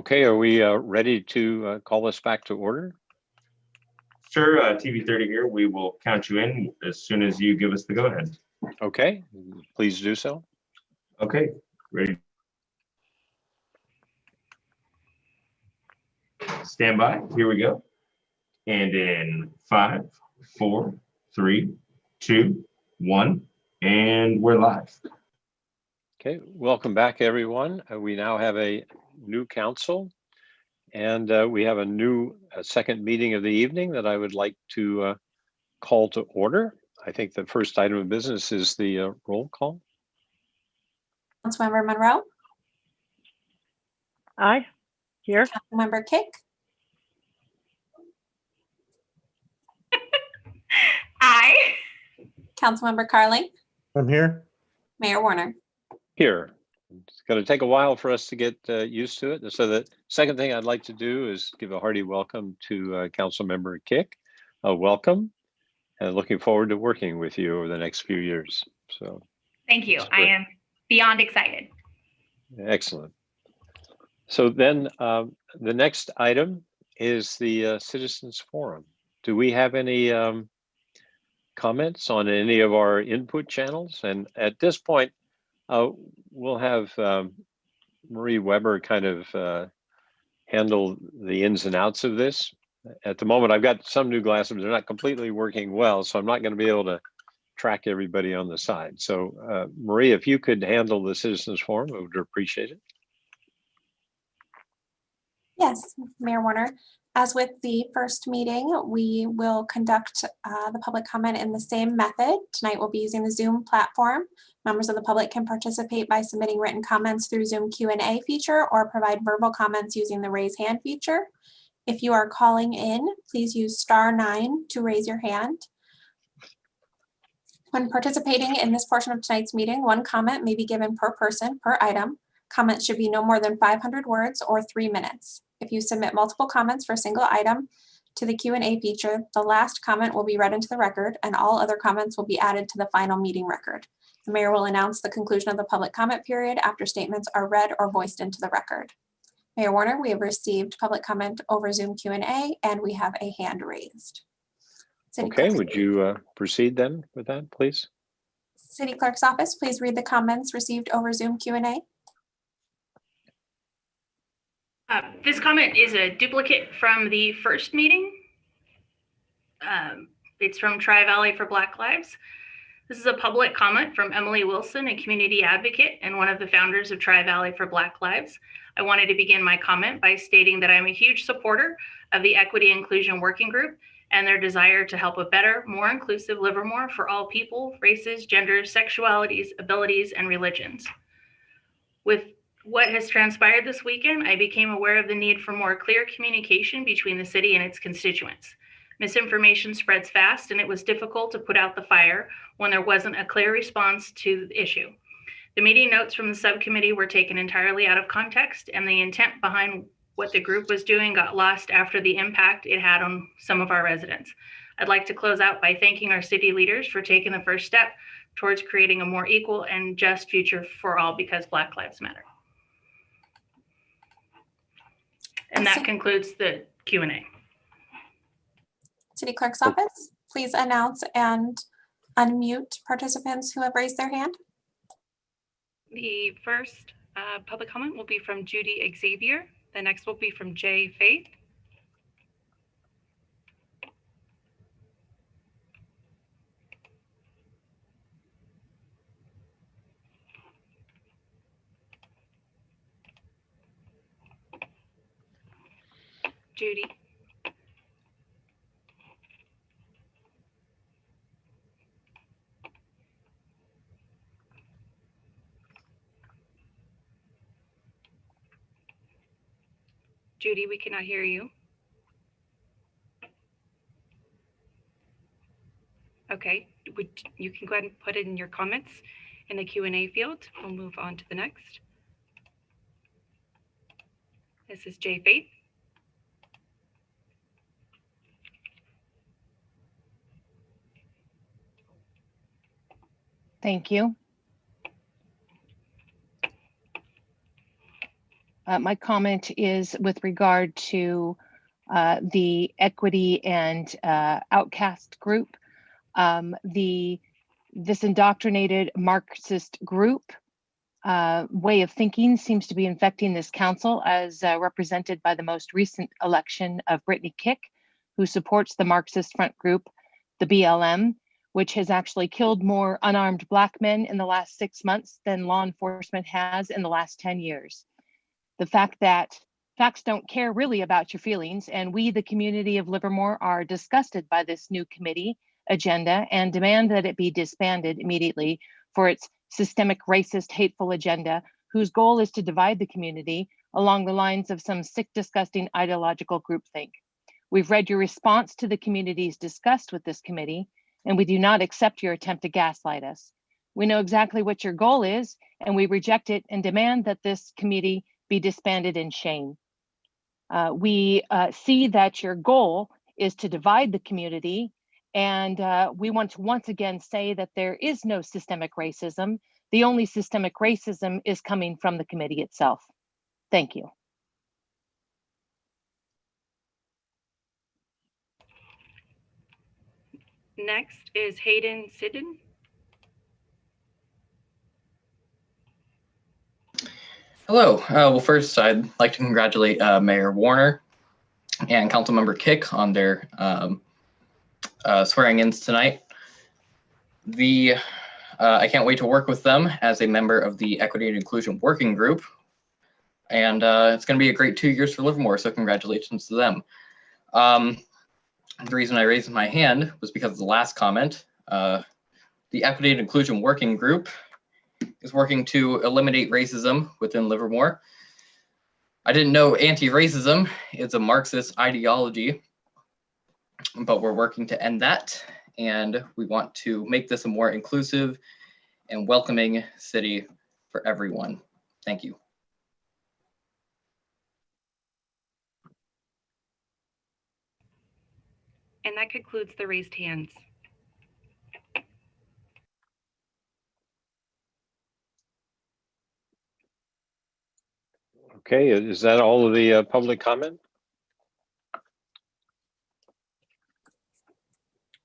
Okay, are we ready to call this back to order? Sure, TV30 here. We will count you in as soon as you give us the go-ahead. Okay, please do so. Okay, ready. Stand by. Here we go. And in 5, 4, 3, 2, 1, and we're live. Okay, welcome back, everyone. We now have a new council, and we have a new second meeting of the evening that I would like to call to order. I think the first item of business is the roll call. Councilmember Monroe. Aye. Here. Councilmember Kick. Aye. Councilmember Carling. I'm here. Mayor Woerner. Here. It's going to take a while for us to get used to it. So the second thing I'd like to do is give a hearty welcome to Councilmember Kick. Welcome, and looking forward to working with you over the next few years. So Thank you. I am beyond excited. excellent. So then the next item is the Citizens Forum. Do we have any comments on any of our input channels? And at this point, we'll have Marie Weber kind of handle the ins and outs of this. At the moment, I've got some new glasses. They're not completely working well, so I'm not going to be able to track everybody on the side. So Marie, if you could handle the Citizens Forum, I would appreciate it. Yes, Mayor Woerner. As with the first meeting, we will conduct the public comment in the same method. Tonight we'll be using the Zoom platform. Members of the public can participate by submitting written comments through Zoom Q&A feature or provide verbal comments using the raise hand feature. If you are calling in, please use *9 to raise your hand. When participating in this portion of tonight's meeting, one comment may be given per person, per item. Comments should be no more than 500 words or 3 minutes. If you submit multiple comments for a single item to the Q&A feature, the last comment will be read into the record and all other comments will be added to the final meeting record. The mayor will announce the conclusion of the public comment period after statements are read or voiced into the record. Mayor Woerner, we have received public comment over Zoom Q&A and we have a hand raised. Okay, would you proceed then with that, please? City Clerk's office, please read the comments received over Zoom Q&A. This comment is a duplicate from the first meeting. It's from Tri-Valley for Black Lives. This is a public comment from Emily Wilson, a community advocate and one of the founders of Tri-Valley for Black Lives. I wanted to begin my comment by stating that I'm a huge supporter of the Equity Inclusion Working Group and their desire to help a better, more inclusive Livermore for all people, races, genders, sexualities, abilities, and religions. With what has transpired this weekend, I became aware of the need for more clear communication between the city and its constituents. Misinformation spreads fast, and it was difficult to put out the fire when there wasn't a clear response to the issue. The meeting notes from the subcommittee were taken entirely out of context, and the intent behind what the group was doing got lost after the impact it had on some of our residents. I'd like to close out by thanking our city leaders for taking the first step towards creating a more equal and just future for all because Black Lives Matter. And that concludes the Q&A. City Clerk's office, please announce and unmute participants who have raised their hand. The first public comment will be from Judy Xavier. The next will be from Jay Faith. Judy. Judy, we cannot hear you. Okay, you can go ahead and put it in your comments in the Q&A field. We'll move on to the next. This is Jay Faith. Thank you. My comment is with regard to the equity and outcast group. This indoctrinated Marxist group way of thinking seems to be infecting this council, as represented by the most recent election of Brittany Kick, who supports the Marxist front group, the BLM, which has actually killed more unarmed Black men in the last 6 months than law enforcement has in the last 10 years. The fact that facts don't care really about your feelings, and we, the community of Livermore, are disgusted by this new committee agenda and demand that it be disbanded immediately for its systemic, racist, hateful agenda, whose goal is to divide the community along the lines of some sick, disgusting ideological groupthink. We've read your response to the community's disgust with this committee, and we do not accept your attempt to gaslight us. We know exactly what your goal is, and we reject it and demand that this committee be disbanded in shame. We see that your goal is to divide the community, and we want to once again say that there is no systemic racism. The only systemic racism is coming from the committee itself. Thank you. Next is Hayden Sidden. Hello. Well, first, I'd like to congratulate Mayor Woerner and Councilmember Kick on their swearing-ins tonight. I can't wait to work with them as a member of the Equity and Inclusion Working Group, and it's going to be a great 2 years for Livermore, so congratulations to them. The reason I raised my hand was because of the last comment. The Equity and Inclusion Working Group is working to eliminate racism within Livermore. I didn't know anti-racism is a Marxist ideology, but we're working to end that, and we want to make this a more inclusive and welcoming city for everyone. Thank you. And that concludes the raised hands. Okay, is that all of the public comment?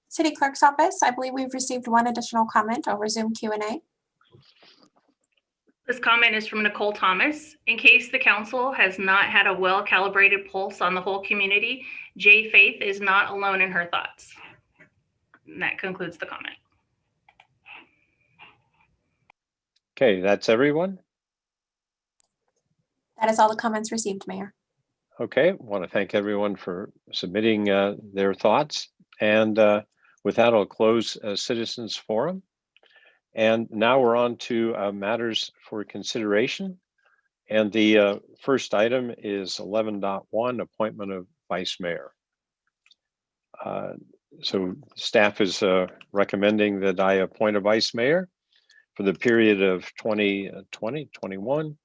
City Clerk's office, I believe we've received one additional comment over Zoom Q&A. This comment is from Nicole Thomas. In case the council has not had a well-calibrated pulse on the whole community, Jay Faith is not alone in her thoughts. And that concludes the comment. Okay, that's everyone. That is all the comments received, Mayor. Okay, I want to thank everyone for submitting their thoughts. And with that, I'll close Citizens Forum. And now we're on to matters for consideration. And the first item is 11.1, appointment of vice mayor. So staff is recommending that I appoint a vice mayor for the period of 2020-21.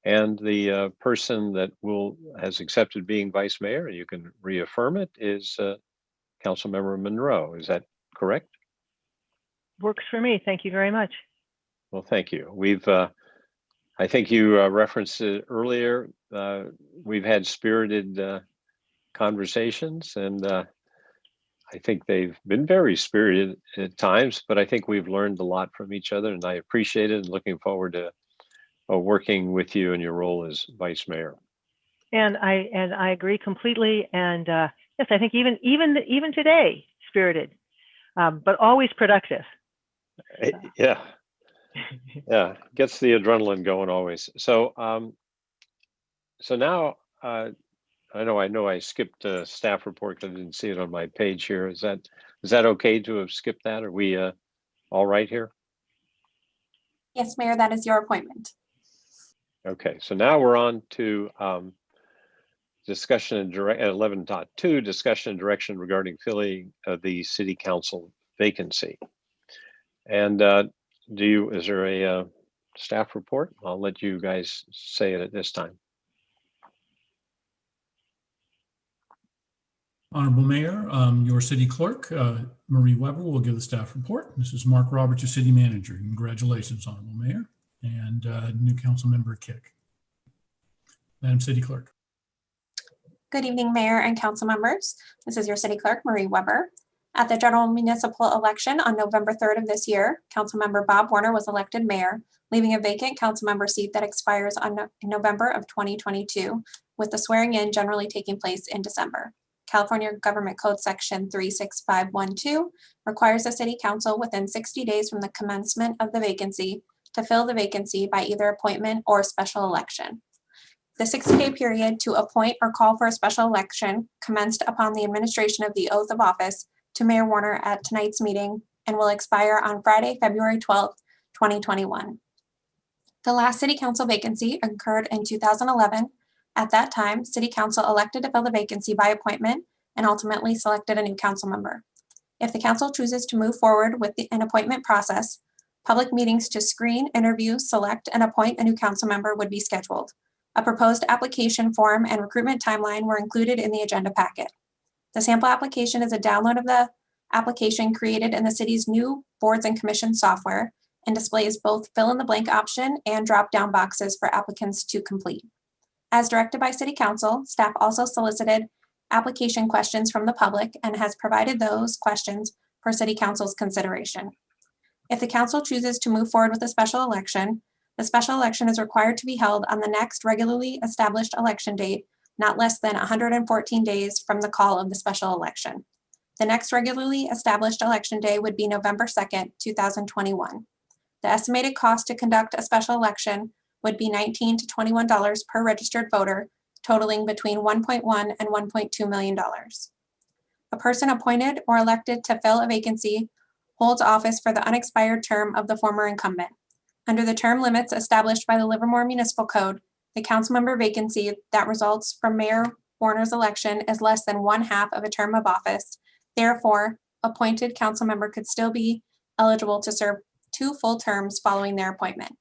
And the person that has accepted being vice mayor, and you can reaffirm it, is Councilmember Monroe. Is that correct? Works for me. Thank you very much. Well, thank you. We've, I think you referenced it earlier. We've had spirited conversations, and I think they've been very spirited at times, but I think we've learned a lot from each other, and I appreciate it, and looking forward to working with you in your role as vice mayor. And I agree completely. And yes, I think even today, spirited, but always productive. Yeah, yeah, gets the adrenaline going always. So, so now I know I skipped a staff report because I didn't see it on my page here. Is that okay to have skipped that? Are we all right here? Yes, Mayor, that is your appointment. Okay, so now we're on to discussion and 11.2, discussion and direction regarding filling the city council vacancy. And is there a staff report? I'll let you guys say it at this time. Honorable Mayor, your city clerk, Marie Weber, will give the staff report. This is Marc Roberts, your city manager. Congratulations, Honorable Mayor, and new council member Kick. Madam City Clerk. Good evening, Mayor and council members. This is your City Clerk, Marie Weber. At the general municipal election on November 3rd of this year, Councilmember Bob Woerner was elected mayor, leaving a vacant council member seat that expires on November of 2022, with the swearing in generally taking place in December. California Government Code Section 36512 requires the City Council within 60 days from the commencement of the vacancy to fill the vacancy by either appointment or special election. The 60-day period to appoint or call for a special election commenced upon the administration of the oath of office to Mayor Woerner at tonight's meeting and will expire on Friday, February 12th, 2021. The last City Council vacancy occurred in 2011. At that time, City Council elected to fill the vacancy by appointment and ultimately selected a new council member. If the council chooses to move forward with an appointment process, public meetings to screen, interview, select, and appoint a new council member would be scheduled. A proposed application form and recruitment timeline were included in the agenda packet. The sample application is a download of the application created in the city's new boards and commissions software and displays both fill in the blank option and drop-down boxes for applicants to complete. As directed by City Council, staff also solicited application questions from the public and has provided those questions for City Council's consideration. If the council chooses to move forward with a special election, the special election is required to be held on the next regularly established election date, not less than 114 days from the call of the special election. The next regularly established election day would be November 2nd, 2021. The estimated cost to conduct a special election would be $19 to $21 per registered voter, totaling between $1.1 and $1.2 million. A person appointed or elected to fill a vacancy holds office for the unexpired term of the former incumbent. Under the term limits established by the Livermore Municipal Code, the council member vacancy that results from Mayor Woerner's election is less than 1/2 of a term of office. Therefore, appointed council member could still be eligible to serve 2 full terms following their appointment.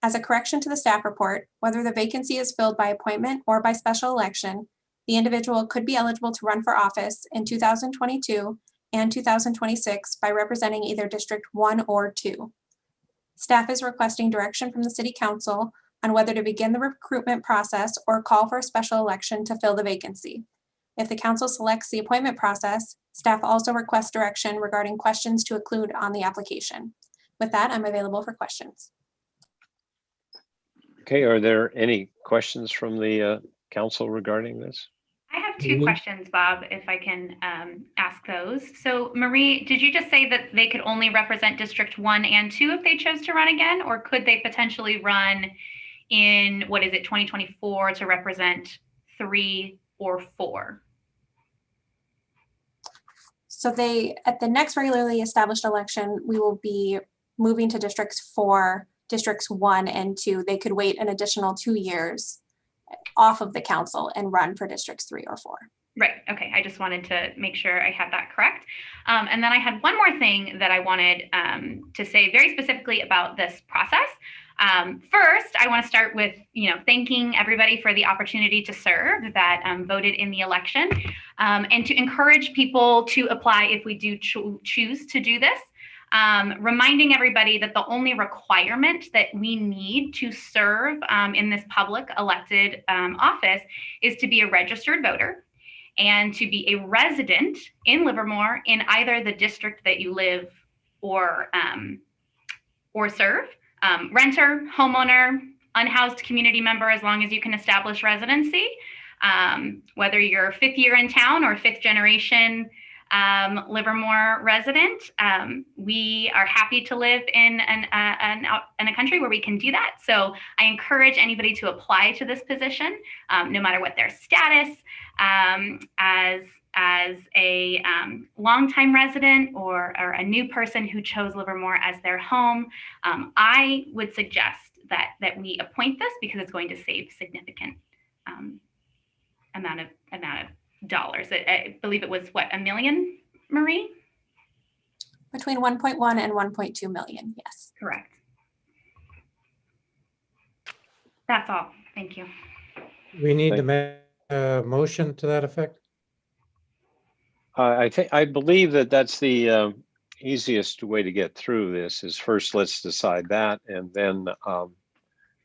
As a correction to the staff report, whether the vacancy is filled by appointment or by special election, the individual could be eligible to run for office in 2022 and 2026 by representing either District 1 or 2. Staff is requesting direction from the City Council on whether to begin the recruitment process or call for a special election to fill the vacancy. If the council selects the appointment process, staff also requests direction regarding questions to include on the application. With that, I'm available for questions. Okay, are there any questions from the council regarding this? I have 2 questions, Bob, if I can ask those. So Marie, did you just say that they could only represent District 1 and 2 if they chose to run again? Or could they potentially run in, 2024 to represent 3 or 4? So at the next regularly established election, we will be moving to Districts 1 and 2. They could wait an additional 2 years off of the council and run for Districts 3 or 4. Right. Okay. I just wanted to make sure I had that correct. And then I had one more thing that I wanted to say very specifically about this process. First, I want to start with, thanking everybody for the opportunity to serve that voted in the election, and to encourage people to apply if we do choose to do this. Reminding everybody that the only requirement that we need to serve in this public elected office is to be a registered voter and to be a resident in Livermore in either the district that you live or serve. Renter, homeowner, unhoused community member, as long as you can establish residency. Whether you're 5th year in town or 5th generation Livermore resident, we are happy to live in a country where we can do that. So I encourage anybody to apply to this position, no matter what their status, as a longtime resident or a new person who chose Livermore as their home. I would suggest that we appoint this because it's going to save significant amount of dollars. I believe it was $1 million, Marie? Between 1.1 and 1.2 million, yes. Correct. That's all. Thank you. We need to make a motion to that effect. I believe that's the easiest way to get through this is first let's decide that and then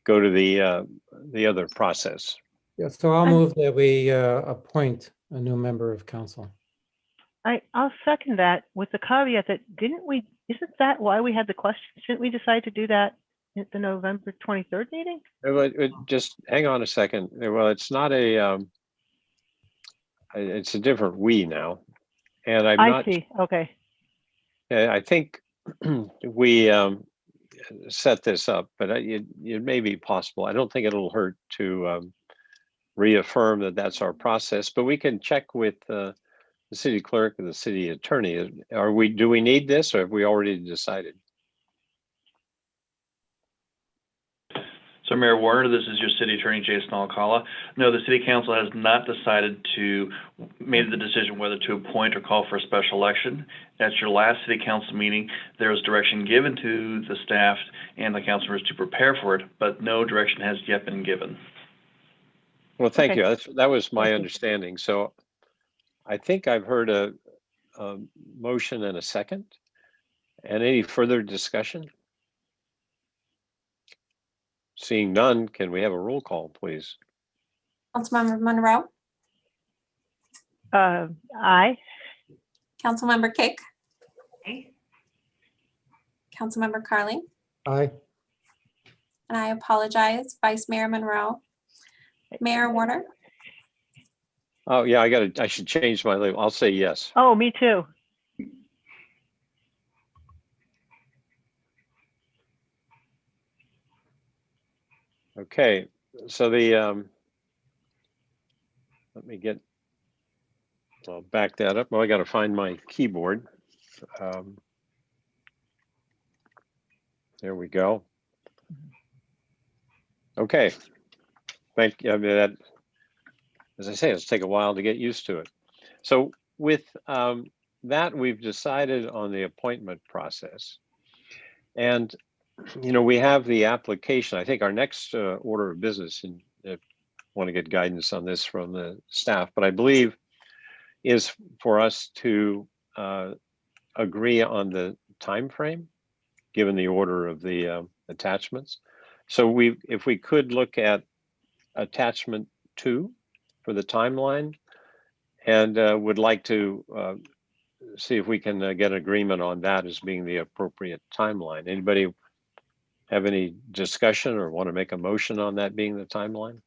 go to the other process. Yeah, so I'll move that we appoint a new member of council. I'll second that with the caveat that isn't that why we had the question? Shouldn't we decide to do that at the November 23rd meeting? Just hang on a second. Well, it's not a, it's a different we now. And I see, okay. I think we set this up, but it may be possible. I don't think it'll hurt to reaffirm that that's our process, but we can check with the city clerk and the city attorney. Do we need this, or have we already decided? So Mayor Woerner, this is your city attorney, Jason Alcala. No, the city council has not decided made the decision whether to appoint or call for a special election. At your last city council meeting, there was direction given to the staff and the councilors to prepare for it, but no direction has yet been given. Well, thank you. That was my understanding. So I think I've heard a motion and a second. And any further discussion? Seeing none, can we have a roll call, please? Councilmember Monroe, Aye. Councilmember Kick, Aye. Councilmember Carling, Aye. and I apologize, Vice Mayor Monroe. Mayor Woerner, Oh, yeah, I should change my label. I'll say yes. Oh, me too. Okay, so let me I'll back that up. Well, I got to find my keyboard. There we go. Okay, thank you. I mean, that, as I say, it's take a while to get used to it. So with that, we've decided on the appointment process. And we have the application. I think our next order of business, and I want to get guidance on this from the staff, but I believe is for us to agree on the time frame, given the order of the attachments. So if we could look at attachment 2 for the timeline, and would like to see if we can get agreement on that as being the appropriate timeline. Anybody have any discussion or want to make a motion on that being the timeline?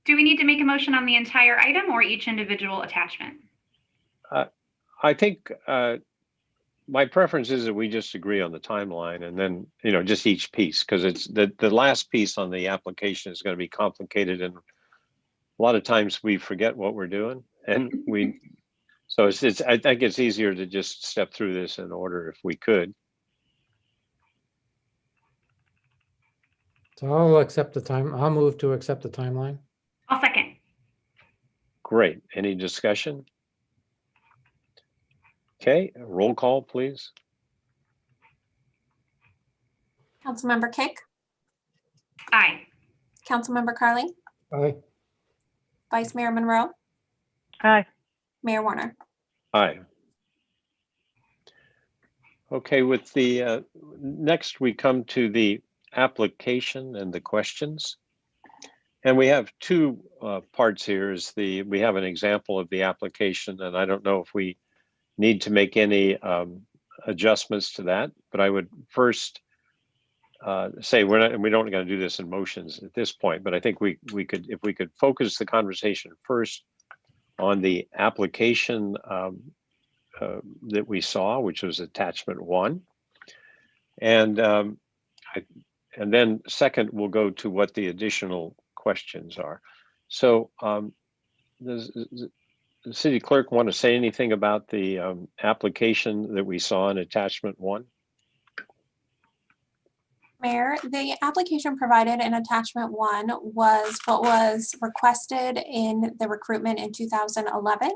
Do we need to make a motion on the entire item or each individual attachment? I think my preference is that we just agree on the timeline, and then just each piece, because it's the last piece on the application is going to be complicated, and a lot of times we forget what we're doing, and so I think it's easier to just step through this in order if we could. So I'll move to accept the timeline. I'll second. Great. Any discussion? Okay, roll call, please. Councilmember Kick, Aye. Councilmember Carling, Aye. Vice Mayor Monroe, Aye. Mayor Woerner. Aye. Okay, with the next we come to the application and the questions. And we have two parts here. We have an example of the application, and I don't know if we need to make any adjustments to that, but I would first say we don't going to do this in motions at this point, but I think we could, if we could focus the conversation first on the application that we saw, which was attachment 1, and then second we'll go to what the additional questions are. So does the city clerk want to say anything about the application that we saw in attachment 1? Mayor, the application provided in attachment 1 was what was requested in the recruitment in 2011.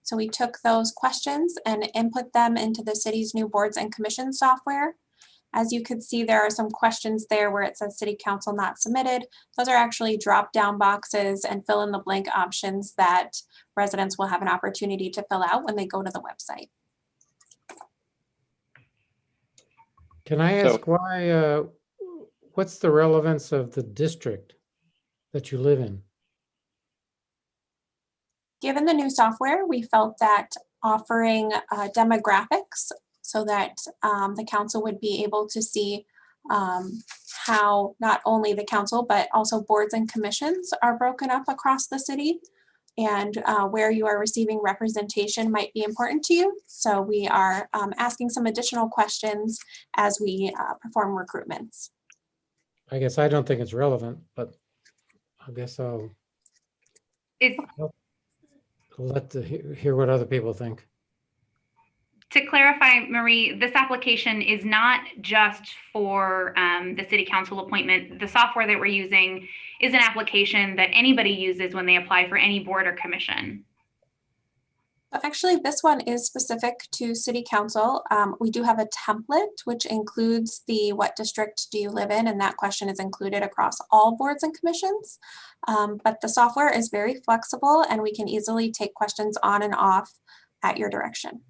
So we took those questions and input them into the city's new boards and commissions software. As you can see, there are some questions there where it says City Council not submitted. Those are actually drop-down boxes and fill in the blank options that residents will have an opportunity to fill out when they go to the website. Can I ask why, what's the relevance of the district? that you live in? Given the new software, we felt that offering demographics so that the council would be able to see how not only the council, but also boards and commissions are broken up across the city, and where you are receiving representation might be important to you. So we are asking some additional questions as we perform recruitments. I guess I don't think it's relevant, but I guess I'll hear what other people think. To clarify, Marie, this application is not just for the city council appointment. The software that we're using is an application that anybody uses when they apply for any board or commission. Actually, this one is specific to city council. We do have a template which includes the what district do you live in, and that question is included across all boards and commissions. But the software is very flexible and we can easily take questions on and off at your direction.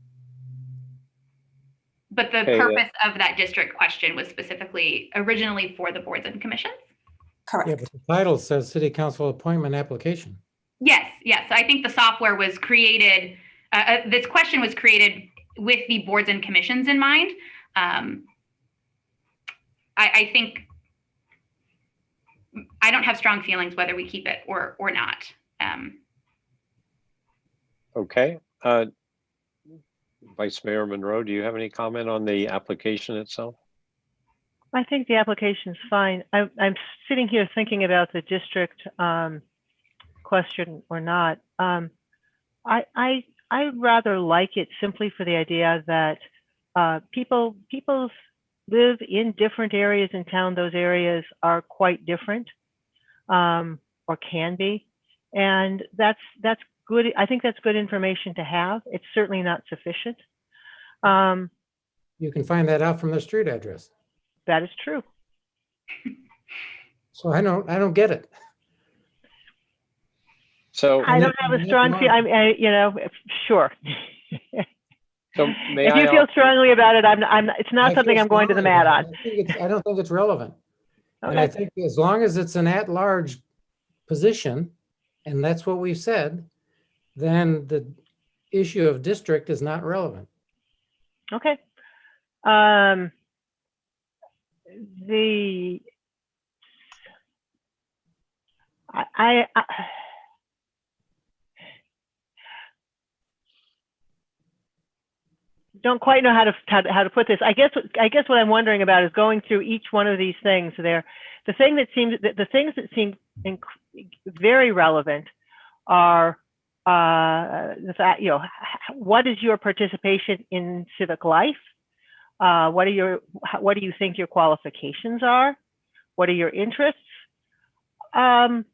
But the purpose of that district question was specifically originally for the boards and commissions? Correct. Yeah, but the title says City Council Appointment Application. Yes, yes. I think the software was created, this question was created with the boards and commissions in mind. I think, I don't have strong feelings whether we keep it or not. Okay. Vice Mayor Monroe, do you have any comment on the application itself? I think the application's fine. I'm sitting here thinking about the district question or not. I rather like it simply for the idea that people live in different areas in town. Those areas are quite different, or can be, and that's good. I think that's good information to have. It's certainly not sufficient. You can find that out from the street address. That is true. So I don't get it. So I don't have a strong feel. Sure. So if you feel strongly about it, it's not something I'm going to the mat on. I don't think it's relevant. Okay. And I think as long as it's an at-large position, and that's what we've said, then the issue of district is not relevant. Okay. I don't quite know how to put this. I guess what I'm wondering about is going through each one of these things there. The things that seem very relevant are the fact, what is your participation in civic life? What do you think your qualifications are? What are your interests? I'm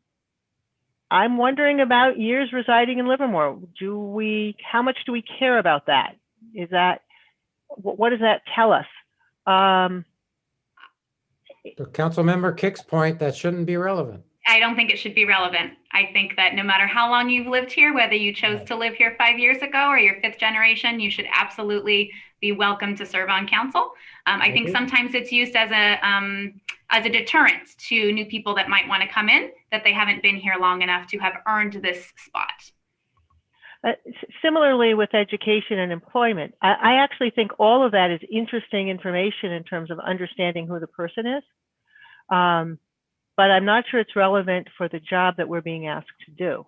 wondering about years residing in Livermore. How much do we care about that? What does that tell us? The council member Kick's point, that shouldn't be relevant. I don't think it should be relevant. I think that no matter how long you've lived here, whether you chose to live here 5 years ago or your fifth generation, you should absolutely be welcome to serve on council. I think sometimes it's used as a deterrent to new people that might want to come in, that they haven't been here long enough to have earned this spot. Similarly with education and employment, I actually think all of that is interesting information in terms of understanding who the person is. But I'm not sure it's relevant for the job that we're being asked to do.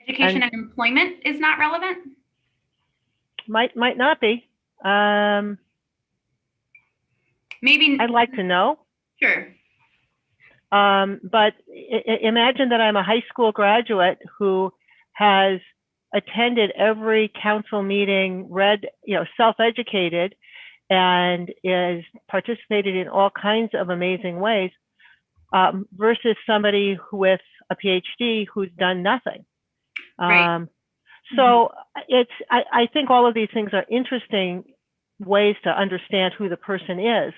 Education and employment is not relevant? Might not be. Maybe. I'd like to know. Sure. But imagine that I'm a high school graduate who has attended every council meeting, read, self-educated, and is participated in all kinds of amazing ways, versus somebody with a PhD who's done nothing. Right. So I think all of these things are interesting ways to understand who the person is.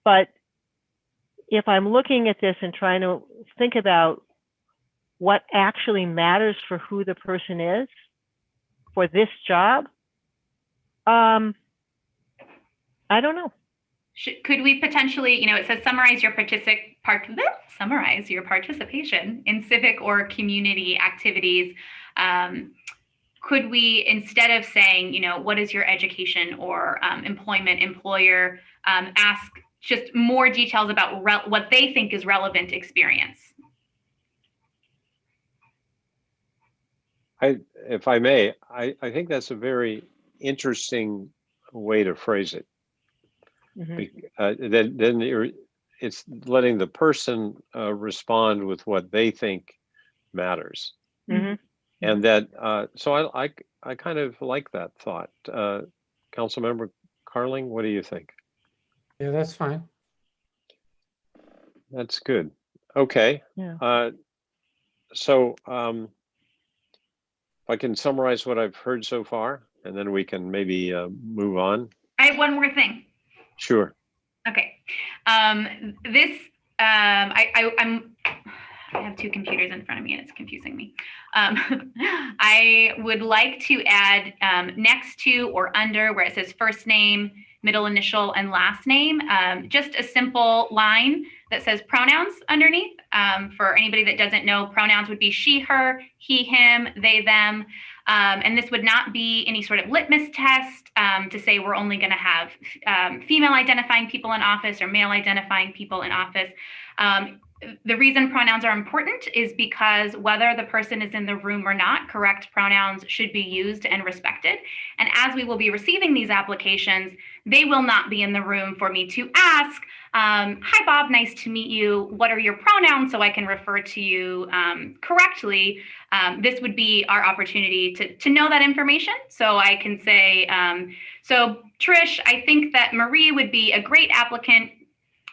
But if I'm looking at this and trying to think about what actually matters for who the person is for this job, I don't know. Could we potentially, it says summarize your participation in civic or community activities. Could we, instead of saying, what is your education or employment, employer, ask just more details about what they think is relevant experience? If I may, I think that's a very interesting way to phrase it. Then it's letting the person respond with what they think matters. And that, so I kind of like that thought. Councilmember Carling, what do you think? Yeah, that's fine. That's good. Okay. Yeah. So if I can summarize what I've heard so far, and then we can maybe move on. I have one more thing. Sure. Okay. I have two computers in front of me and it's confusing me. I would like to add next to or under where it says first name, middle initial, and last name, just a simple line that says pronouns underneath. For anybody that doesn't know, pronouns would be she, her, he, him, they, them. And this would not be any sort of litmus test to say we're only going to have female identifying people in office or male identifying people in office. The reason pronouns are important is because whether the person is in the room or not, correct pronouns should be used and respected. And as we will be receiving these applications, they will not be in the room for me to ask, hi, Bob, nice to meet you. What are your pronouns so I can refer to you correctly? This would be our opportunity to know that information. So I can say, so Trish, I think that Marie would be a great applicant.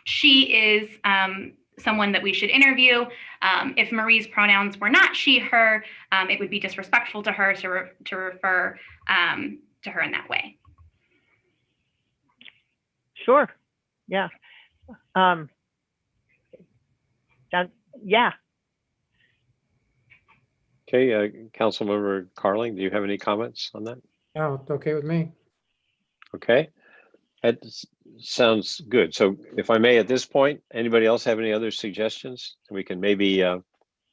She is someone that we should interview. If Marie's pronouns were not she, her, it would be disrespectful to her to refer to her in that way. Sure. Yeah. Yeah. Okay, Councilmember Carling, do you have any comments on that? No, it's okay with me. Okay, that sounds good. So if I may, at this point, anybody else have any other suggestions? We can maybe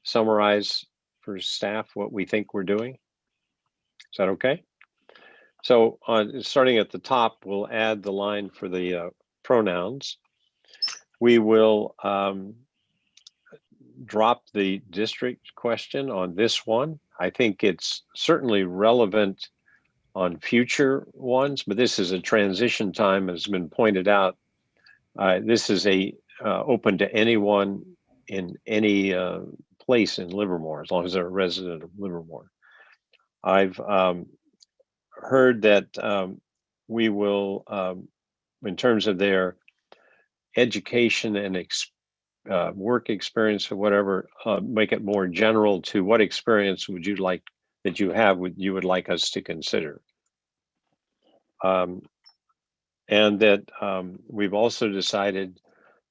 summarize for staff what we think we're doing. Is that okay? So starting at the top, we'll add the line for the pronouns. We will drop the district question on this one. I think it's certainly relevant on future ones, but this is a transition time, as has been pointed out. This is open to anyone in any place in Livermore, as long as they're a resident of Livermore. I've heard that we will, in terms of their education and work experience or whatever, make it more general to what experience would you like that you have you would like us to consider. And that we've also decided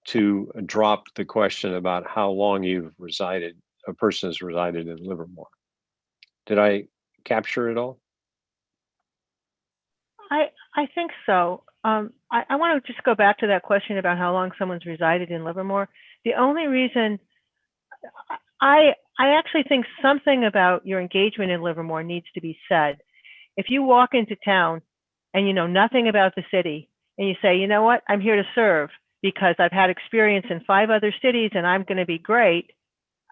to drop the question about how long a person has resided in Livermore. Did I capture it all? I think so. I want to just go back to that question about how long someone's resided in Livermore. The only reason I actually think something about your engagement in Livermore needs to be said. If you walk into town and you know nothing about the city and you say, you know what, I'm here to serve because I've had experience in 5 other cities and I'm going to be great,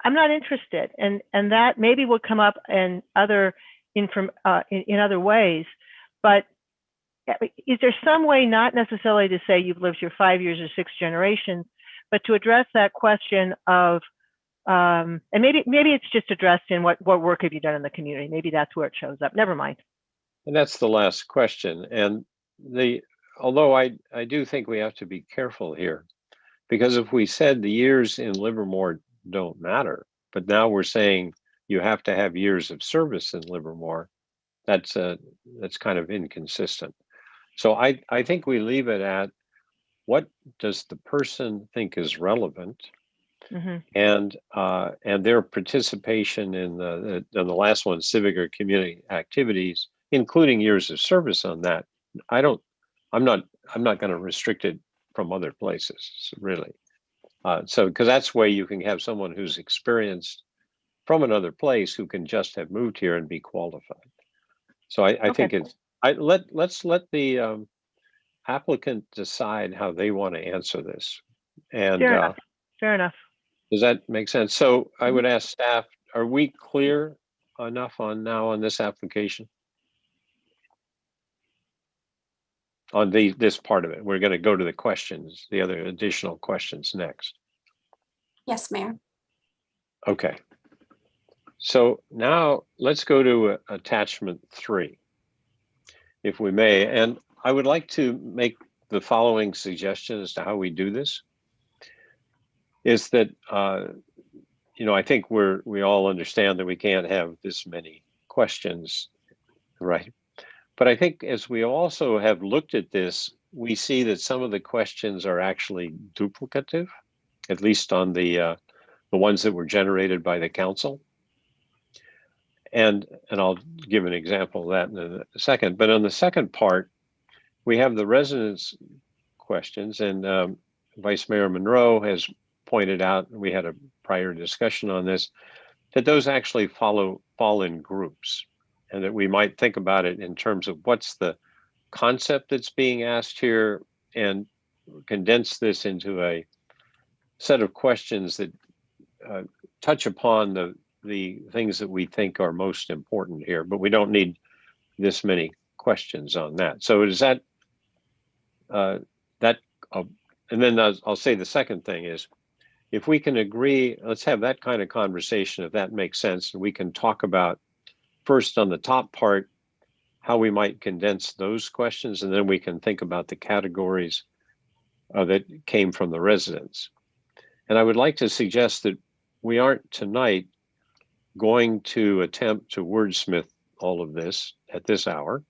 I'm not interested. And that maybe will come up in other ways. But is there some way, not necessarily to say you've lived here 5 years or 6 generations, but to address that question of, and maybe it's just addressed in what work have you done in the community? Maybe that's where it shows up. Never mind. And that's the last question. And although I do think we have to be careful here, because if we said the years in Livermore don't matter, but now we're saying you have to have years of service in Livermore, that's kind of inconsistent. So I think we leave it at what does the person think is relevant, and their participation in the last one, civic or community activities, including years of service on that. I'm not going to restrict it from other places, really. So, because that's where you can have someone who's experienced from another place who can just have moved here and be qualified. So I think it's, let's let the applicant decide how they want to answer this. And Fair enough. Fair enough. Does that make sense? So I would ask staff, are we clear enough on now on this application? On this part of it, we're going to go to the questions, the other additional questions next. Yes, Mayor. Okay. So now let's go to attachment 3, if we may. And I would like to make the following suggestion as to how we do this. Is that, you know, I think we all understand that we can't have this many questions, right? But I think as we also have looked at this, we see that some of the questions are actually duplicative, at least on the ones that were generated by the council. And I'll give an example of that in a second. But on the second part, we have the residents' questions, and Vice Mayor Monroe has pointed out, we had a prior discussion on this, that those actually fall in groups, and that we might think about it in terms of what's the concept that's being asked here, and condense this into a set of questions that touch upon the things that we think are most important here, but we don't need this many questions on that. So is that, and then I'll say the second thing is, if we can agree, let's have that kind of conversation, if that makes sense, and we can talk about first on the top part, how we might condense those questions, and then we can think about the categories that came from the residents. And I would like to suggest that we aren't tonight going to attempt to wordsmith all of this at this hour,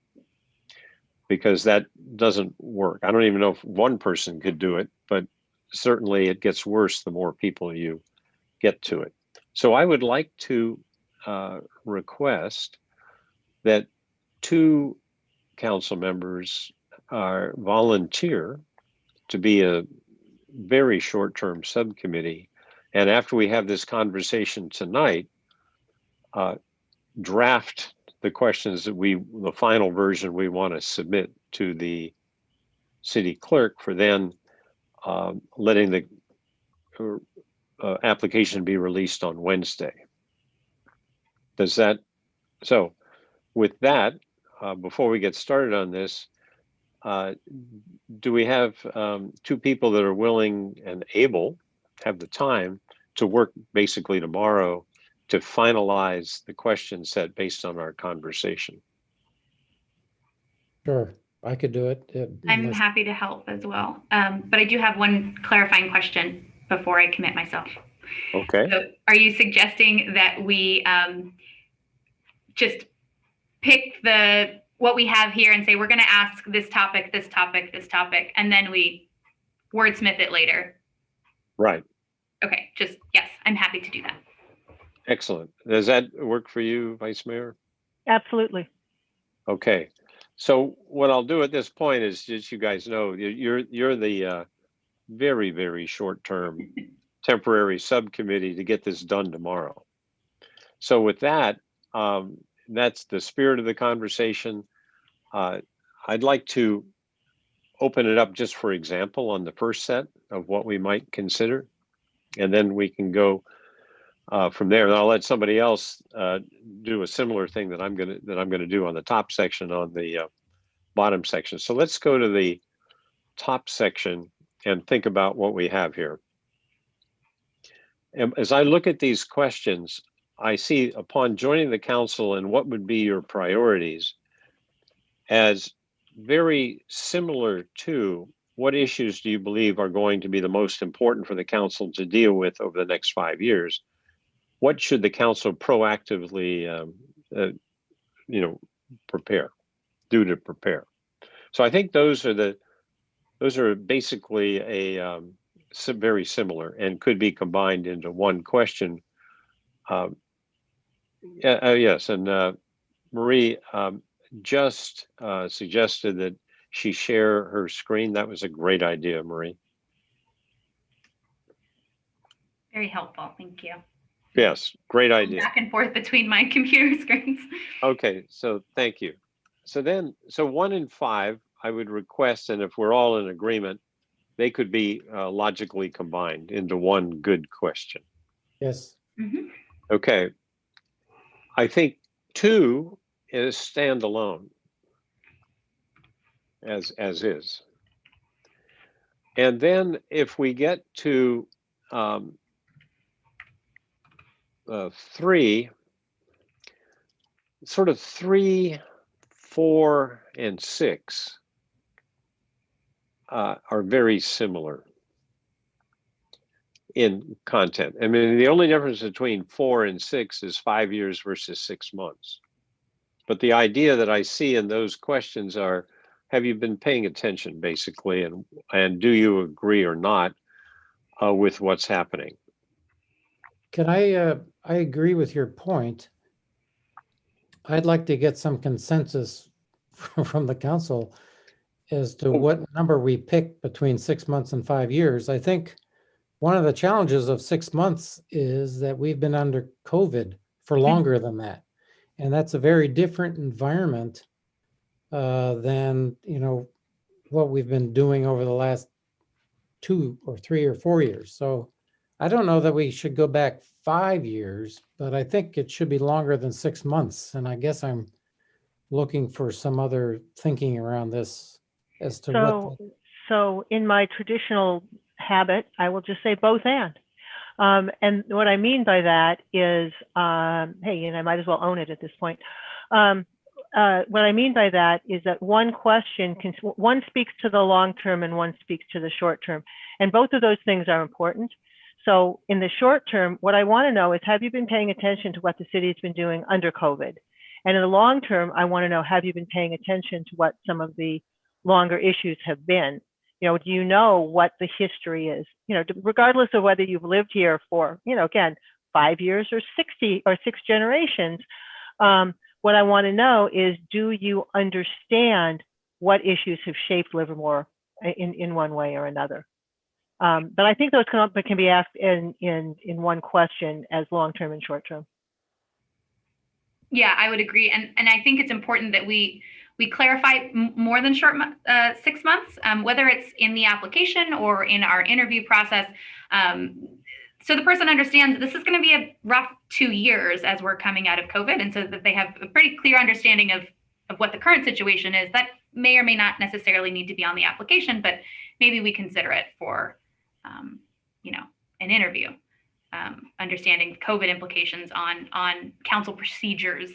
because that doesn't work. I don't even know if one person could do it, but certainly it gets worse the more people you get to it. So I would like to request that 2 council members volunteer to be a very short-term subcommittee. And after we have this conversation tonight, draft the questions that the final version we want to submit to the city clerk for then letting the application be released on Wednesday. Does that, so with that, before we get started on this, do we have 2 people that are willing and able, have the time to work basically tomorrow to finalize the question set based on our conversation? Sure, I could do it. I'm happy to help as well. But I do have one clarifying question before I commit myself. Okay. So are you suggesting that we just pick what we have here and say, we're going to ask this topic, this topic, this topic, and then we wordsmith it later? Right. Okay, yes, I'm happy to do that. Excellent. Does that work for you, Vice Mayor? Absolutely. Okay. So what I'll do at this point is, just you guys know, you're the very, very short-term temporary subcommittee to get this done tomorrow. So with that, that's the spirit of the conversation. I'd like to open it up just for example on the first set of what we might consider, and then we can go from there. And I'll let somebody else do a similar thing that I'm gonna do on the top section on the bottom section. So let's go to the top section and think about what we have here. And as I look at these questions, I see, upon joining the council and what would be your priorities, as very similar to what issues do you believe are going to be the most important for the council to deal with over the next 5 years? What should the council proactively, do to prepare? So I think those are basically very similar and could be combined into one question. Yes, and Marie just suggested that she share her screen? That was a great idea, Marie. Very helpful. Thank you. Yes, great idea. Back and forth between my computer screens. Okay, so thank you. So 1 and 5, I would request, and if we're all in agreement, they could be logically combined into one good question. Yes. Mm-hmm. Okay. I think 2 is standalone as is. And then if we get to 3, sort of 3, 4, and 6 are very similar in content. I mean, the only difference between 4 and 6 is 5 years versus 6 months. But the idea that I see in those questions are, have you been paying attention, basically, and do you agree or not with what's happening? Can I agree with your point. I'd like to get some consensus from the council as to what number we pick between 6 months and 5 years. I think one of the challenges of 6 months is that we've been under COVID for longer than that. And that's a very different environment than, what we've been doing over the last 2 or 3 or 4 years. So I don't know that we should go back 5 years, but I think it should be longer than 6 months. And I guess I'm looking for some other thinking around this as to So in my traditional habit, I will just say both and. And what I mean by that is, hey, and I might as well own it at this point. What I mean by that is that one question, one speaks to the long term and one speaks to the short term. And both of those things are important. So in the short term, what I want to know is, have you been paying attention to what the city has been doing under COVID? And in the long term, I want to know, have you been paying attention to what some of the longer issues have been? Do you know what the history is? Regardless of whether you've lived here for, again, 5 years or 60 or 6 generations, what I want to know is, do you understand what issues have shaped Livermore in one way or another? But I think those can be asked in one question as long-term and short-term. Yeah, I would agree. And I think it's important that we clarify more than 6 months, whether it's in the application or in our interview process. So the person understands this is going to be a rough 2 years as we're coming out of COVID. And so that they have a pretty clear understanding of what the current situation is. That may or may not necessarily need to be on the application, but maybe we consider it for, an interview. Understanding COVID implications on council procedures.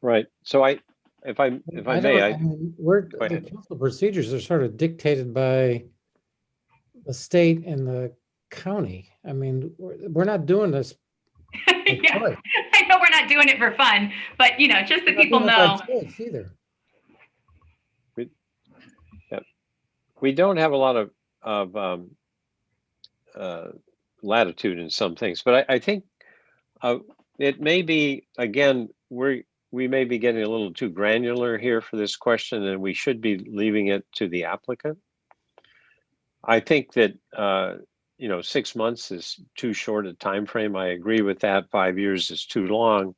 Right. So if I may, the council procedures are sort of dictated by the state and the county. I mean, we're not doing this. Yeah, I know we're not doing it for fun, but just that people know. Either. We don't have a lot of latitude in some things, but I think it may be, again, we may be getting a little too granular here for this question, and we should be leaving it to the applicant. I think that 6 months is too short a time frame. I agree with that. 5 years is too long.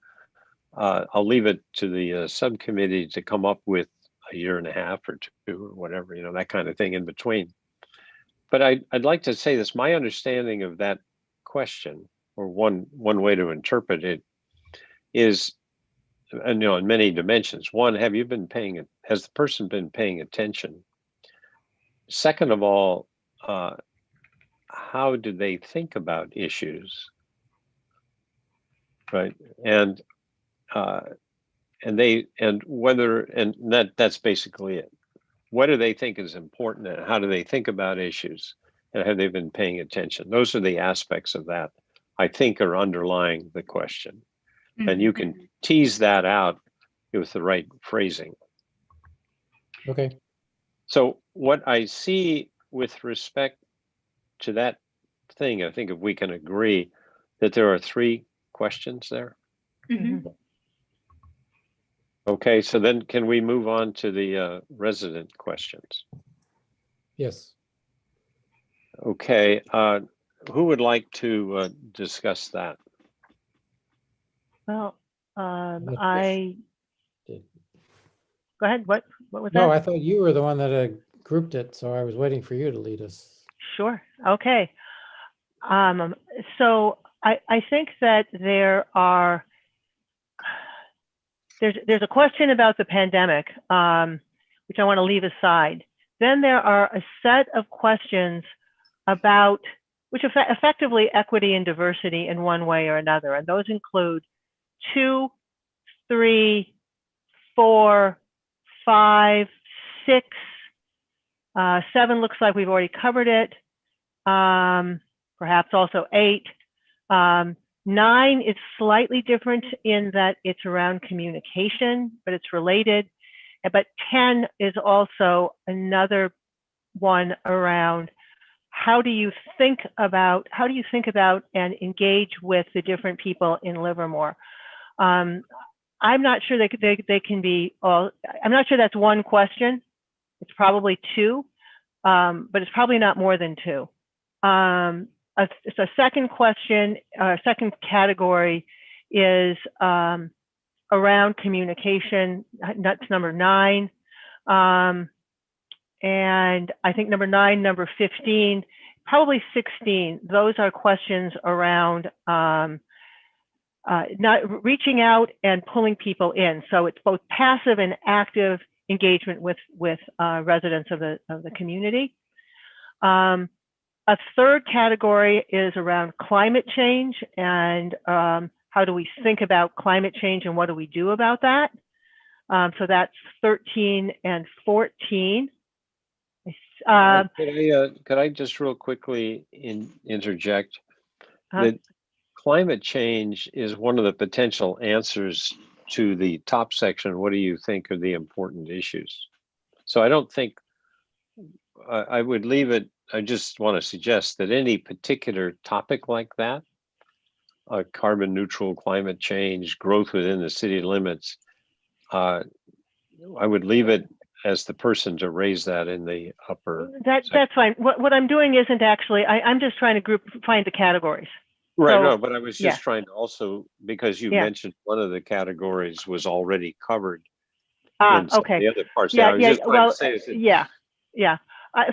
I'll leave it to the subcommittee to come up with a year and a half or 2 or whatever, that kind of thing in between. But I'd like to say this, my understanding of that question, or one way to interpret it, is, in many dimensions. One, has the person been paying attention? Second of all, how do they think about issues? Right. And that's basically it. What do they think is important, and how do they think about issues, and have they been paying attention? Those are the aspects of that I think are underlying the question. Mm-hmm. And you can tease that out with the right phrasing. Okay. So what I see with respect to that thing, I think if we can agree that there are 3 questions there. Mm-hmm. Okay, so then can we move on to the resident questions? Yes. Okay, who would like to discuss that? Well, Yes. I, go ahead. What was that? No, I thought you were the one that grouped it, so I was waiting for you to lead us. Sure. Okay. So I think that there's a question about the pandemic, which I want to leave aside. Then there are a set of questions about, which effectively equity and diversity in one way or another. And those include 2, 3, 4, 5, 6, 7 looks like we've already covered it. Perhaps also 8. 9 is slightly different in that it's around communication, but it's related. But 10 is also another one around how do you think about and engage with the different people in Livermore? I'm not sure they can be all, I'm not sure that's one question. It's probably 2, but it's probably not more than 2. A second question, second category is around communication. That's number 9. And I think number 9, number 15, probably 16. Those are questions around not reaching out and pulling people in. So it's both passive and active engagement with residents of the community. A third category is around climate change and how do we think about climate change and what do we do about that? So that's 13 and 14. Could I just real quickly interject that climate change is one of the potential answers to the top section. What do you think are the important issues? So I don't think I would leave it. I just want to suggest that any particular topic like that, carbon neutral, climate change, growth within the city limits, I would leave it as the person to raise that in the upper. That's fine. What I'm doing isn't actually, I'm just trying to find the categories. Right, So, no, but I was just trying to also, because you mentioned one of the categories was already covered in some of okay. the other parts. Yeah, I was just trying to say is that,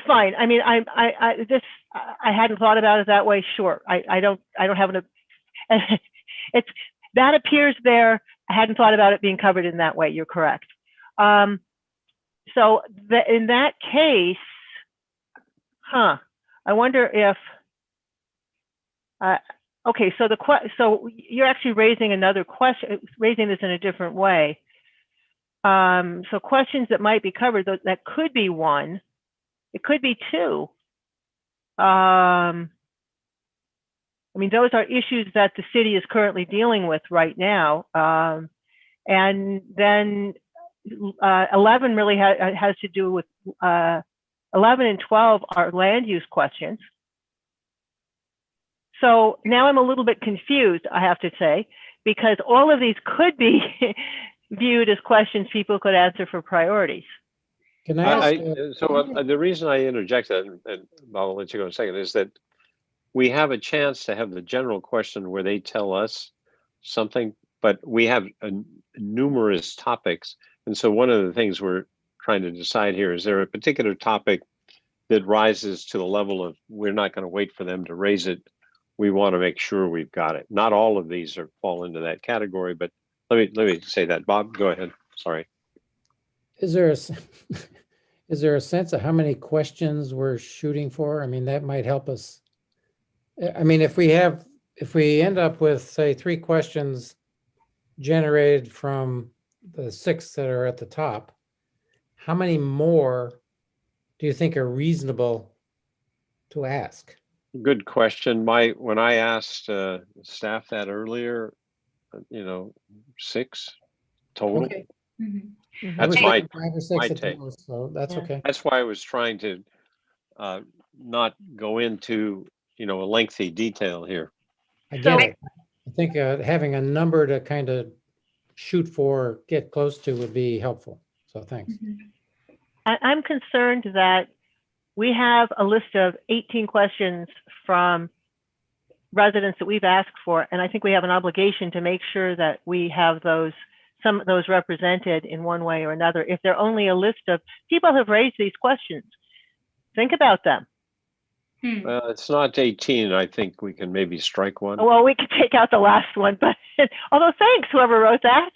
fine. I mean, I hadn't thought about it that way. Sure. I don't have it's, that appears there. I hadn't thought about it being covered in that way. You're correct. So in that case, I wonder if, okay, so so you're actually raising another question, raising this in a different way. So questions that might be covered, that could be 1, it could be 2. I mean, those are issues that the city is currently dealing with right now. And then 11 really has to do with 11 and 12 are land use questions. So now I'm a little bit confused, I have to say, because all of these could be viewed as questions people could answer for priorities. Can I ask? The reason I interject that, and I'll let you go in a second, is that we have a chance to have the general question where they tell us something, but we have numerous topics. And so one of the things we're trying to decide here, is there a particular topic that rises to the level of we're not going to wait for them to raise it. We want to make sure we've got it. Not all of these fall into that category, but let me say that. Bob, go ahead. Sorry. Is there a sense of how many questions we're shooting for? I mean, that might help us. I mean, if we end up with, say, 3 questions generated from the 6 that are at the top, how many more do you think are reasonable to ask? Good question. When I asked staff that earlier, 6 total. Okay. That's my 5 or 6 at the take. most, so that's okay. That's why I was trying to not go into a lengthy detail here. I get it. I think having a number to kind of shoot for, get close to would be helpful. So thanks. I'm concerned that we have a list of 18 questions from residents that we've asked for, and I think we have an obligation to make sure that we have some of those represented in one way or another. If they're only a list of people who have raised these questions, think about them. Well, it's not 18. I think we can maybe strike one. Well, we could take out the last one, but although thanks, whoever wrote that.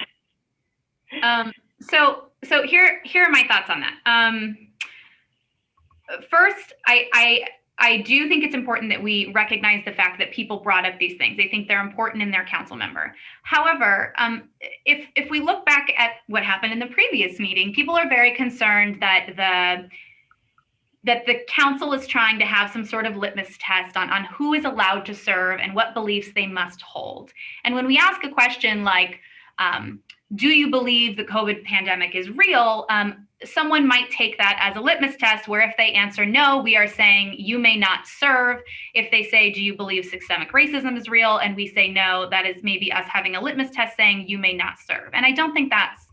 So here are my thoughts on that. First, I do think it's important that we recognize the fact that people brought up these things. They think they're important in their council member. However, if we look back at what happened in the previous meeting, people are very concerned that the council is trying to have some sort of litmus test on who is allowed to serve and what beliefs they must hold. And when we ask a question like, do you believe the COVID pandemic is real? Someone might take that as a litmus test where if they answer no, we are saying you may not serve. If they say, do you believe systemic racism is real? And we say no, that is maybe us having a litmus test saying you may not serve. And I don't think that's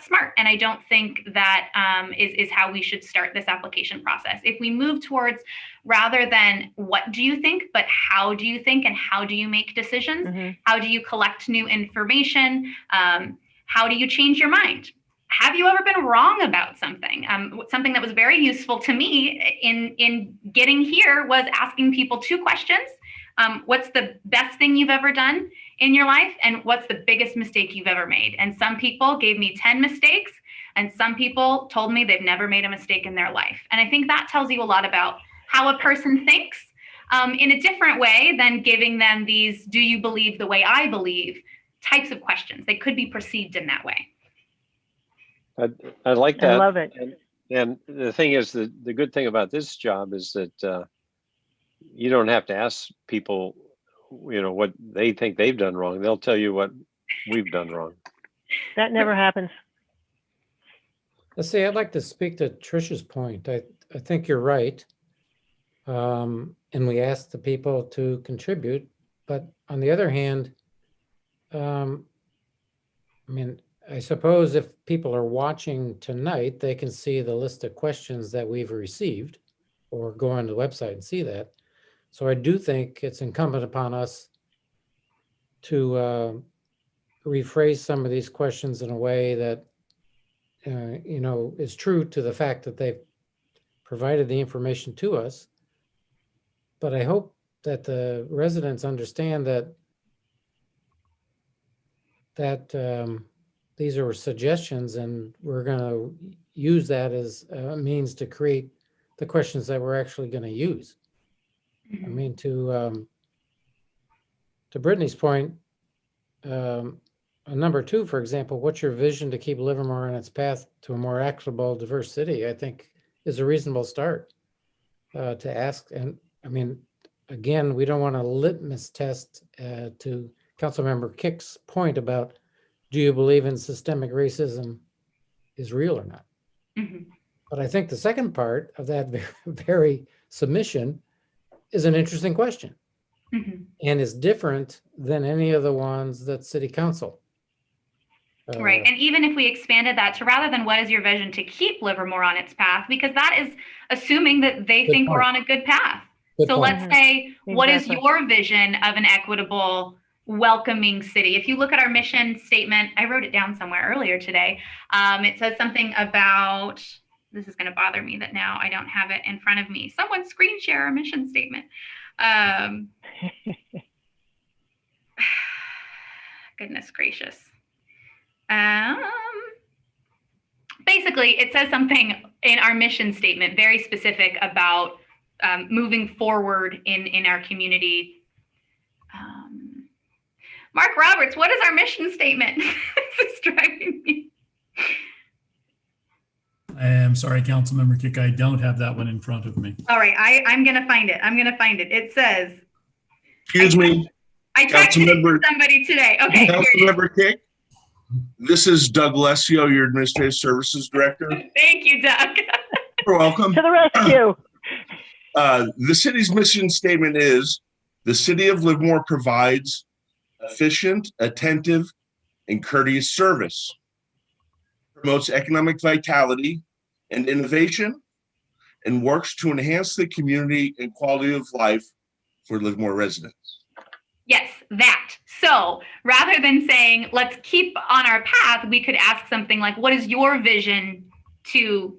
smart. And I don't think that is how we should start this application process. If we move towards rather than what do you think, but how do you think and how do you make decisions? How do you collect new information? How do you change your mind? Have you ever been wrong about something? Something that was very useful to me in getting here was asking people two questions. What's the best thing you've ever done in your life? And what's the biggest mistake you've ever made? And some people gave me 10 mistakes, and some people told me they've never made a mistake in their life. And I think that tells you a lot about how a person thinks in a different way than giving them these, do you believe the way I believe types of questions. They could be perceived in that way. I like that. I love it. And the thing is, the good thing about this job is that you don't have to ask people, what they think they've done wrong. They'll tell you what we've done wrong. That never happens. Let's see, I'd like to speak to Trish's point. I think you're right. And we asked the people to contribute, but on the other hand, I suppose if people are watching tonight, they can see the list of questions that we've received or go on the website and see that. So I do think it's incumbent upon us to rephrase some of these questions in a way that, is true to the fact that they've provided the information to us. But I hope that the residents understand that these are suggestions, and we're going to use that as a means to create the questions that we're actually going to use. I mean, to Brittany's point, number 2, for example, what's your vision to keep Livermore on its path to a more equitable, diverse city? I think is a reasonable start to ask. And I mean, again, we don't want a litmus test to Councilmember Kick's point about, do you believe in systemic racism is real or not? But I think the second part of that very submission is an interesting question and is different than any of the ones that City Council. Right. And even if we expanded that to rather than what is your vision to keep Livermore on its path, because that is assuming that they think we're on a good path. So let's say, what is your vision of an equitable, welcoming city? If you look at our mission statement, I wrote it down somewhere earlier today. It says something about, this is going to bother me that now I don't have it in front of me. Someone screen share our mission statement. Goodness gracious. Basically, it says something in our mission statement very specific about moving forward in our community. Marc Roberts, what is our mission statement? This is driving me. I am sorry, Councilmember Kick, I don't have that one in front of me. All right, I'm going to find it. It says. Excuse me. I tried to get somebody today. Okay. Councilmember Kick, this is Doug Lesio, your Administrative Services Director. Thank you, Doug. You're welcome. To the rescue. The city's mission statement is, the city of Livermore provides efficient, attentive, and courteous service, promotes economic vitality and innovation, and works to enhance the community and quality of life for Livermore residents. Yes, that. So rather than saying, let's keep on our path, we could ask something like, what is your vision to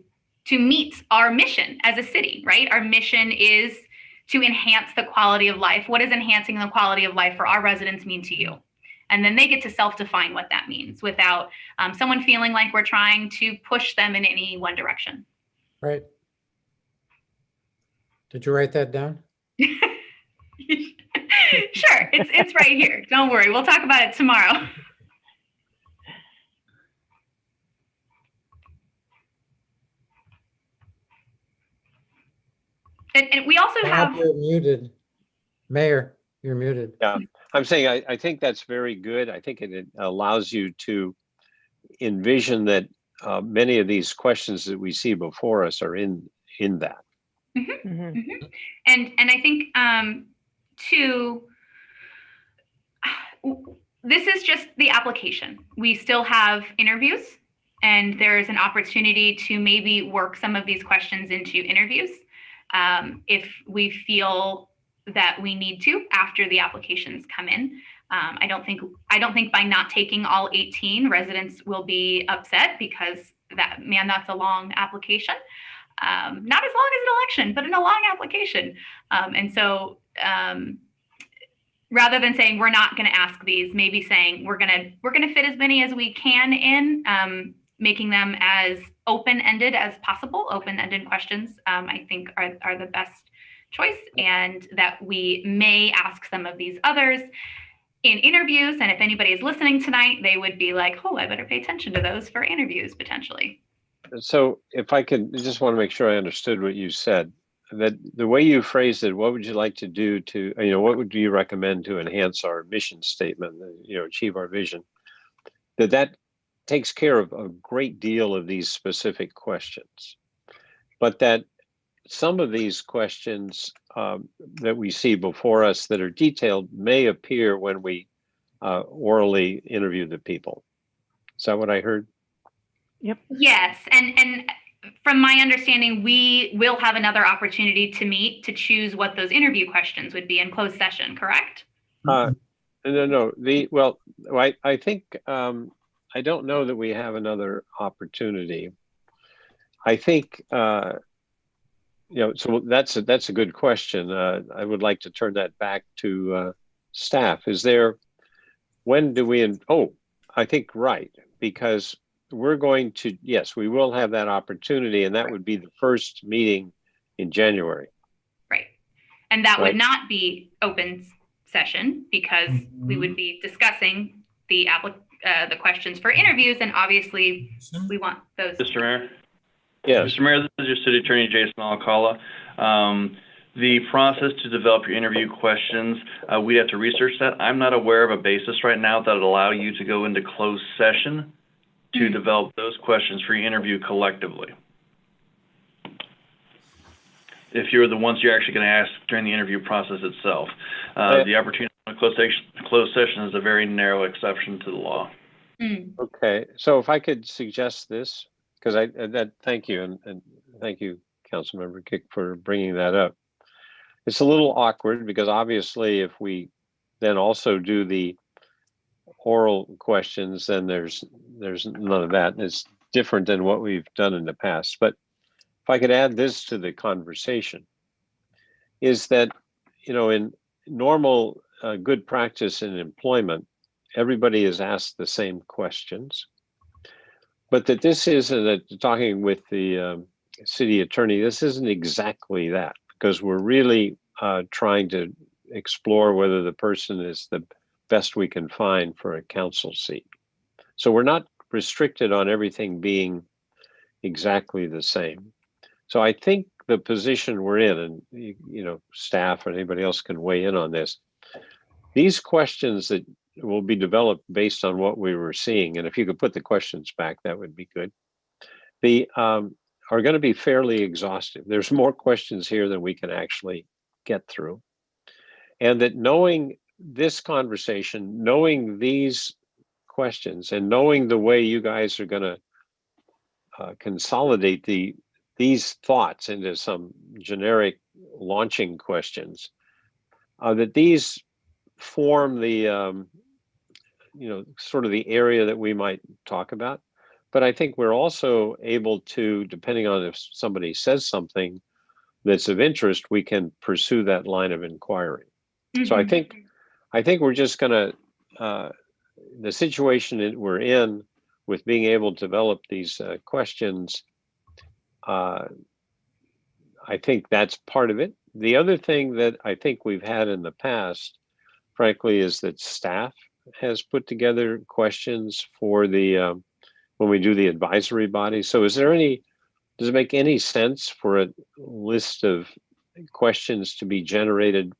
meet our mission as a city, right? Our mission is to enhance the quality of life. What does enhancing the quality of life for our residents mean to you? And then they get to self-define what that means without someone feeling like we're trying to push them in any one direction. Right. Did you write that down? Sure, it's right here. Don't worry, we'll talk about it tomorrow. And we also have. You're muted. Mayor, you're muted. Yeah, I'm saying I think that's very good. I think it allows you to envision that many of these questions that we see before us are in that. Mm-hmm. Mm-hmm. And I think this is just the application. We still have interviews, and there's an opportunity to maybe work some of these questions into interviews if we feel that we need to after the applications come in. I don't think by not taking all 18 residents will be upset, because that's a long application. Not as long as an election, but in a long application. And so rather than saying we're not going to ask these, maybe saying we're going to fit as many as we can in, making them as open-ended as possible. Open-ended questions, I think, are the best choice, and that we may ask some of these others in interviews. And if anybody is listening tonight, they would be like, oh, I better pay attention to those for interviews potentially. So if I could, just want to make sure I understood what you said, that the way you phrased it, what would you like to do to, what would you recommend to enhance our mission statement, achieve our vision? That takes care of a great deal of these specific questions, but that some of these questions that we see before us that are detailed may appear when we orally interview the people. Is that what I heard? Yep. Yes, and from my understanding, we will have another opportunity to meet to choose what those interview questions would be in closed session, correct? No. I think I don't know that we have another opportunity. I think so that's a good question. I would like to turn that back to staff. When do we? I think right, because we're going to, yes, we will have that opportunity, and that would be the first meeting in January. Right. And that would not be open session, because we would be discussing the questions for interviews, and obviously we want those. Mr. Mayor? Yes. Mr. Mayor, this is your City Attorney, Jason Alcala. The process to develop your interview questions, we'd have to research that. I'm not aware of a basis right now that would allow you to go into closed session to develop those questions for your interview collectively. If you're the ones you're actually going to ask during the interview process itself. The opportunity in closed session is a very narrow exception to the law. Okay, so if I could suggest this, because thank you, and thank you, Councilmember Kick, for bringing that up. It's a little awkward, because obviously if we then also do the oral questions, then there's none of that. It's different than what we've done in the past. But if I could add this to the conversation, is that, in normal good practice in employment, everybody is asked the same questions, but that this isn't, talking with the city attorney, this isn't exactly that, because we're really trying to explore whether the person is the best we can find for a council seat. So we're not restricted on everything being exactly the same. So I think the position we're in, and staff or anybody else can weigh in on this, these questions that will be developed based on what we were seeing, and if you could put the questions back, that would be good, are going to be fairly exhaustive. There's more questions here than we can actually get through. And that knowing this conversation, knowing these questions and knowing the way you guys are going to consolidate these thoughts into some generic launching questions, that these form the sort of the area that we might talk about. But I think we're also able to, depending on if somebody says something that's of interest, we can pursue that line of inquiry. So I think we're just going to, the situation that we're in with being able to develop these questions, I think that's part of it. The other thing that I think we've had in the past, frankly, is that staff has put together questions for the when we do the advisory body. So does it make any sense for a list of questions to be generated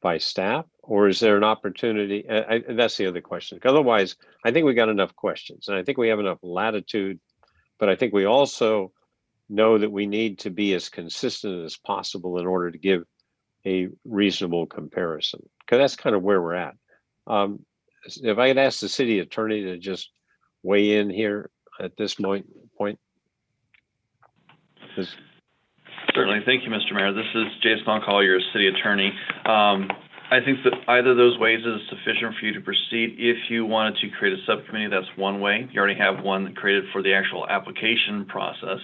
by staff, or is there an opportunity? That's the other question. Otherwise, I think we got enough questions and I think we have enough latitude, but I think we also know that we need to be as consistent as possible in order to give a reasonable comparison, because that's kind of where we're at. If I could ask the city attorney to just weigh in here at this point. Certainly. Thank you, Mr. Mayor. This is Jason Alcala, your city attorney. I think that either of those ways is sufficient for you to proceed. If you wanted to create a subcommittee, that's one way. You already have one created for the actual application process.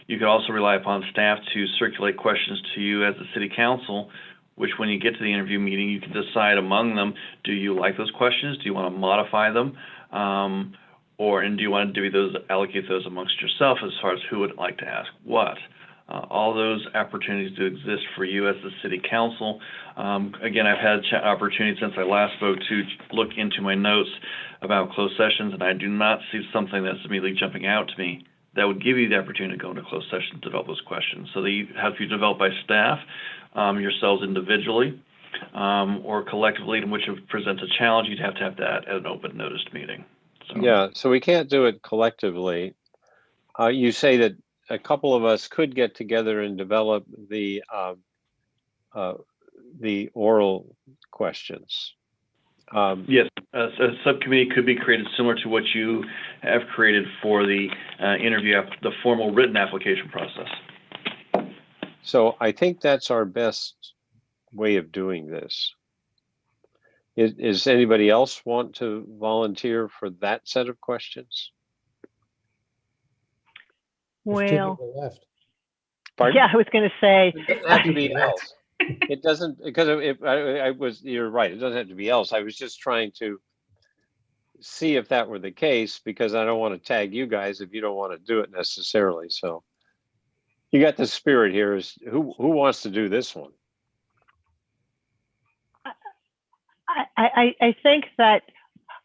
You could also rely upon staff to circulate questions to you as a city council, which when you get to the interview meeting, you can decide among them, do you like those questions? Do you want to modify them? And do you want to allocate those amongst yourself as far as who would like to ask what? All those opportunities do exist for you as the city council. Again, I've had opportunity since I last spoke to look into my notes about closed sessions, and I do not see something that's immediately jumping out to me that would give you the opportunity to go into closed session to develop those questions. So they have to be developed by staff, yourselves individually, or collectively, in which it presents a challenge. You'd have to have that at an open noticed meeting. So. Yeah, so we can't do it collectively. You say that a couple of us could get together and develop the oral questions. Yes, a subcommittee could be created similar to what you have created for the interview, the formal written application process. So I think that's our best way of doing this. Is anybody else want to volunteer for that set of questions? Well, Pardon? Yeah, I was going to say. It doesn't have to be else. It doesn't, because you're right. It doesn't have to be else. I was just trying to see if that were the case, because I don't want to tag you guys if you don't want to do it necessarily. So you got the spirit here. Is who wants to do this one? I think that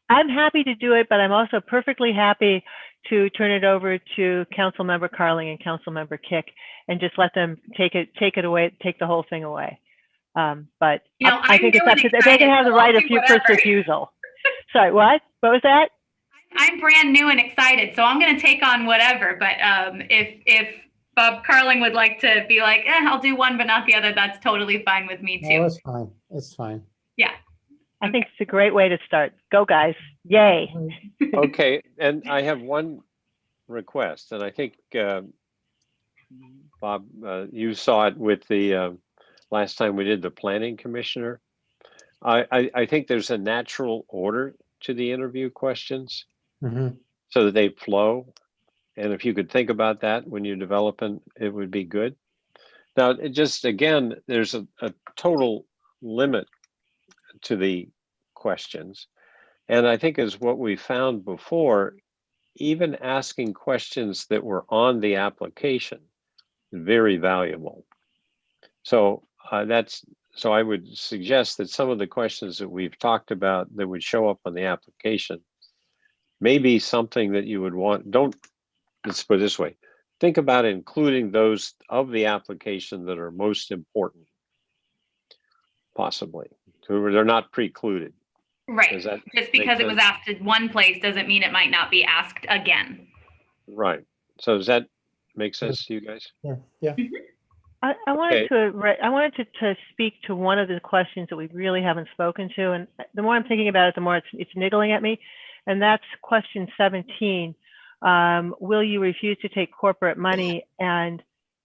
I'm happy to do it, but I'm also perfectly happy to turn it over to Councilmember Carling and Councilmember Kick and just let them take it away, take the whole thing away. But I think it's up to them. They can have the right of first refusal. Sorry, what? What was that? I'm brand new and excited, so I'm going to take on whatever. But if Bob Carling would like to be like, I'll do one but not the other, that's totally fine with me too. No, it's fine. It's fine. Yeah. I think it's a great way to start. Go, guys. Yay. Okay, and I have one request, and I think, Bob, you saw it with the last time we did the planning commissioner. I think there's a natural order to the interview questions so that they flow. And if you could think about that when you're developing, it would be good. Now, it just, again, there's a total limit to the questions. And I think as what we found before, even asking questions that were on the application, very valuable. So so I would suggest that some of the questions that we've talked about that would show up on the application may be something that you would want. Let's put it this way. Think about including those of the application that are most important, possibly. So they're not precluded. Right. Just because it was asked in one place doesn't mean it might not be asked again. Right. So does that make sense to you guys? Yeah. I wanted to speak to one of the questions that we really haven't spoken to, and the more I'm thinking about it, the more it's niggling at me, and that's question 17. Will you refuse to take corporate money and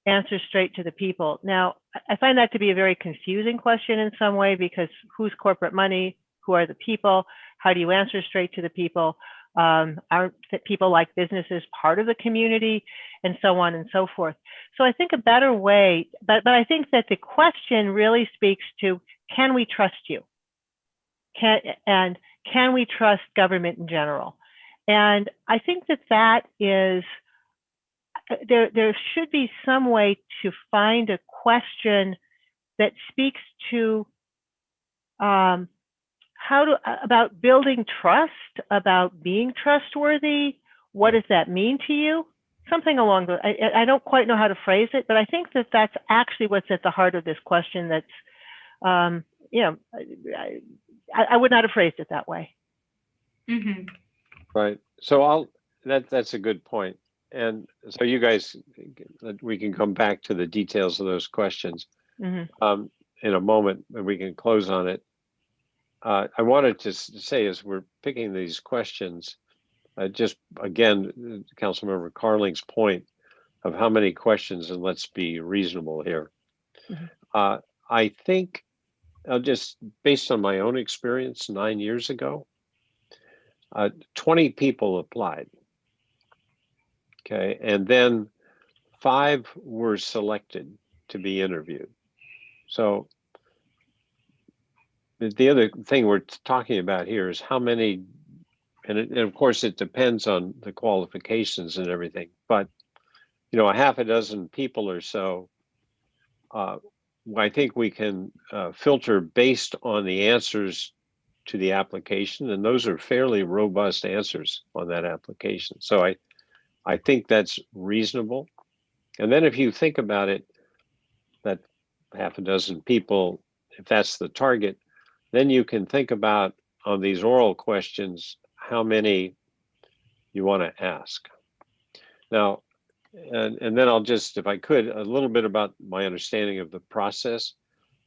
answer straight to the people? Now, I find that to be a very confusing question in some way, because who's corporate money? Who are the people? How do you answer straight to the people? Aren't people like businesses part of the community, and so on and so forth? So I think a better way, but I think that the question really speaks to, can we trust you? Can we trust government in general? And I think that is, there should be some way to find a question that speaks to about building trust, about being trustworthy. What does that mean to you? Something along the, I don't quite know how to phrase it, but I think that's actually what's at the heart of this question. That's, you know, I would not have phrased it that way. Mm-hmm. Right. So that's a good point. And so you guys, we can come back to the details of those questions in a moment, and we can close on it. I wanted to say, as we're picking these questions, just again, Councilmember Carling's point of how many questions, and let's be reasonable here. I think, just based on my own experience 9 years ago, 20 people applied. Okay, and then 5 were selected to be interviewed. So the other thing we're talking about here is how many, and of course it depends on the qualifications and everything, but you know, a half a dozen people or so, I think we can filter based on the answers to the application, and those are fairly robust answers on that application. So I think that's reasonable. And then if you think about it, that half a dozen people, if that's the target, then you can think about, on these oral questions, how many you want to ask. Now, and then I'll just, if I could, a little bit about my understanding of the process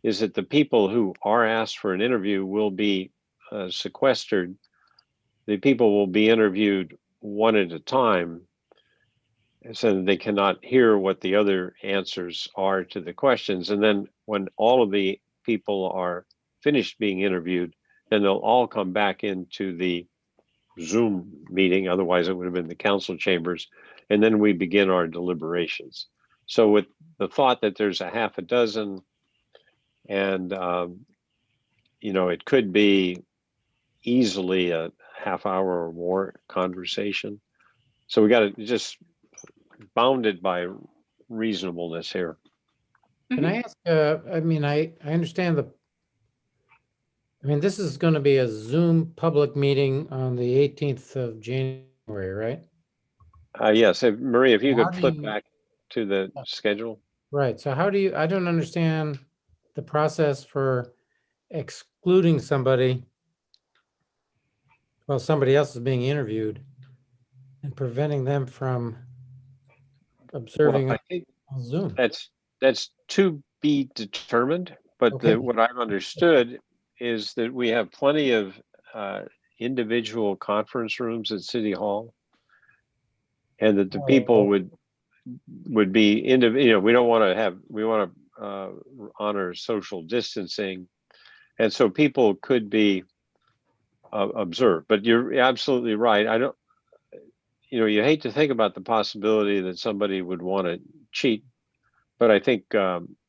is that the people who are asked for an interview will be sequestered. The people will be interviewed one at a time, so that they cannot hear what the other answers are to the questions. And then when all of the people are finished being interviewed, then they'll all come back into the Zoom meeting. Otherwise, it would have been the council chambers. And then we begin our deliberations. So with the thought that there's a half a dozen, and you know, it could be easily a half hour or more conversation. So we got to just bounded by reasonableness here. Can I ask, I mean, I understand this is going to be a Zoom public meeting on the 18th of January, right? Yes, Marie, if you could flip back to the schedule. Right, so I don't understand the process for excluding somebody while somebody else is being interviewed and preventing them from observing Well, I think on Zoom. That's to be determined, but Okay. what I've understood is that we have plenty of individual conference rooms at City Hall, and that the people would be individual. We don't want to have, we want to honor social distancing, and so people could be observed. But you're absolutely right. I don't, you know, you hate to think about the possibility that somebody would want to cheat, but I think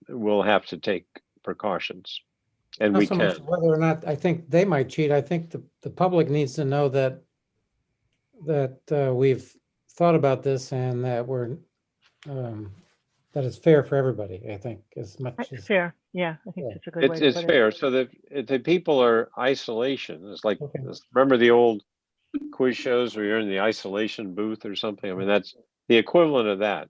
we'll have to take precautions, and Not we so can. much whether or not I think they might cheat. I think the public needs to know that we've thought about this and that we're that it's fair for everybody. I think as much as fair. Yeah, I think that's a good way to It's put fair. So that if the people are isolation, it's like, remember the old quiz shows where you're in the isolation booth or something? I mean, that's the equivalent of that.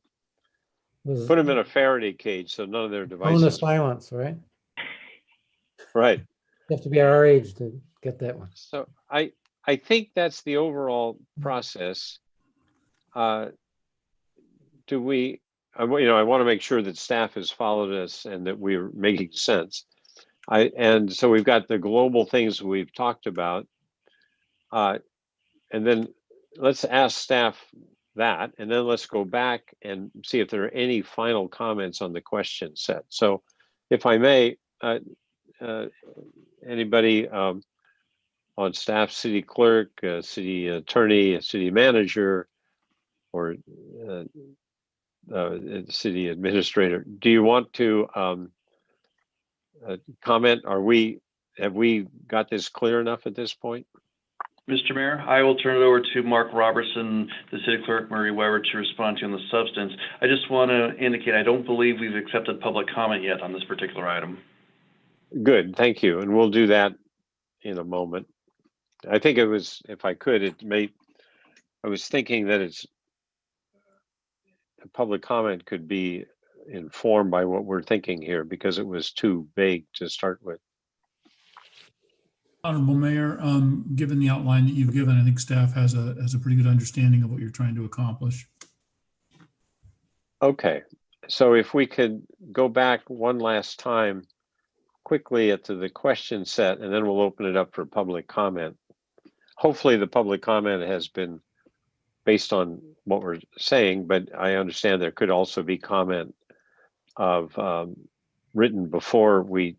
Put them in a Faraday cage so none of their Bonus devices. silence, right? Right. You have to be our age to get that one. So I think that's the overall process. Do we I want to make sure that staff has followed us and that we're making sense. And so we've got the global things we've talked about. And then let's ask staff that, and then let's go back and see if there are any final comments on the question set. So if I may, anybody on staff, city clerk, city attorney, city manager, or city administrator, do you want to comment? Have we got this clear enough at this point? Mr. Mayor, I will turn it over to Marc Robertson, the city clerk, Marie Weber, to respond to you on the substance. I just want to indicate I don't believe we've accepted public comment yet on this particular item. Good, thank you. And we'll do that in a moment. I think it was, if I could, I was thinking that public comment could be informed by what we're thinking here because it was too vague to start with. Honorable Mayor, given the outline that you've given, I think staff has a pretty good understanding of what you're trying to accomplish. Okay, so if we could go back one last time quickly to the question set, and then we'll open it up for public comment. Hopefully the public comment has been based on what we're saying, but I understand there could also be comment of written before we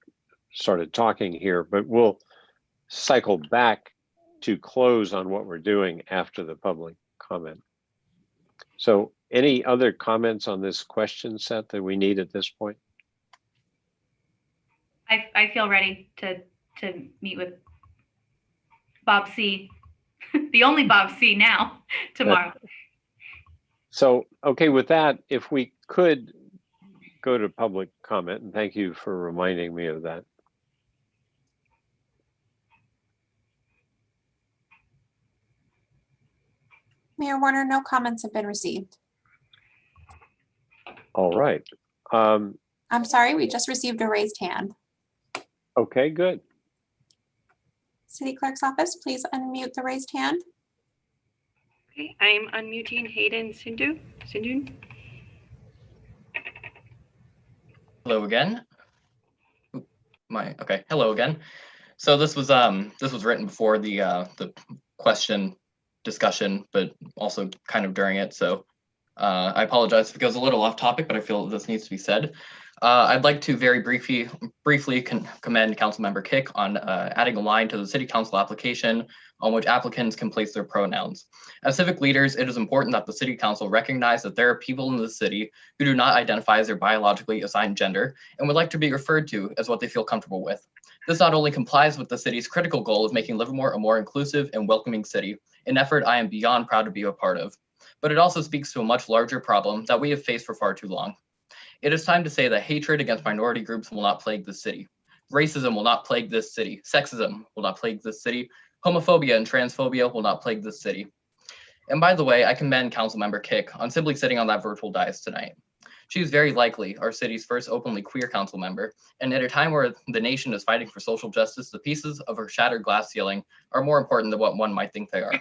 started talking here, but we'll cycle back to close on what we're doing after the public comment. So any other comments on this question set that we need at this point? I feel ready to meet with Bob C, the only Bob C now, tomorrow. So, okay, with that, if we could go to public comment, and thank you for reminding me of that. Mayor Woerner, no comments have been received. All right. I'm sorry, we just received a raised hand. Okay, good. City Clerk's office, please unmute the raised hand. Okay, I'm unmuting Hayden Sindhu. Hello again. Hello again. So this was written before the question discussion, but also kind of during it. So I apologize if it goes a little off topic, but I feel this needs to be said. I'd like to very briefly commend Councilmember Kick on adding a line to the City Council application on which applicants can place their pronouns. As civic leaders, it is important that the City Council recognize that there are people in the city who do not identify as their biologically assigned gender and would like to be referred to as what they feel comfortable with. This not only complies with the city's critical goal of making Livermore a more inclusive and welcoming city, an effort I am beyond proud to be a part of, but it also speaks to a much larger problem that we have faced for far too long. It is time to say that hatred against minority groups will not plague this city. Racism will not plague this city. Sexism will not plague this city. Homophobia and transphobia will not plague this city. And by the way, I commend Councilmember Kick on simply sitting on that virtual dais tonight. She is very likely our city's first openly queer council member, and at a time where the nation is fighting for social justice, the pieces of her shattered glass ceiling are more important than what one might think they are.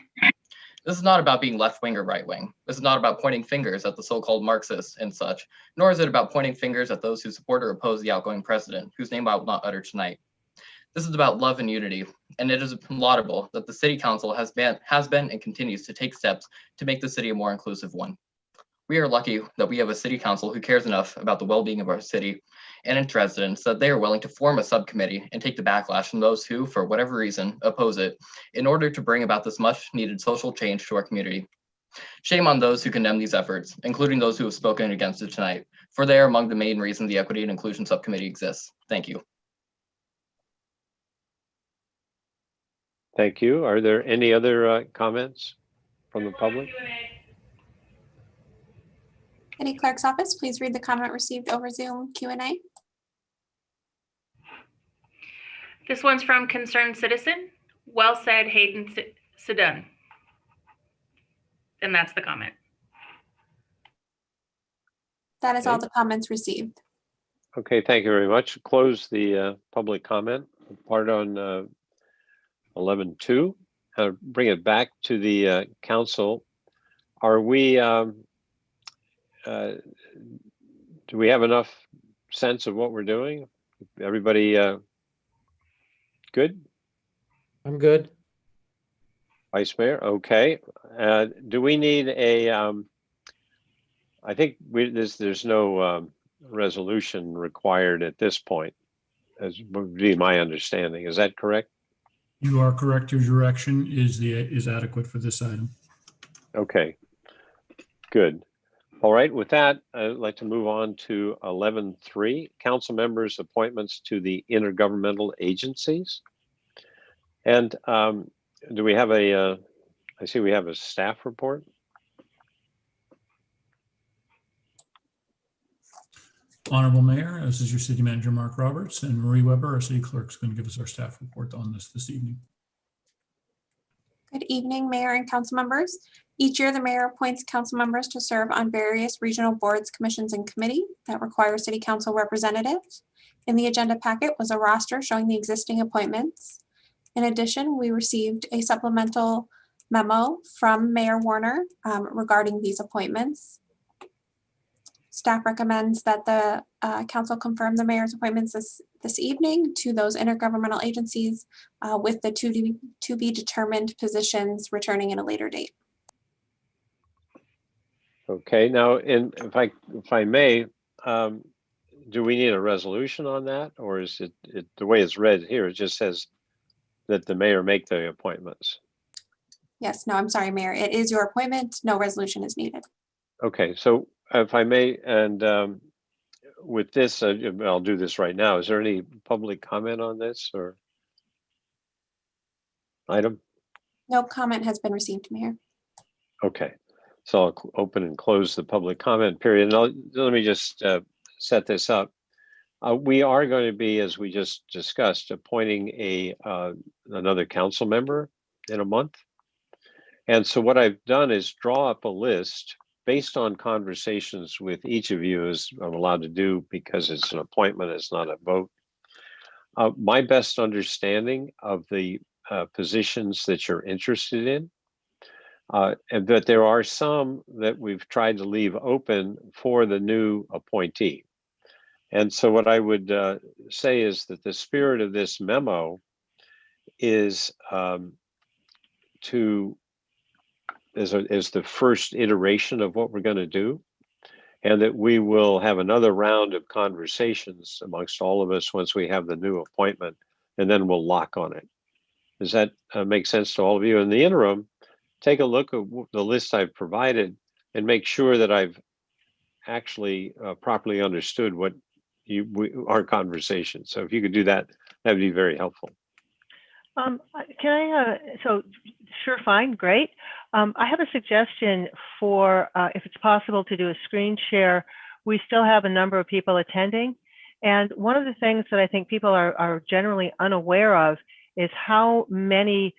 This is not about being left-wing or right-wing. This is not about pointing fingers at the so-called Marxists and such, nor is it about pointing fingers at those who support or oppose the outgoing president, whose name I will not utter tonight. This is about love and unity, and it is laudable that the City Council has been and continues to take steps to make the city a more inclusive one. We are lucky that we have a City Council who cares enough about the well-being of our city and its residents that they are willing to form a subcommittee and take the backlash from those who, for whatever reason, oppose it in order to bring about this much-needed social change to our community. Shame on those who condemn these efforts, including those who have spoken against it tonight, for they are among the main reasons the Equity and Inclusion Subcommittee exists. Thank you. Thank you. Are there any other comments from the public? City Clerk's office, please read the comment received over Zoom Q&A. This one's from Concerned Citizen. Well said, Hayden Sedun. And that's the comment. That is all the comments received. Okay, thank you very much. Close the public comment part on 11.2. Bring it back to the council. Are we do we have enough sense of what we're doing? Everybody good? I'm good. Vice Mayor, okay. Do we need a, I think there's no resolution required at this point, as would be my understanding. Is that correct? You are correct. Your direction is adequate for this item. Okay, good. All right, with that, I'd like to move on to 11.3, council members' appointments to the intergovernmental agencies. And do we have a, I see we have a staff report. Honorable Mayor, this is your City Manager, Marc Roberts, and Marie Weber, our City Clerk, is going to give us our staff report on this evening. Good evening, Mayor and council members. Each year, the mayor appoints council members to serve on various regional boards, commissions, and committee that require city council representatives. In the agenda packet was a roster showing the existing appointments. In addition, we received a supplemental memo from Mayor Woerner regarding these appointments. Staff recommends that the council confirm the mayor's appointments this evening to those intergovernmental agencies with the to be determined positions returning at a later date. Okay, now, if I may, do we need a resolution on that, or is it the way it's read here? It just says that the mayor make the appointments. Yes, no, I'm sorry, Mayor. It is your appointment. No resolution is needed. Okay, so if I may, and with this, I'll do this right now. Is there any public comment on this or item? No comment has been received, Mayor. Okay, so I'll open and close the public comment period. And let me just set this up. We are going to be, as we just discussed, appointing another council member in a month. And so what I've done is draw up a list based on conversations with each of you, as I'm allowed to do because it's an appointment, it's not a vote. My best understanding of the positions that you're interested in, and that there are some that we've tried to leave open for the new appointee. And so what I would say is that the spirit of this memo is is the first iteration of what we're going to do, and that we will have another round of conversations amongst all of us once we have the new appointment, and then we'll lock on it. Does that make sense to all of you? In the interim, take a look at the list I've provided and make sure that I've actually properly understood what our conversation. So if you could do that, that'd be very helpful. Can I, so sure, fine, great. I have a suggestion for if it's possible to do a screen share. We still have a number of people attending. And one of the things that I think people are generally unaware of is how many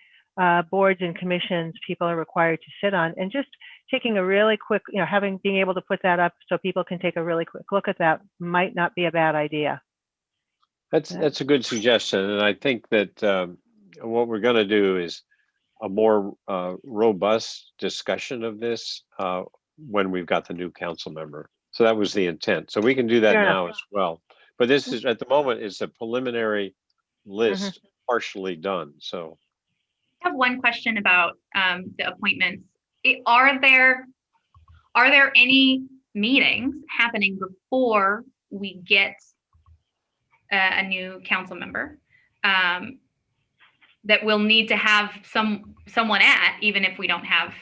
boards and commissions people are required to sit on. And just taking a really quick, being able to put that up so people can take a really quick look at that might not be a bad idea. That's a good suggestion. And I think that what we're going to do is a more robust discussion of this when we've got the new council member. So that was the intent. So we can do that now as well. But this is, at the moment, is a preliminary list partially done. So I have one question about the appointments. Are there any meetings happening before we get a new council member that we'll need to have someone at, even if we don't have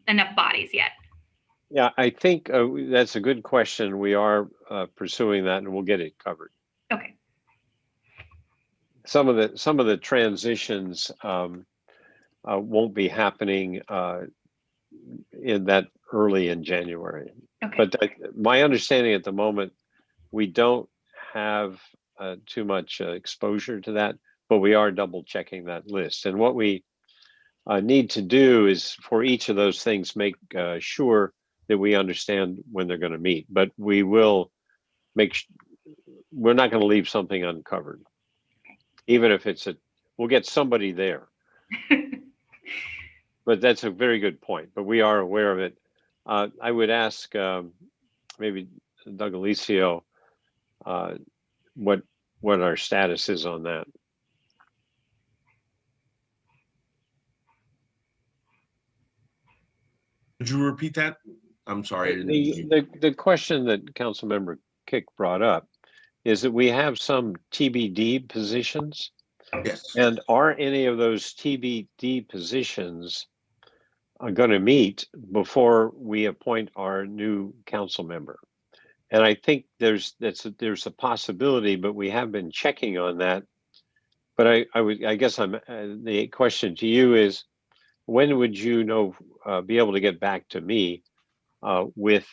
enough bodies yet? Yeah, I think that's a good question. We are pursuing that, and we'll get it covered. Okay. Some of the transitions won't be happening in that early in January. Okay. But my understanding at the moment, we don't have too much exposure to that, but we are double checking that list. And what we need to do is for each of those things, make sure that we understand when they're going to meet, but we will we're not going to leave something uncovered. Even if we'll get somebody there. But that's a very good point, but we are aware of it. I would ask maybe Doug Alicio, what our status is on that. Could you repeat that? I'm sorry. I didn't- The question that Councilmember Kick brought up is that we have some TBD positions. Yes. And are any of those TBD positions are going to meet before we appoint our new council member? And I think there's a possibility, but we have been checking on that. But I guess the question to you is, when would you be able to get back to me with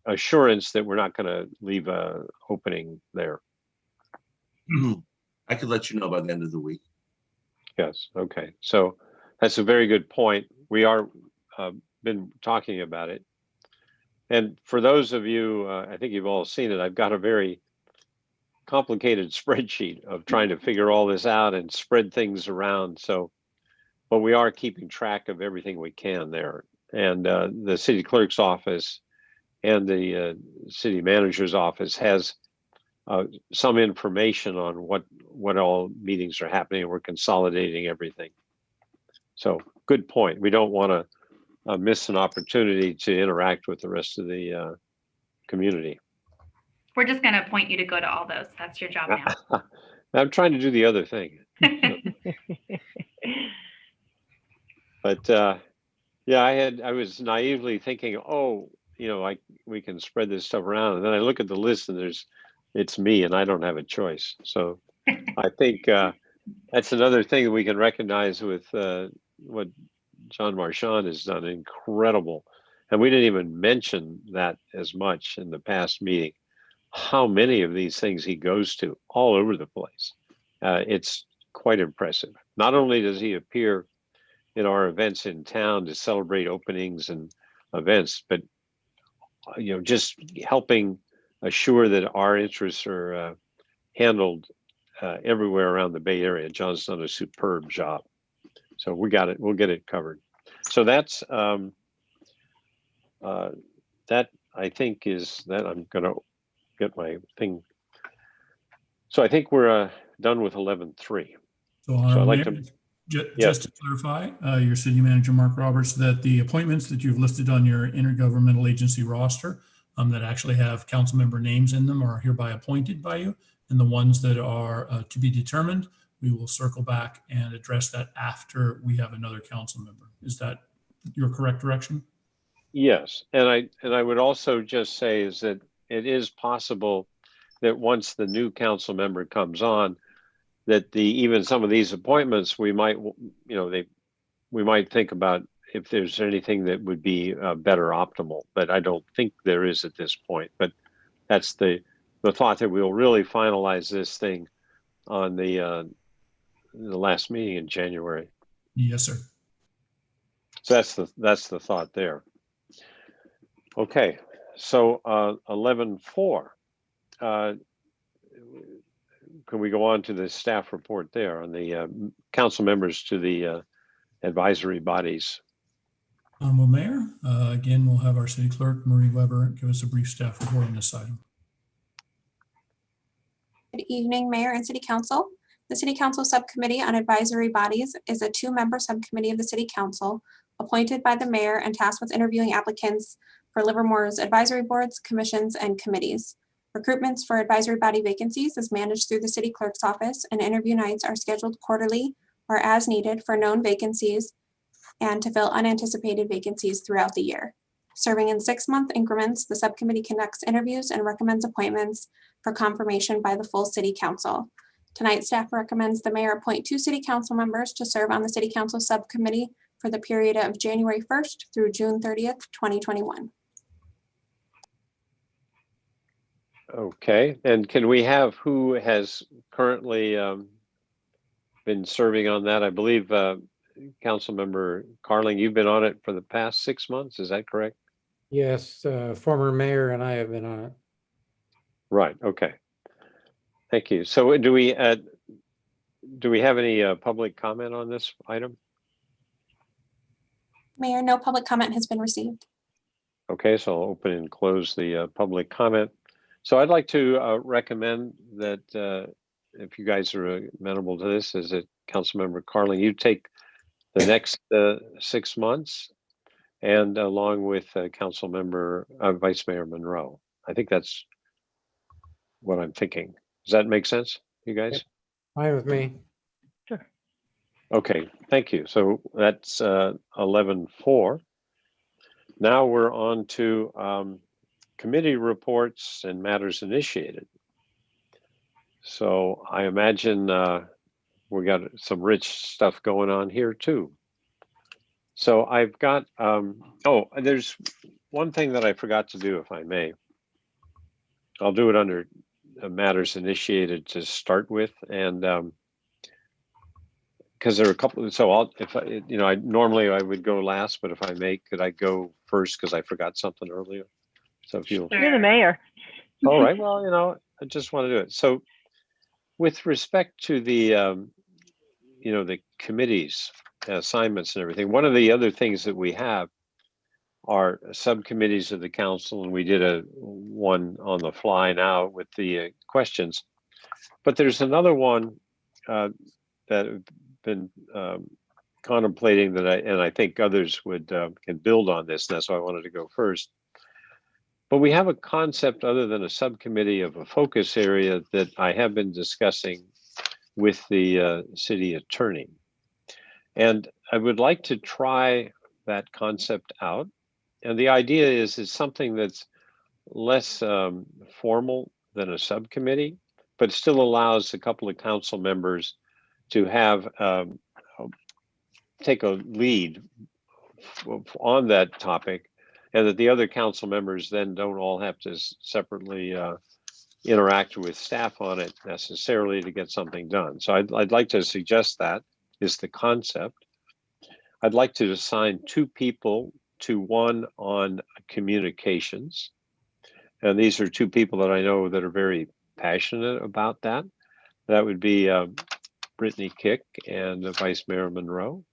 assurance that we're not going to leave a opening there? I could let you know by the end of the week. Yes. Okay. So that's a very good point. We are been talking about it. And for those of you, I think you've all seen it, I've got a very complicated spreadsheet of trying to figure all this out and spread things around. So, but we are keeping track of everything we can there. And the city clerk's office and the city manager's office has some information on what all meetings are happening, and we're consolidating everything. So good point. We don't want to miss an opportunity to interact with the rest of the community. We're just going to point you to go to all those. That's your job now. I'm trying to do the other thing. But yeah, I was naively thinking, oh, we can spread this stuff around. And then I look at the list and it's me and I don't have a choice. So I think that's another thing that we can recognize with what John Marchand has done. Incredible. And we didn't even mention that as much in the past meeting, how many of these things he goes to all over the place. It's quite impressive. Not only does he appear in our events in town to celebrate openings and events, but just helping assure that our interests are handled everywhere around the Bay Area. John's done a superb job. So we got it. We'll get it covered. So that's that I think is that. I'm going to get my thing. So I think we're done with 11.3. So I'd like to just to clarify, your city manager, Marc Roberts, that the appointments that you've listed on your intergovernmental agency roster that actually have council member names in them are hereby appointed by you, and the ones that are to be determined, we will circle back and address that after we have another council member. Is that your correct direction? Yes, and I would also just say is that it is possible that once the new council member comes on, that even some of these appointments we might we might think about if there's anything that would be better optimal, but I don't think there is at this point. But that's the thought, that we'll really finalize this thing on the last meeting in January. Yes, sir. So that's the thought there. Okay, so 11.4. Can we go on to the staff report there on the council members to the advisory bodies? Well, Mayor, again, we'll have our city clerk, Marie Weber, give us a brief staff report on this item. Good evening, Mayor and City Council. The City Council Subcommittee on Advisory Bodies is a 2-member subcommittee of the City Council appointed by the mayor and tasked with interviewing applicants for Livermore's advisory boards, commissions, and committees. Recruitments for advisory body vacancies is managed through the city clerk's office, and interview nights are scheduled quarterly or as needed for known vacancies and to fill unanticipated vacancies throughout the year. Serving in 6-month increments, the subcommittee conducts interviews and recommends appointments for confirmation by the full city council. Tonight, staff recommends the mayor appoint 2 city council members to serve on the city council subcommittee for the period of January 1st through June 30th, 2021. Okay, and can we have who has currently been serving on that? I believe Councilmember Carling, you've been on it for the past 6 months, is that correct? Yes, former mayor and I have been on it. Right, okay. Thank you. So do we have any public comment on this item? Mayor, no public comment has been received. Okay, so I'll open and close the public comment. So I'd like to recommend that if you guys are amenable to this, is that Councilmember Carling, you take the next 6 months, and along with Councilmember Vice Mayor Monroe. I think that's what I'm thinking. Does that make sense, you guys? Fine with me. Sure. Okay, thank you. So that's 11:04. Now we're on to committee reports and matters initiated. So I imagine we got some rich stuff going on here too. So I've got, oh, there's one thing that I forgot to do, if I may. I'll do it under matters initiated to start with, and because there are a couple. So I'll, if I, normally I would go last, but if I may, could I go first because I forgot something earlier? So if you'll. You're the mayor. All right. Well, I just want to do it. So, with respect to the, the committees, assignments, and everything, one of the other things that we have are subcommittees of the council, and we did one on the fly now with the questions. But there's another one that I've been contemplating that I think others would can build on this, and that's why I wanted to go first. But we have a concept other than a subcommittee of a focus area that I have been discussing with the city attorney. And I would like to try that concept out. And the idea is it's something that's less formal than a subcommittee, but still allows a couple of council members to have take a lead on that topic, and that the other council members then don't all have to separately interact with staff on it necessarily to get something done. So I'd like to suggest that is the concept. I'd like to assign 2 people to one on communications. And these are 2 people that I know that are very passionate about that. That would be Brittany Kick and Vice Mayor Monroe.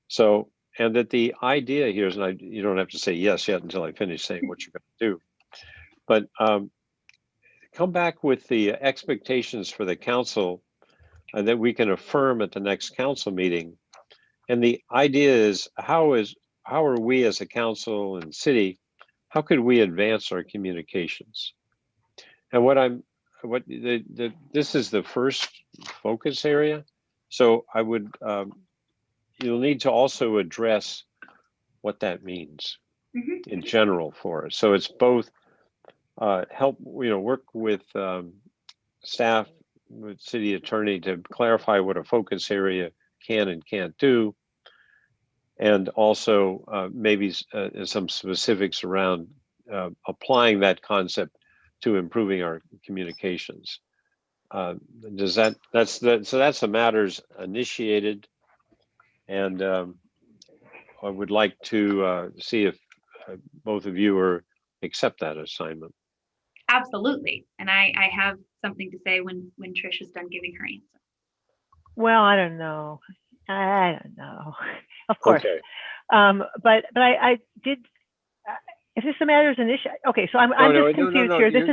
So, and that the idea here is, and you don't have to say yes yet until I finish saying what you're going to do, but come back with the expectations for the council and that we can affirm at the next council meeting. And the idea is how are we as a council and city, how could we advance our communications? And this is the first focus area. So I would, you'll need to also address what that means in general for us. So it's both help, work with staff, with city attorney to clarify what a focus area can and can't do. And also maybe some specifics around applying that concept to improving our communications. So that's the matters initiated. And I would like to see if both of you accept that assignment. Absolutely. And I have something to say when Trish is done giving her answer. Well, I don't know. Of course. Okay. But I did. If this matters an issue, okay. So I'm just confused here. This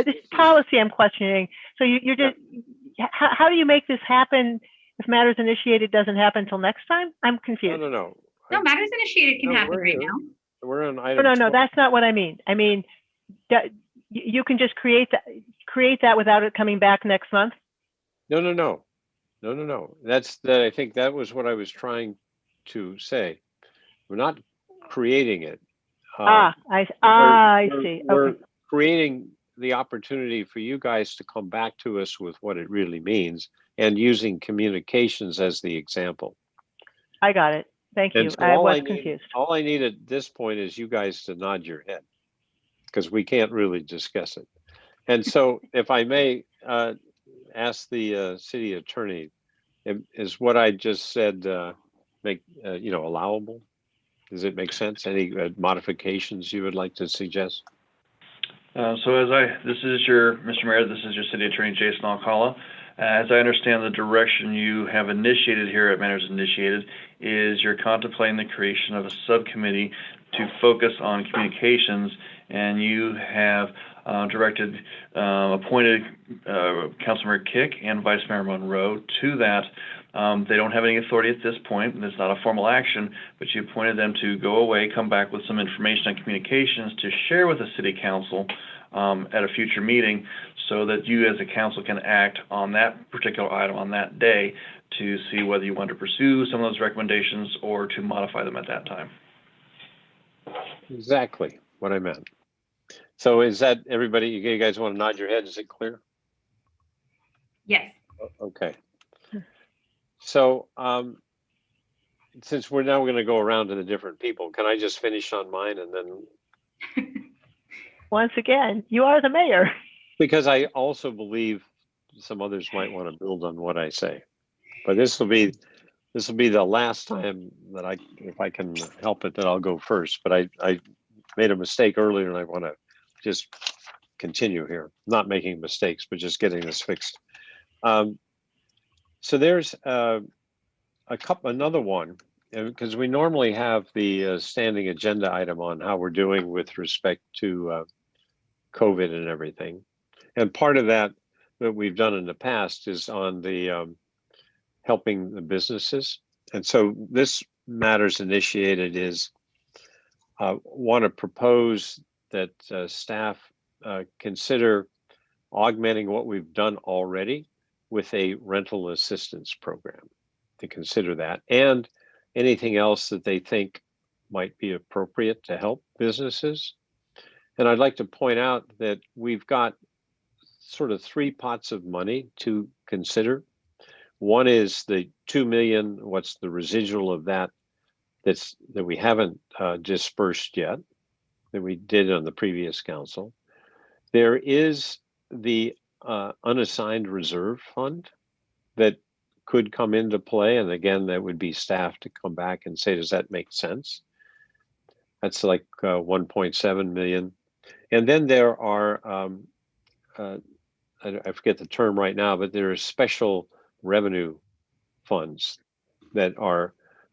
is policy I'm questioning. So you're just how do you make this happen if matters initiated doesn't happen until next time? I'm confused. No. No, matters initiated can happen right now. We're on item. No. That's not what I mean. I mean, you can just create that without it coming back next month. No. I think that was what I was trying to say. We're not creating it. I see. We're creating the opportunity for you guys to come back to us with what it really means and using communications as the example. I got it. Thank you. So I was confused. All I need at this point is you guys to nod your head because we can't really discuss it. And so if I may ask the city attorney, is what I just said allowable? Does it make sense? Any modifications you would like to suggest? Mr. Mayor, this is your city attorney, Jason Alcala. As I understand, the direction you have initiated here at Matters Initiated is you're contemplating the creation of a subcommittee to focus on communications, and you have appointed Councilmember Kick and Vice Mayor Monroe to that. They don't have any authority at this point, and it's not a formal action, but you appointed them to go away, come back with some information on communications to share with the City Council at a future meeting, so that you as a council can act on that particular item on that day to see whether you want to pursue some of those recommendations or to modify them at that time. Exactly what I meant. So is that everybody? You guys want to nod your head? Is it clear? Yes. Okay. So since we're now going to go around to the different people, can I just finish on mine and then? Once again, you are the mayor. Because I also believe some others might want to build on what I say, but this will be the last time that if I can help it, that I'll go first. But I made a mistake earlier, and I want to just continue here, not making mistakes, but just getting this fixed. So there's another one, because we normally have the standing agenda item on how we're doing with respect to COVID and everything. And part of that we've done in the past is on the helping the businesses. And so this Matters Initiated is want to propose that staff consider augmenting what we've done already with a rental assistance program, to consider that, and anything else that they think might be appropriate to help businesses. And I'd like to point out that we've got sort of three pots of money to consider. One is the 2 million, what's the residual of that that we haven't dispersed yet, that we did on the previous council. There is the unassigned reserve fund that could come into play. And again, that would be staff to come back and say, does that make sense? That's like 1.7 million. And then there are, I forget the term right now, but there are special revenue funds that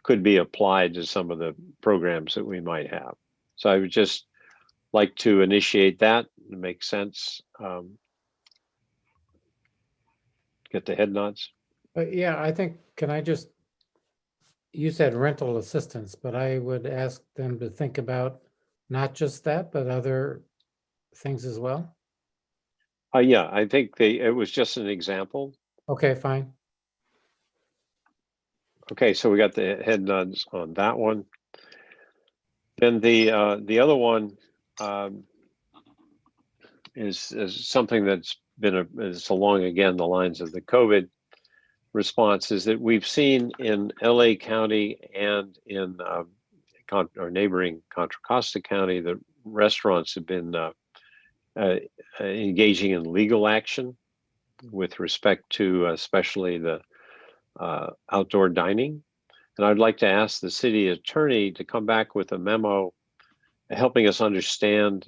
could be applied to some of the programs that we might have. So I would just like to initiate that. It makes sense. Get the head nods. But yeah, I think, you said rental assistance, but I would ask them to think about not just that, but other things as well. Yeah, I think it was just an example. Okay, fine. Okay, so we got the head nods on that one. Then the other one is something that's been is along again the lines of the COVID response, is that we've seen in LA County and in our neighboring Contra Costa County that restaurants have been engaging in legal action with respect to especially the outdoor dining. And I'd like to ask the city attorney to come back with a memo helping us understand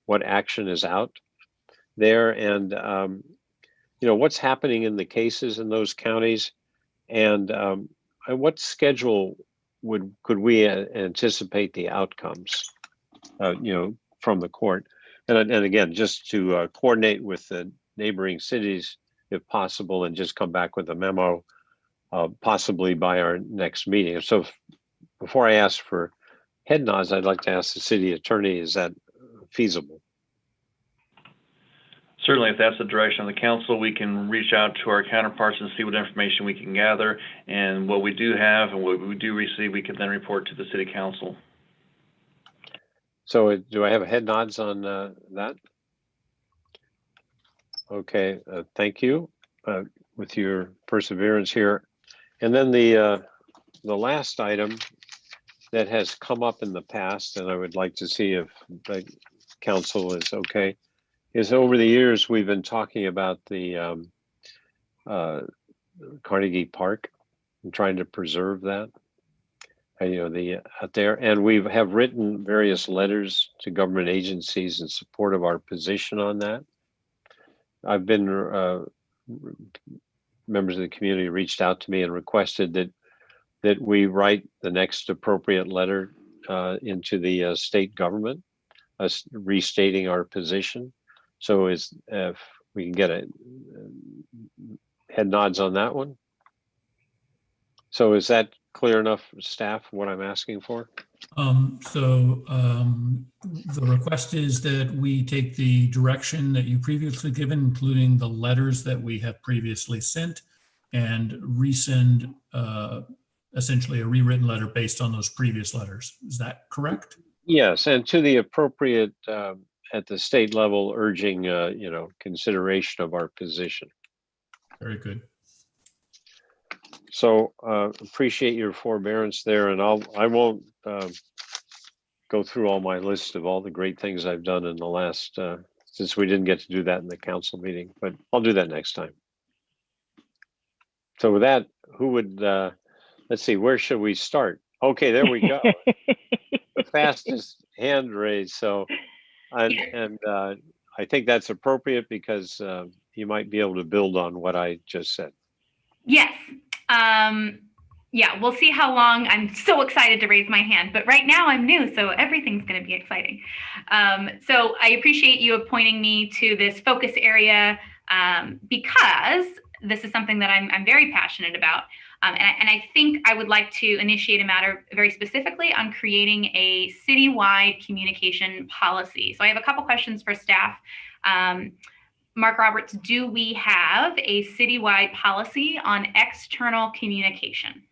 what action is out there, and what's happening in the cases in those counties, and what schedule could we anticipate the outcomes from the court, and again, just to coordinate with the neighboring cities if possible, and just come back with a memo possibly by our next meeting. So before I ask for head nods, I'd like to ask the city attorney, is that feasible? Certainly, if that's the direction of the council, we can reach out to our counterparts and see what information we can gather, and what we do have and what we do receive, we can then report to the city council. So do I have a head nods on that? Okay, thank you with your perseverance here. And then the last item that has come up in the past, and I would like to see if the council is okay, is over the years we've been talking about the Carnegie Park and trying to preserve that, out there. And we have written various letters to government agencies in support of our position on that. I've been members of the community reached out to me and requested that we write the next appropriate letter into the state government, restating our position. So if we can get a head nods on that one. So is that clear enough, staff, what I'm asking for? The request is that we take the direction that you previously given, including the letters that we have previously sent, and resend essentially a rewritten letter based on those previous letters. Is that correct? Yes, and to the appropriate at the state level, urging consideration of our position. Very good. So appreciate your forbearance there, and I won't go through all my list of all the great things I've done in the last since we didn't get to do that in the council meeting, but I'll do that next time. So with that, who would let's see, where should we start? Okay, there we go. The fastest hand raised. So and I think that's appropriate because you might be able to build on what I just said. Yes. Yeah, we'll see how long. I'm so excited to raise my hand, but right now I'm new, so everything's going to be exciting. So I appreciate you appointing me to this focus area because this is something that I'm very passionate about. And I think I would like to initiate a matter very specifically on creating a citywide communication policy. So I have a couple questions for staff. Marc Roberts, do we have a citywide policy on external communication?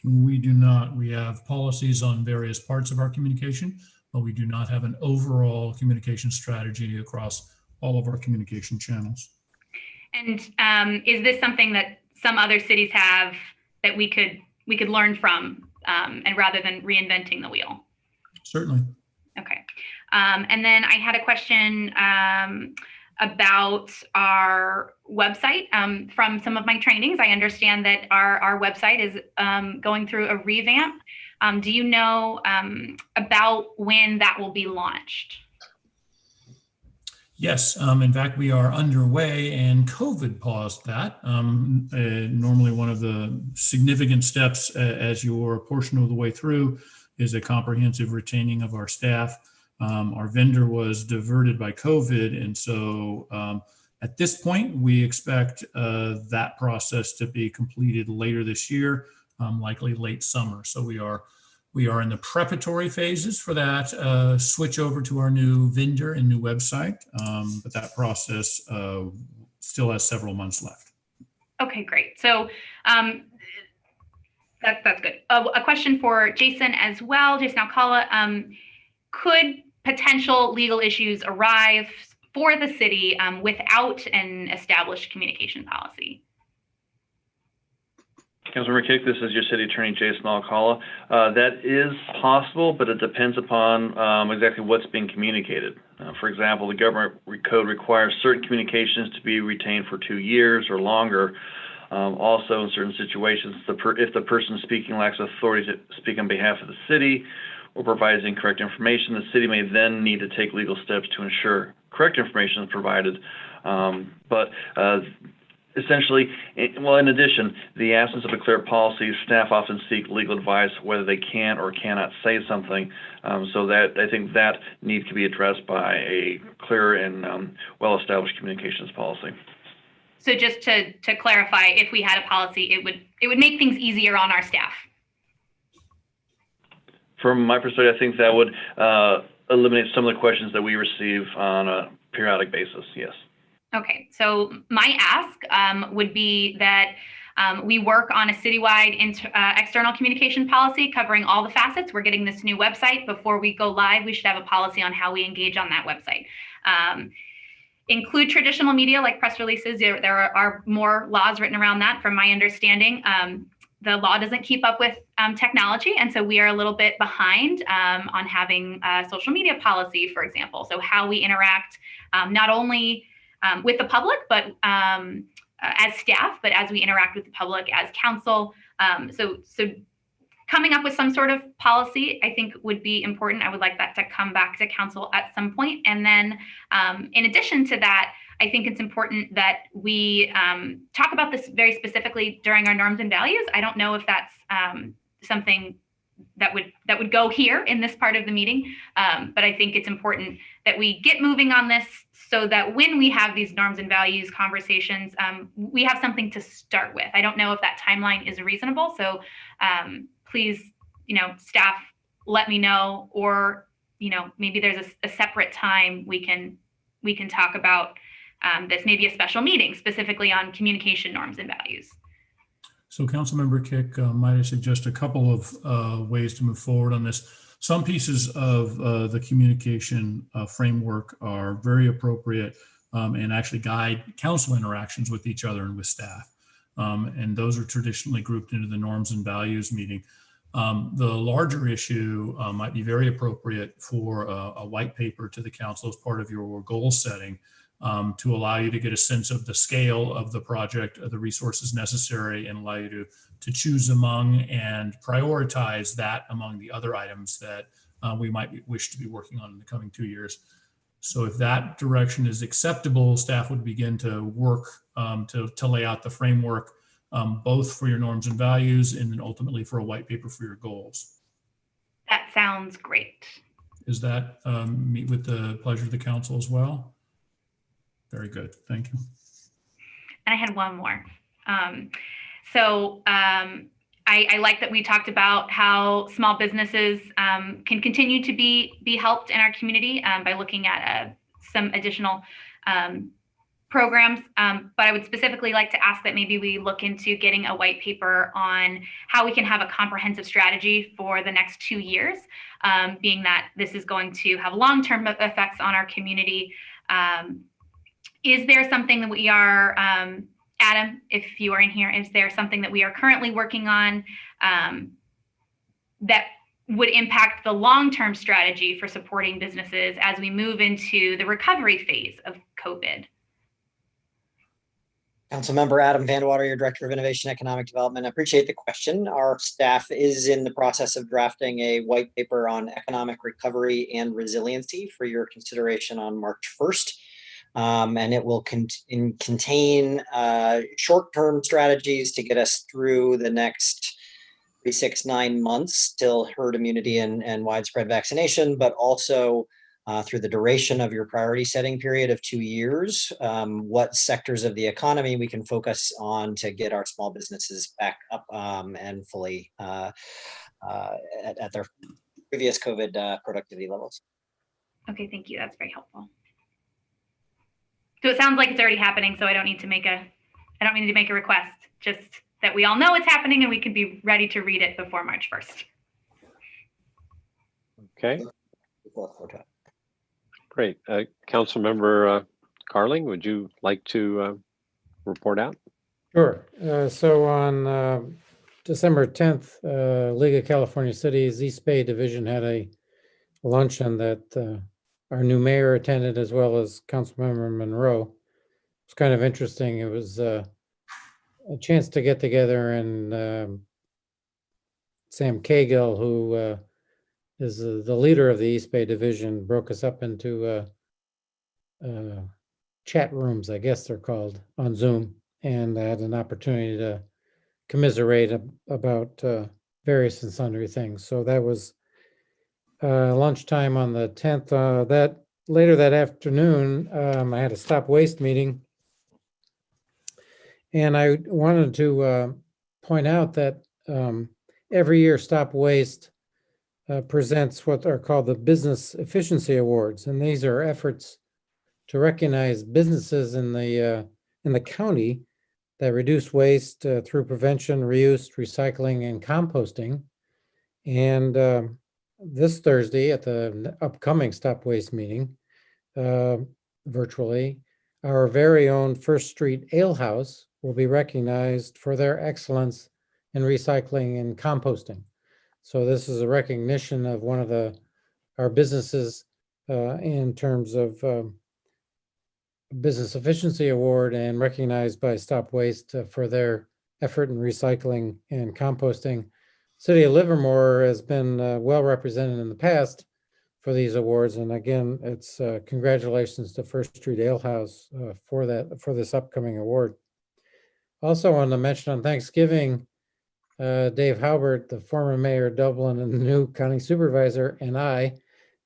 We do not. We have policies on various parts of our communication, but we do not have an overall communication strategy across all of our communication channels. And is this something that some other cities have that we could learn from, and rather than reinventing the wheel? Certainly. Okay. And then I had a question about our website. From some of my trainings, I understand that our website is going through a revamp. Do you know about when that will be launched? Yes, in fact, we are underway and COVID paused that. Normally one of the significant steps as you're a portion of the way through is a comprehensive retaining of our staff. Our vendor was diverted by COVID. And so at this point, we expect that process to be completed later this year, likely late summer. So we are in the preparatory phases for that switch over to our new vendor and new website. But that process still has several months left. Okay, great. So that's good. A question for Jason as well, Jason Alcala. Could potential legal issues arise for the city without an established communication policy? Councilmember Kick, this is your city attorney, Jason Alcala. That is possible, but it depends upon exactly what's being communicated. For example, the government code requires certain communications to be retained for 2 years or longer. Also, in certain situations, if the person speaking lacks authority to speak on behalf of the city or provides incorrect information, the city may then need to take legal steps to ensure correct information is provided. Essentially, well, in addition, the absence of a clear policy, staff often seek legal advice whether they can or cannot say something. So that I think that needs to be addressed by a clear and well-established communications policy. So just to clarify, if we had a policy, it would make things easier on our staff. From my perspective, I think that would eliminate some of the questions that we receive on a periodic basis, yes. Okay, so my ask would be that we work on a citywide external communication policy covering all the facets. We're getting this new website. Before we go live, we should have a policy on how we engage on that website. Include traditional media like press releases. There are more laws written around that from my understanding. The law doesn't keep up with technology, and so we are a little bit behind on having a social media policy, for example. So how we interact not only with the public, but as staff, but as we interact with the public as council. So coming up with some sort of policy, I think would be important. I would like that to come back to council at some point. And then in addition to that, I think it's important that we talk about this very specifically during our norms and values. I don't know if that's something that would go here in this part of the meeting, but I think it's important that we get moving on this so that when we have these norms and values conversations, we have something to start with. I don't know if that timeline is reasonable, so please, staff, let me know, or maybe there's a separate time we can talk about this, maybe a special meeting specifically on communication norms and values. So Councilmember Kick, might I suggest a couple of ways to move forward on this? Some pieces of the communication framework are very appropriate and actually guide council interactions with each other and with staff. And those are traditionally grouped into the norms and values meeting. The larger issue might be very appropriate for a white paper to the council as part of your goal setting, to allow you to get a sense of the scale of the project, of the resources necessary, and allow you to choose among and prioritize that among the other items that we might wish to be working on in the coming 2 years. So if that direction is acceptable, staff would begin to work to lay out the framework, both for your norms and values, and then ultimately for a white paper for your goals. That sounds great. Is that meet with the pleasure of the council as well? Very good, thank you. And I had one more. I like that we talked about how small businesses can continue to be helped in our community by looking at some additional programs. But I would specifically like to ask that maybe we look into getting a white paper on how we can have a comprehensive strategy for the next 2 years, being that this is going to have long-term effects on our community. Is there something that we are, Adam, if you are in here, is there something that we are currently working on that would impact the long-term strategy for supporting businesses as we move into the recovery phase of COVID? Councilmember Adam Vandewater, your Director of Innovation and Economic Development. I appreciate the question. Our staff is in the process of drafting a white paper on economic recovery and resiliency for your consideration on March 1st. And it will contain short-term strategies to get us through the next 3, 6, 9 months till herd immunity and widespread vaccination, but also through the duration of your priority setting period of 2 years, what sectors of the economy we can focus on to get our small businesses back up and fully at their previous COVID productivity levels. Okay, thank you. That's very helpful. So it sounds like it's already happening, so I don't need to make a request, just that we all know it's happening and we can be ready to read it before March 1st. Okay. Great. Councilmember Carling, would you like to report out? Sure. So on December 10th, League of California Cities East Bay Division had a luncheon that our new mayor attended, as well as Councilmember Monroe. It's kind of interesting. It was a chance to get together, and Sam Cagill, who is the leader of the East Bay Division, broke us up into chat rooms, I guess they're called, on Zoom, and I had an opportunity to commiserate about various and sundry things. So that was lunchtime on the 10th. That later that afternoon, I had a Stop Waste meeting, and I wanted to point out that every year Stop Waste presents what are called the Business Efficiency Awards, and these are efforts to recognize businesses in the county that reduce waste through prevention, reuse, recycling, and composting. And this Thursday at the upcoming Stop Waste meeting, virtually, our very own First Street Ale House will be recognized for their excellence in recycling and composting. So this is a recognition of one of our businesses in terms of Business Efficiency Award, and recognized by Stop Waste for their effort in recycling and composting. City of Livermore has been well represented in the past for these awards. And again, it's congratulations to First Street Ale House for this upcoming award. Also wanted to mention on Thanksgiving, Dave Haubert, the former mayor of Dublin and the new county supervisor, and I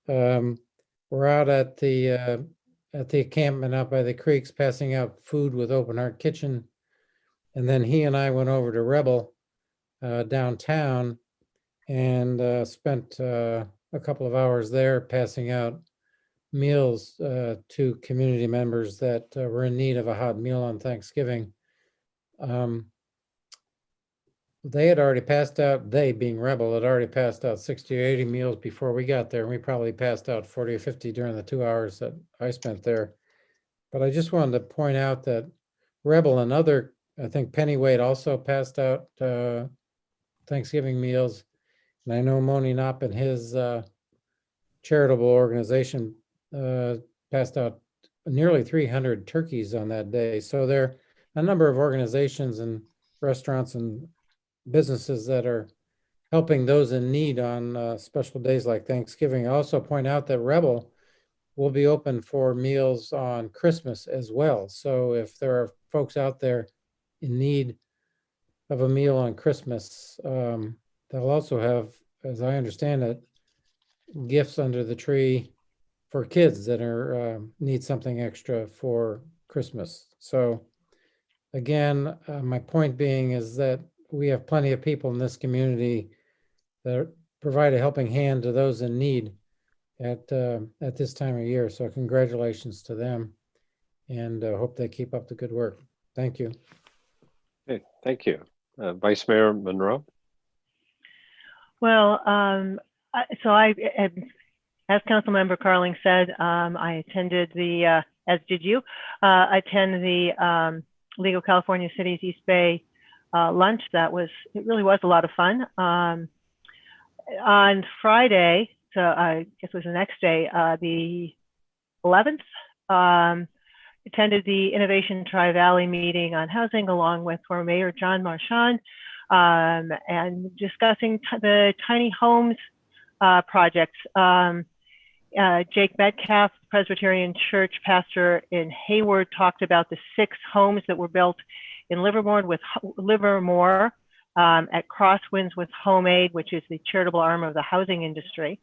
were out at the encampment out by the creeks, passing out food with Open Heart Kitchen. And then he and I went over to Rebel downtown and spent a couple of hours there passing out meals to community members that were in need of a hot meal on Thanksgiving. They had already passed out, they being Rebel, had already passed out 60 or 80 meals before we got there. And we probably passed out 40 or 50 during the 2 hours that I spent there. But I just wanted to point out that Rebel and other, I think Pennyweight also passed out Thanksgiving meals. And I know Moni Knopp and his charitable organization passed out nearly 300 turkeys on that day. So there are a number of organizations and restaurants and businesses that are helping those in need on special days like Thanksgiving. I also point out that Rebel will be open for meals on Christmas as well. So if there are folks out there in need of a meal on Christmas, they'll also have, as I understand it, gifts under the tree for kids that are need something extra for Christmas. So again, my point being is that we have plenty of people in this community that provide a helping hand to those in need at this time of year. So congratulations to them, and hope they keep up the good work. Thank you. Okay, thank you. Vice Mayor Monroe. Well, so I, as Councilmember Carling said, I attended the, as did you, attend the League of California Cities East Bay lunch. It really was a lot of fun. On Friday, so I guess it was the next day, the 11th, attended the Innovation Tri-Valley meeting on housing along with former Mayor John Marchand, and discussing the tiny homes projects. Jake Metcalf, Presbyterian Church pastor in Hayward, talked about the 6 homes that were built in Livermore at Crosswinds with Home Aid, which is the charitable arm of the housing industry.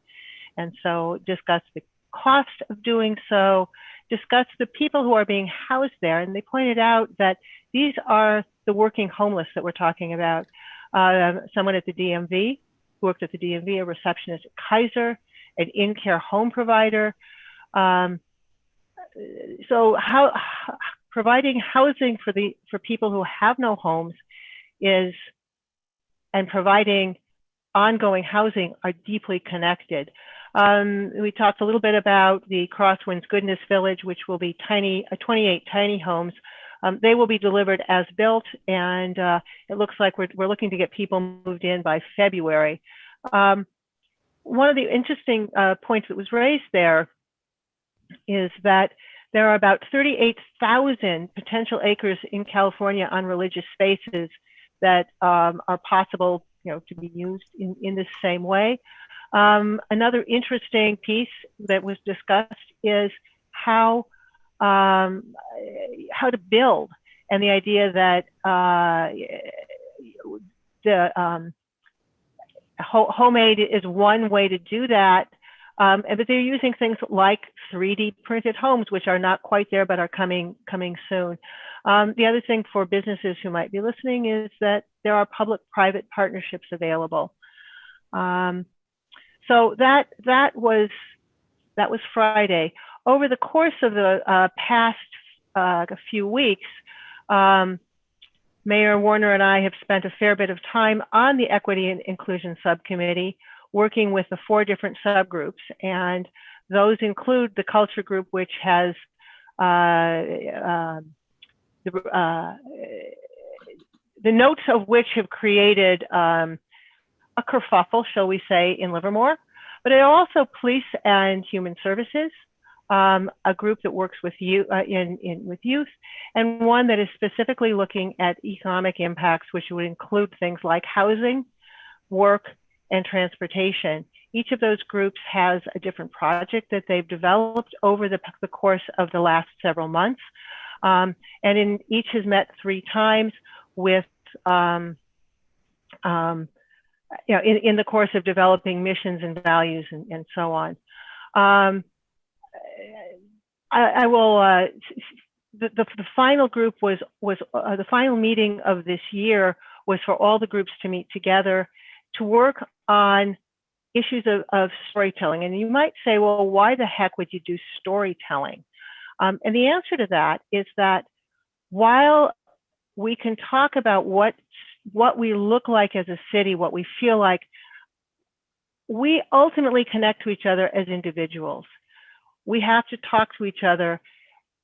And so discussed the cost of doing so, discussed the people who are being housed there. And they pointed out that these are the working homeless that we're talking about. Someone at the DMV, who worked at the DMV, a receptionist at Kaiser, an in-care home provider. So providing housing for people who have no homes and providing ongoing housing are deeply connected. We talked a little bit about the Crosswinds Goodness Village, which will be 28 tiny homes. They will be delivered as built, and it looks like we're looking to get people moved in by February. One of the interesting points that was raised there is that there are about 38,000 potential acres in California on religious spaces that are possible, to be used in this same way. Another interesting piece that was discussed is how to build, and the idea that Home Aid is one way to do that, but they're using things like 3D printed homes, which are not quite there but are coming soon. The other thing for businesses who might be listening is that there are public-private partnerships available. So that was Friday. Over the course of the past few weeks, Mayor Woerner and I have spent a fair bit of time on the Equity and Inclusion Subcommittee, working with the 4 different subgroups. And those include the culture group, which has the notes of which have created a kerfuffle, shall we say, in Livermore. But it also police and human services, a group that works with you with youth, and one that is specifically looking at economic impacts, which would include things like housing, work, and transportation Each of those groups has a different project that they've developed over the course of the last several months. And each has met 3 times with, in the course of developing missions and values and so on. I will, the final group was the final meeting of this year was for all the groups to meet together to work on issues of storytelling. And you might say, well, why the heck would you do storytelling? And the answer to that is that while we can talk about what we look like as a city, what we feel like, we ultimately connect to each other as individuals. We have to talk to each other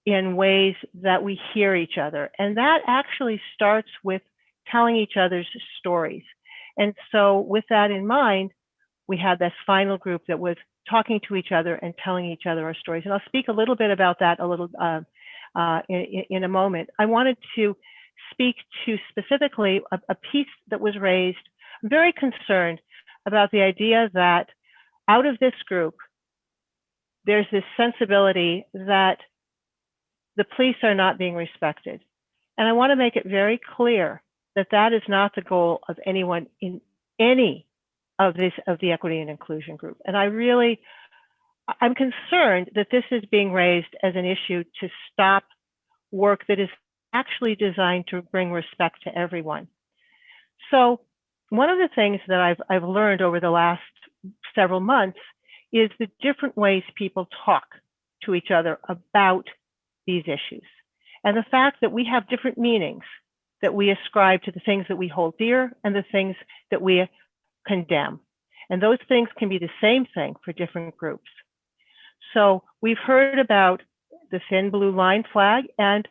in ways that we hear each other. And that actually starts with telling each other's stories. And so with that in mind, we had this final group that was talking to each other and telling each other our stories. And I'll speak a little bit about that a little in a moment. I wanted to speak to specifically a piece that was raised. I'm very concerned about the idea that out of this group, there's this sensibility that the police are not being respected. And I want to make it very clear that that is not the goal of anyone in any of the equity and inclusion group. And I'm concerned that this is being raised as an issue to stop work that is actually designed to bring respect to everyone. So one of the things that I've learned over the last several months is the different ways people talk to each other about these issues. And the fact that we have different meanings that we ascribe to the things that we hold dear and the things that we condemn. And those things can be the same thing for different groups. So we've heard about the thin blue line flag, and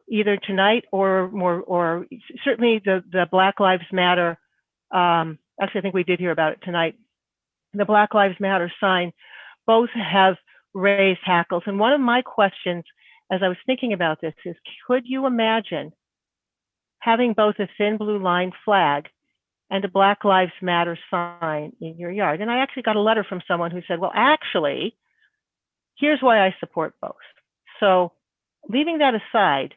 either tonight or certainly the Black Lives Matter, actually I think we did hear about it tonight, the Black Lives Matter sign, both have raised hackles. And one of my questions as I was thinking about this is, could you imagine having both a thin blue line flag and a Black Lives Matter sign in your yard? And I actually got a letter from someone who said, well, actually, here's why I support both. So leaving that aside,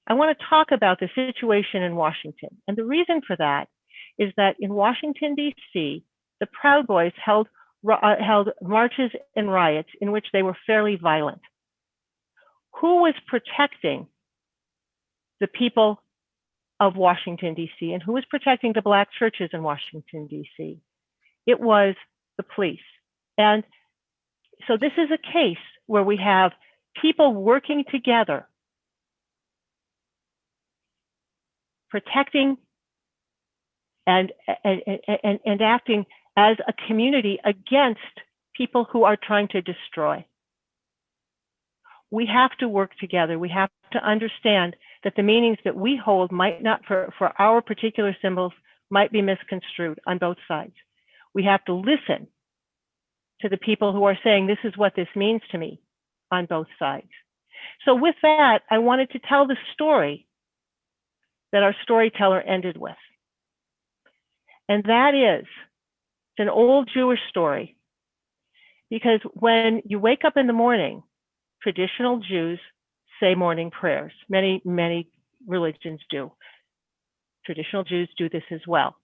I want to talk about the situation in Washington. And the reason for that is that in Washington, D.C., the Proud Boys held marches and riots in which they were fairly violent. Who was protecting the people of Washington, D.C., and who was protecting the Black churches in Washington, D.C.? It was the police. And so this is a case where we have people working together, protecting and acting as a community against people who are trying to destroy. We have to work together. We have to understand that the meanings that we hold might not, for our particular symbols, might be misconstrued on both sides. We have to listen to the people who are saying, this is what this means to me, on both sides. So with that, I wanted to tell the story that our storyteller ended with. And that is, it's an old Jewish story, because when you wake up in the morning, traditional Jews say morning prayers. Many, many religions do. Traditional Jews do this as well.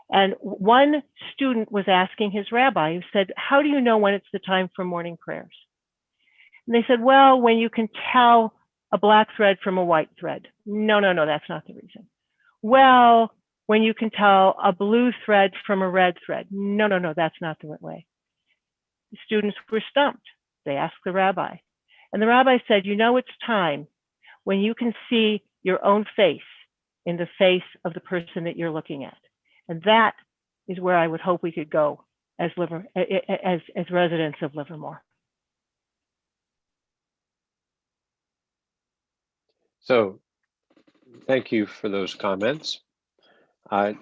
And one student was asking his rabbi, who said, how do you know when it's the time for morning prayers? And they said, well, when you can tell a black thread from a white thread. No, that's not the reason. Well, when you can tell a blue thread from a red thread. No, that's not the right way. The students were stumped. They asked the rabbi. And the rabbi said, you know, it's time when you can see your own face in the face of the person that you're looking at. And that is where I would hope we could go as residents of Livermore. So thank you for those comments. You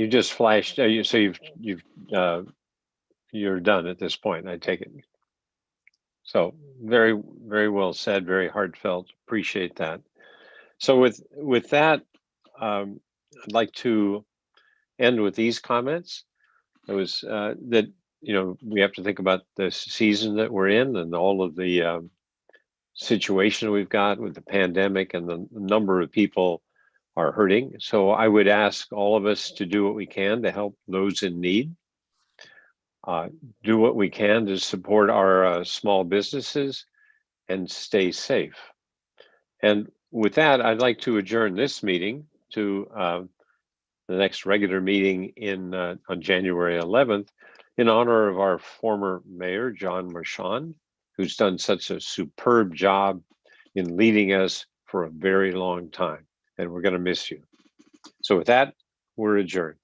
just flashed, so you're done at this point, I take it. So very, very well said, very heartfelt, appreciate that. So with that, I'd like to end with these comments. It was that, you know, we have to think about the season that we're in and all of the situation we've got with the pandemic, and the number of people are hurting. So I would ask all of us to do what we can to help those in need. Do what we can to support our small businesses and stay safe. And with that, I'd like to adjourn this meeting to the next regular meeting on January 11th in honor of our former mayor, John Marchand, who's done such a superb job in leading us for a very long time. And we're going to miss you. So with that, we're adjourned.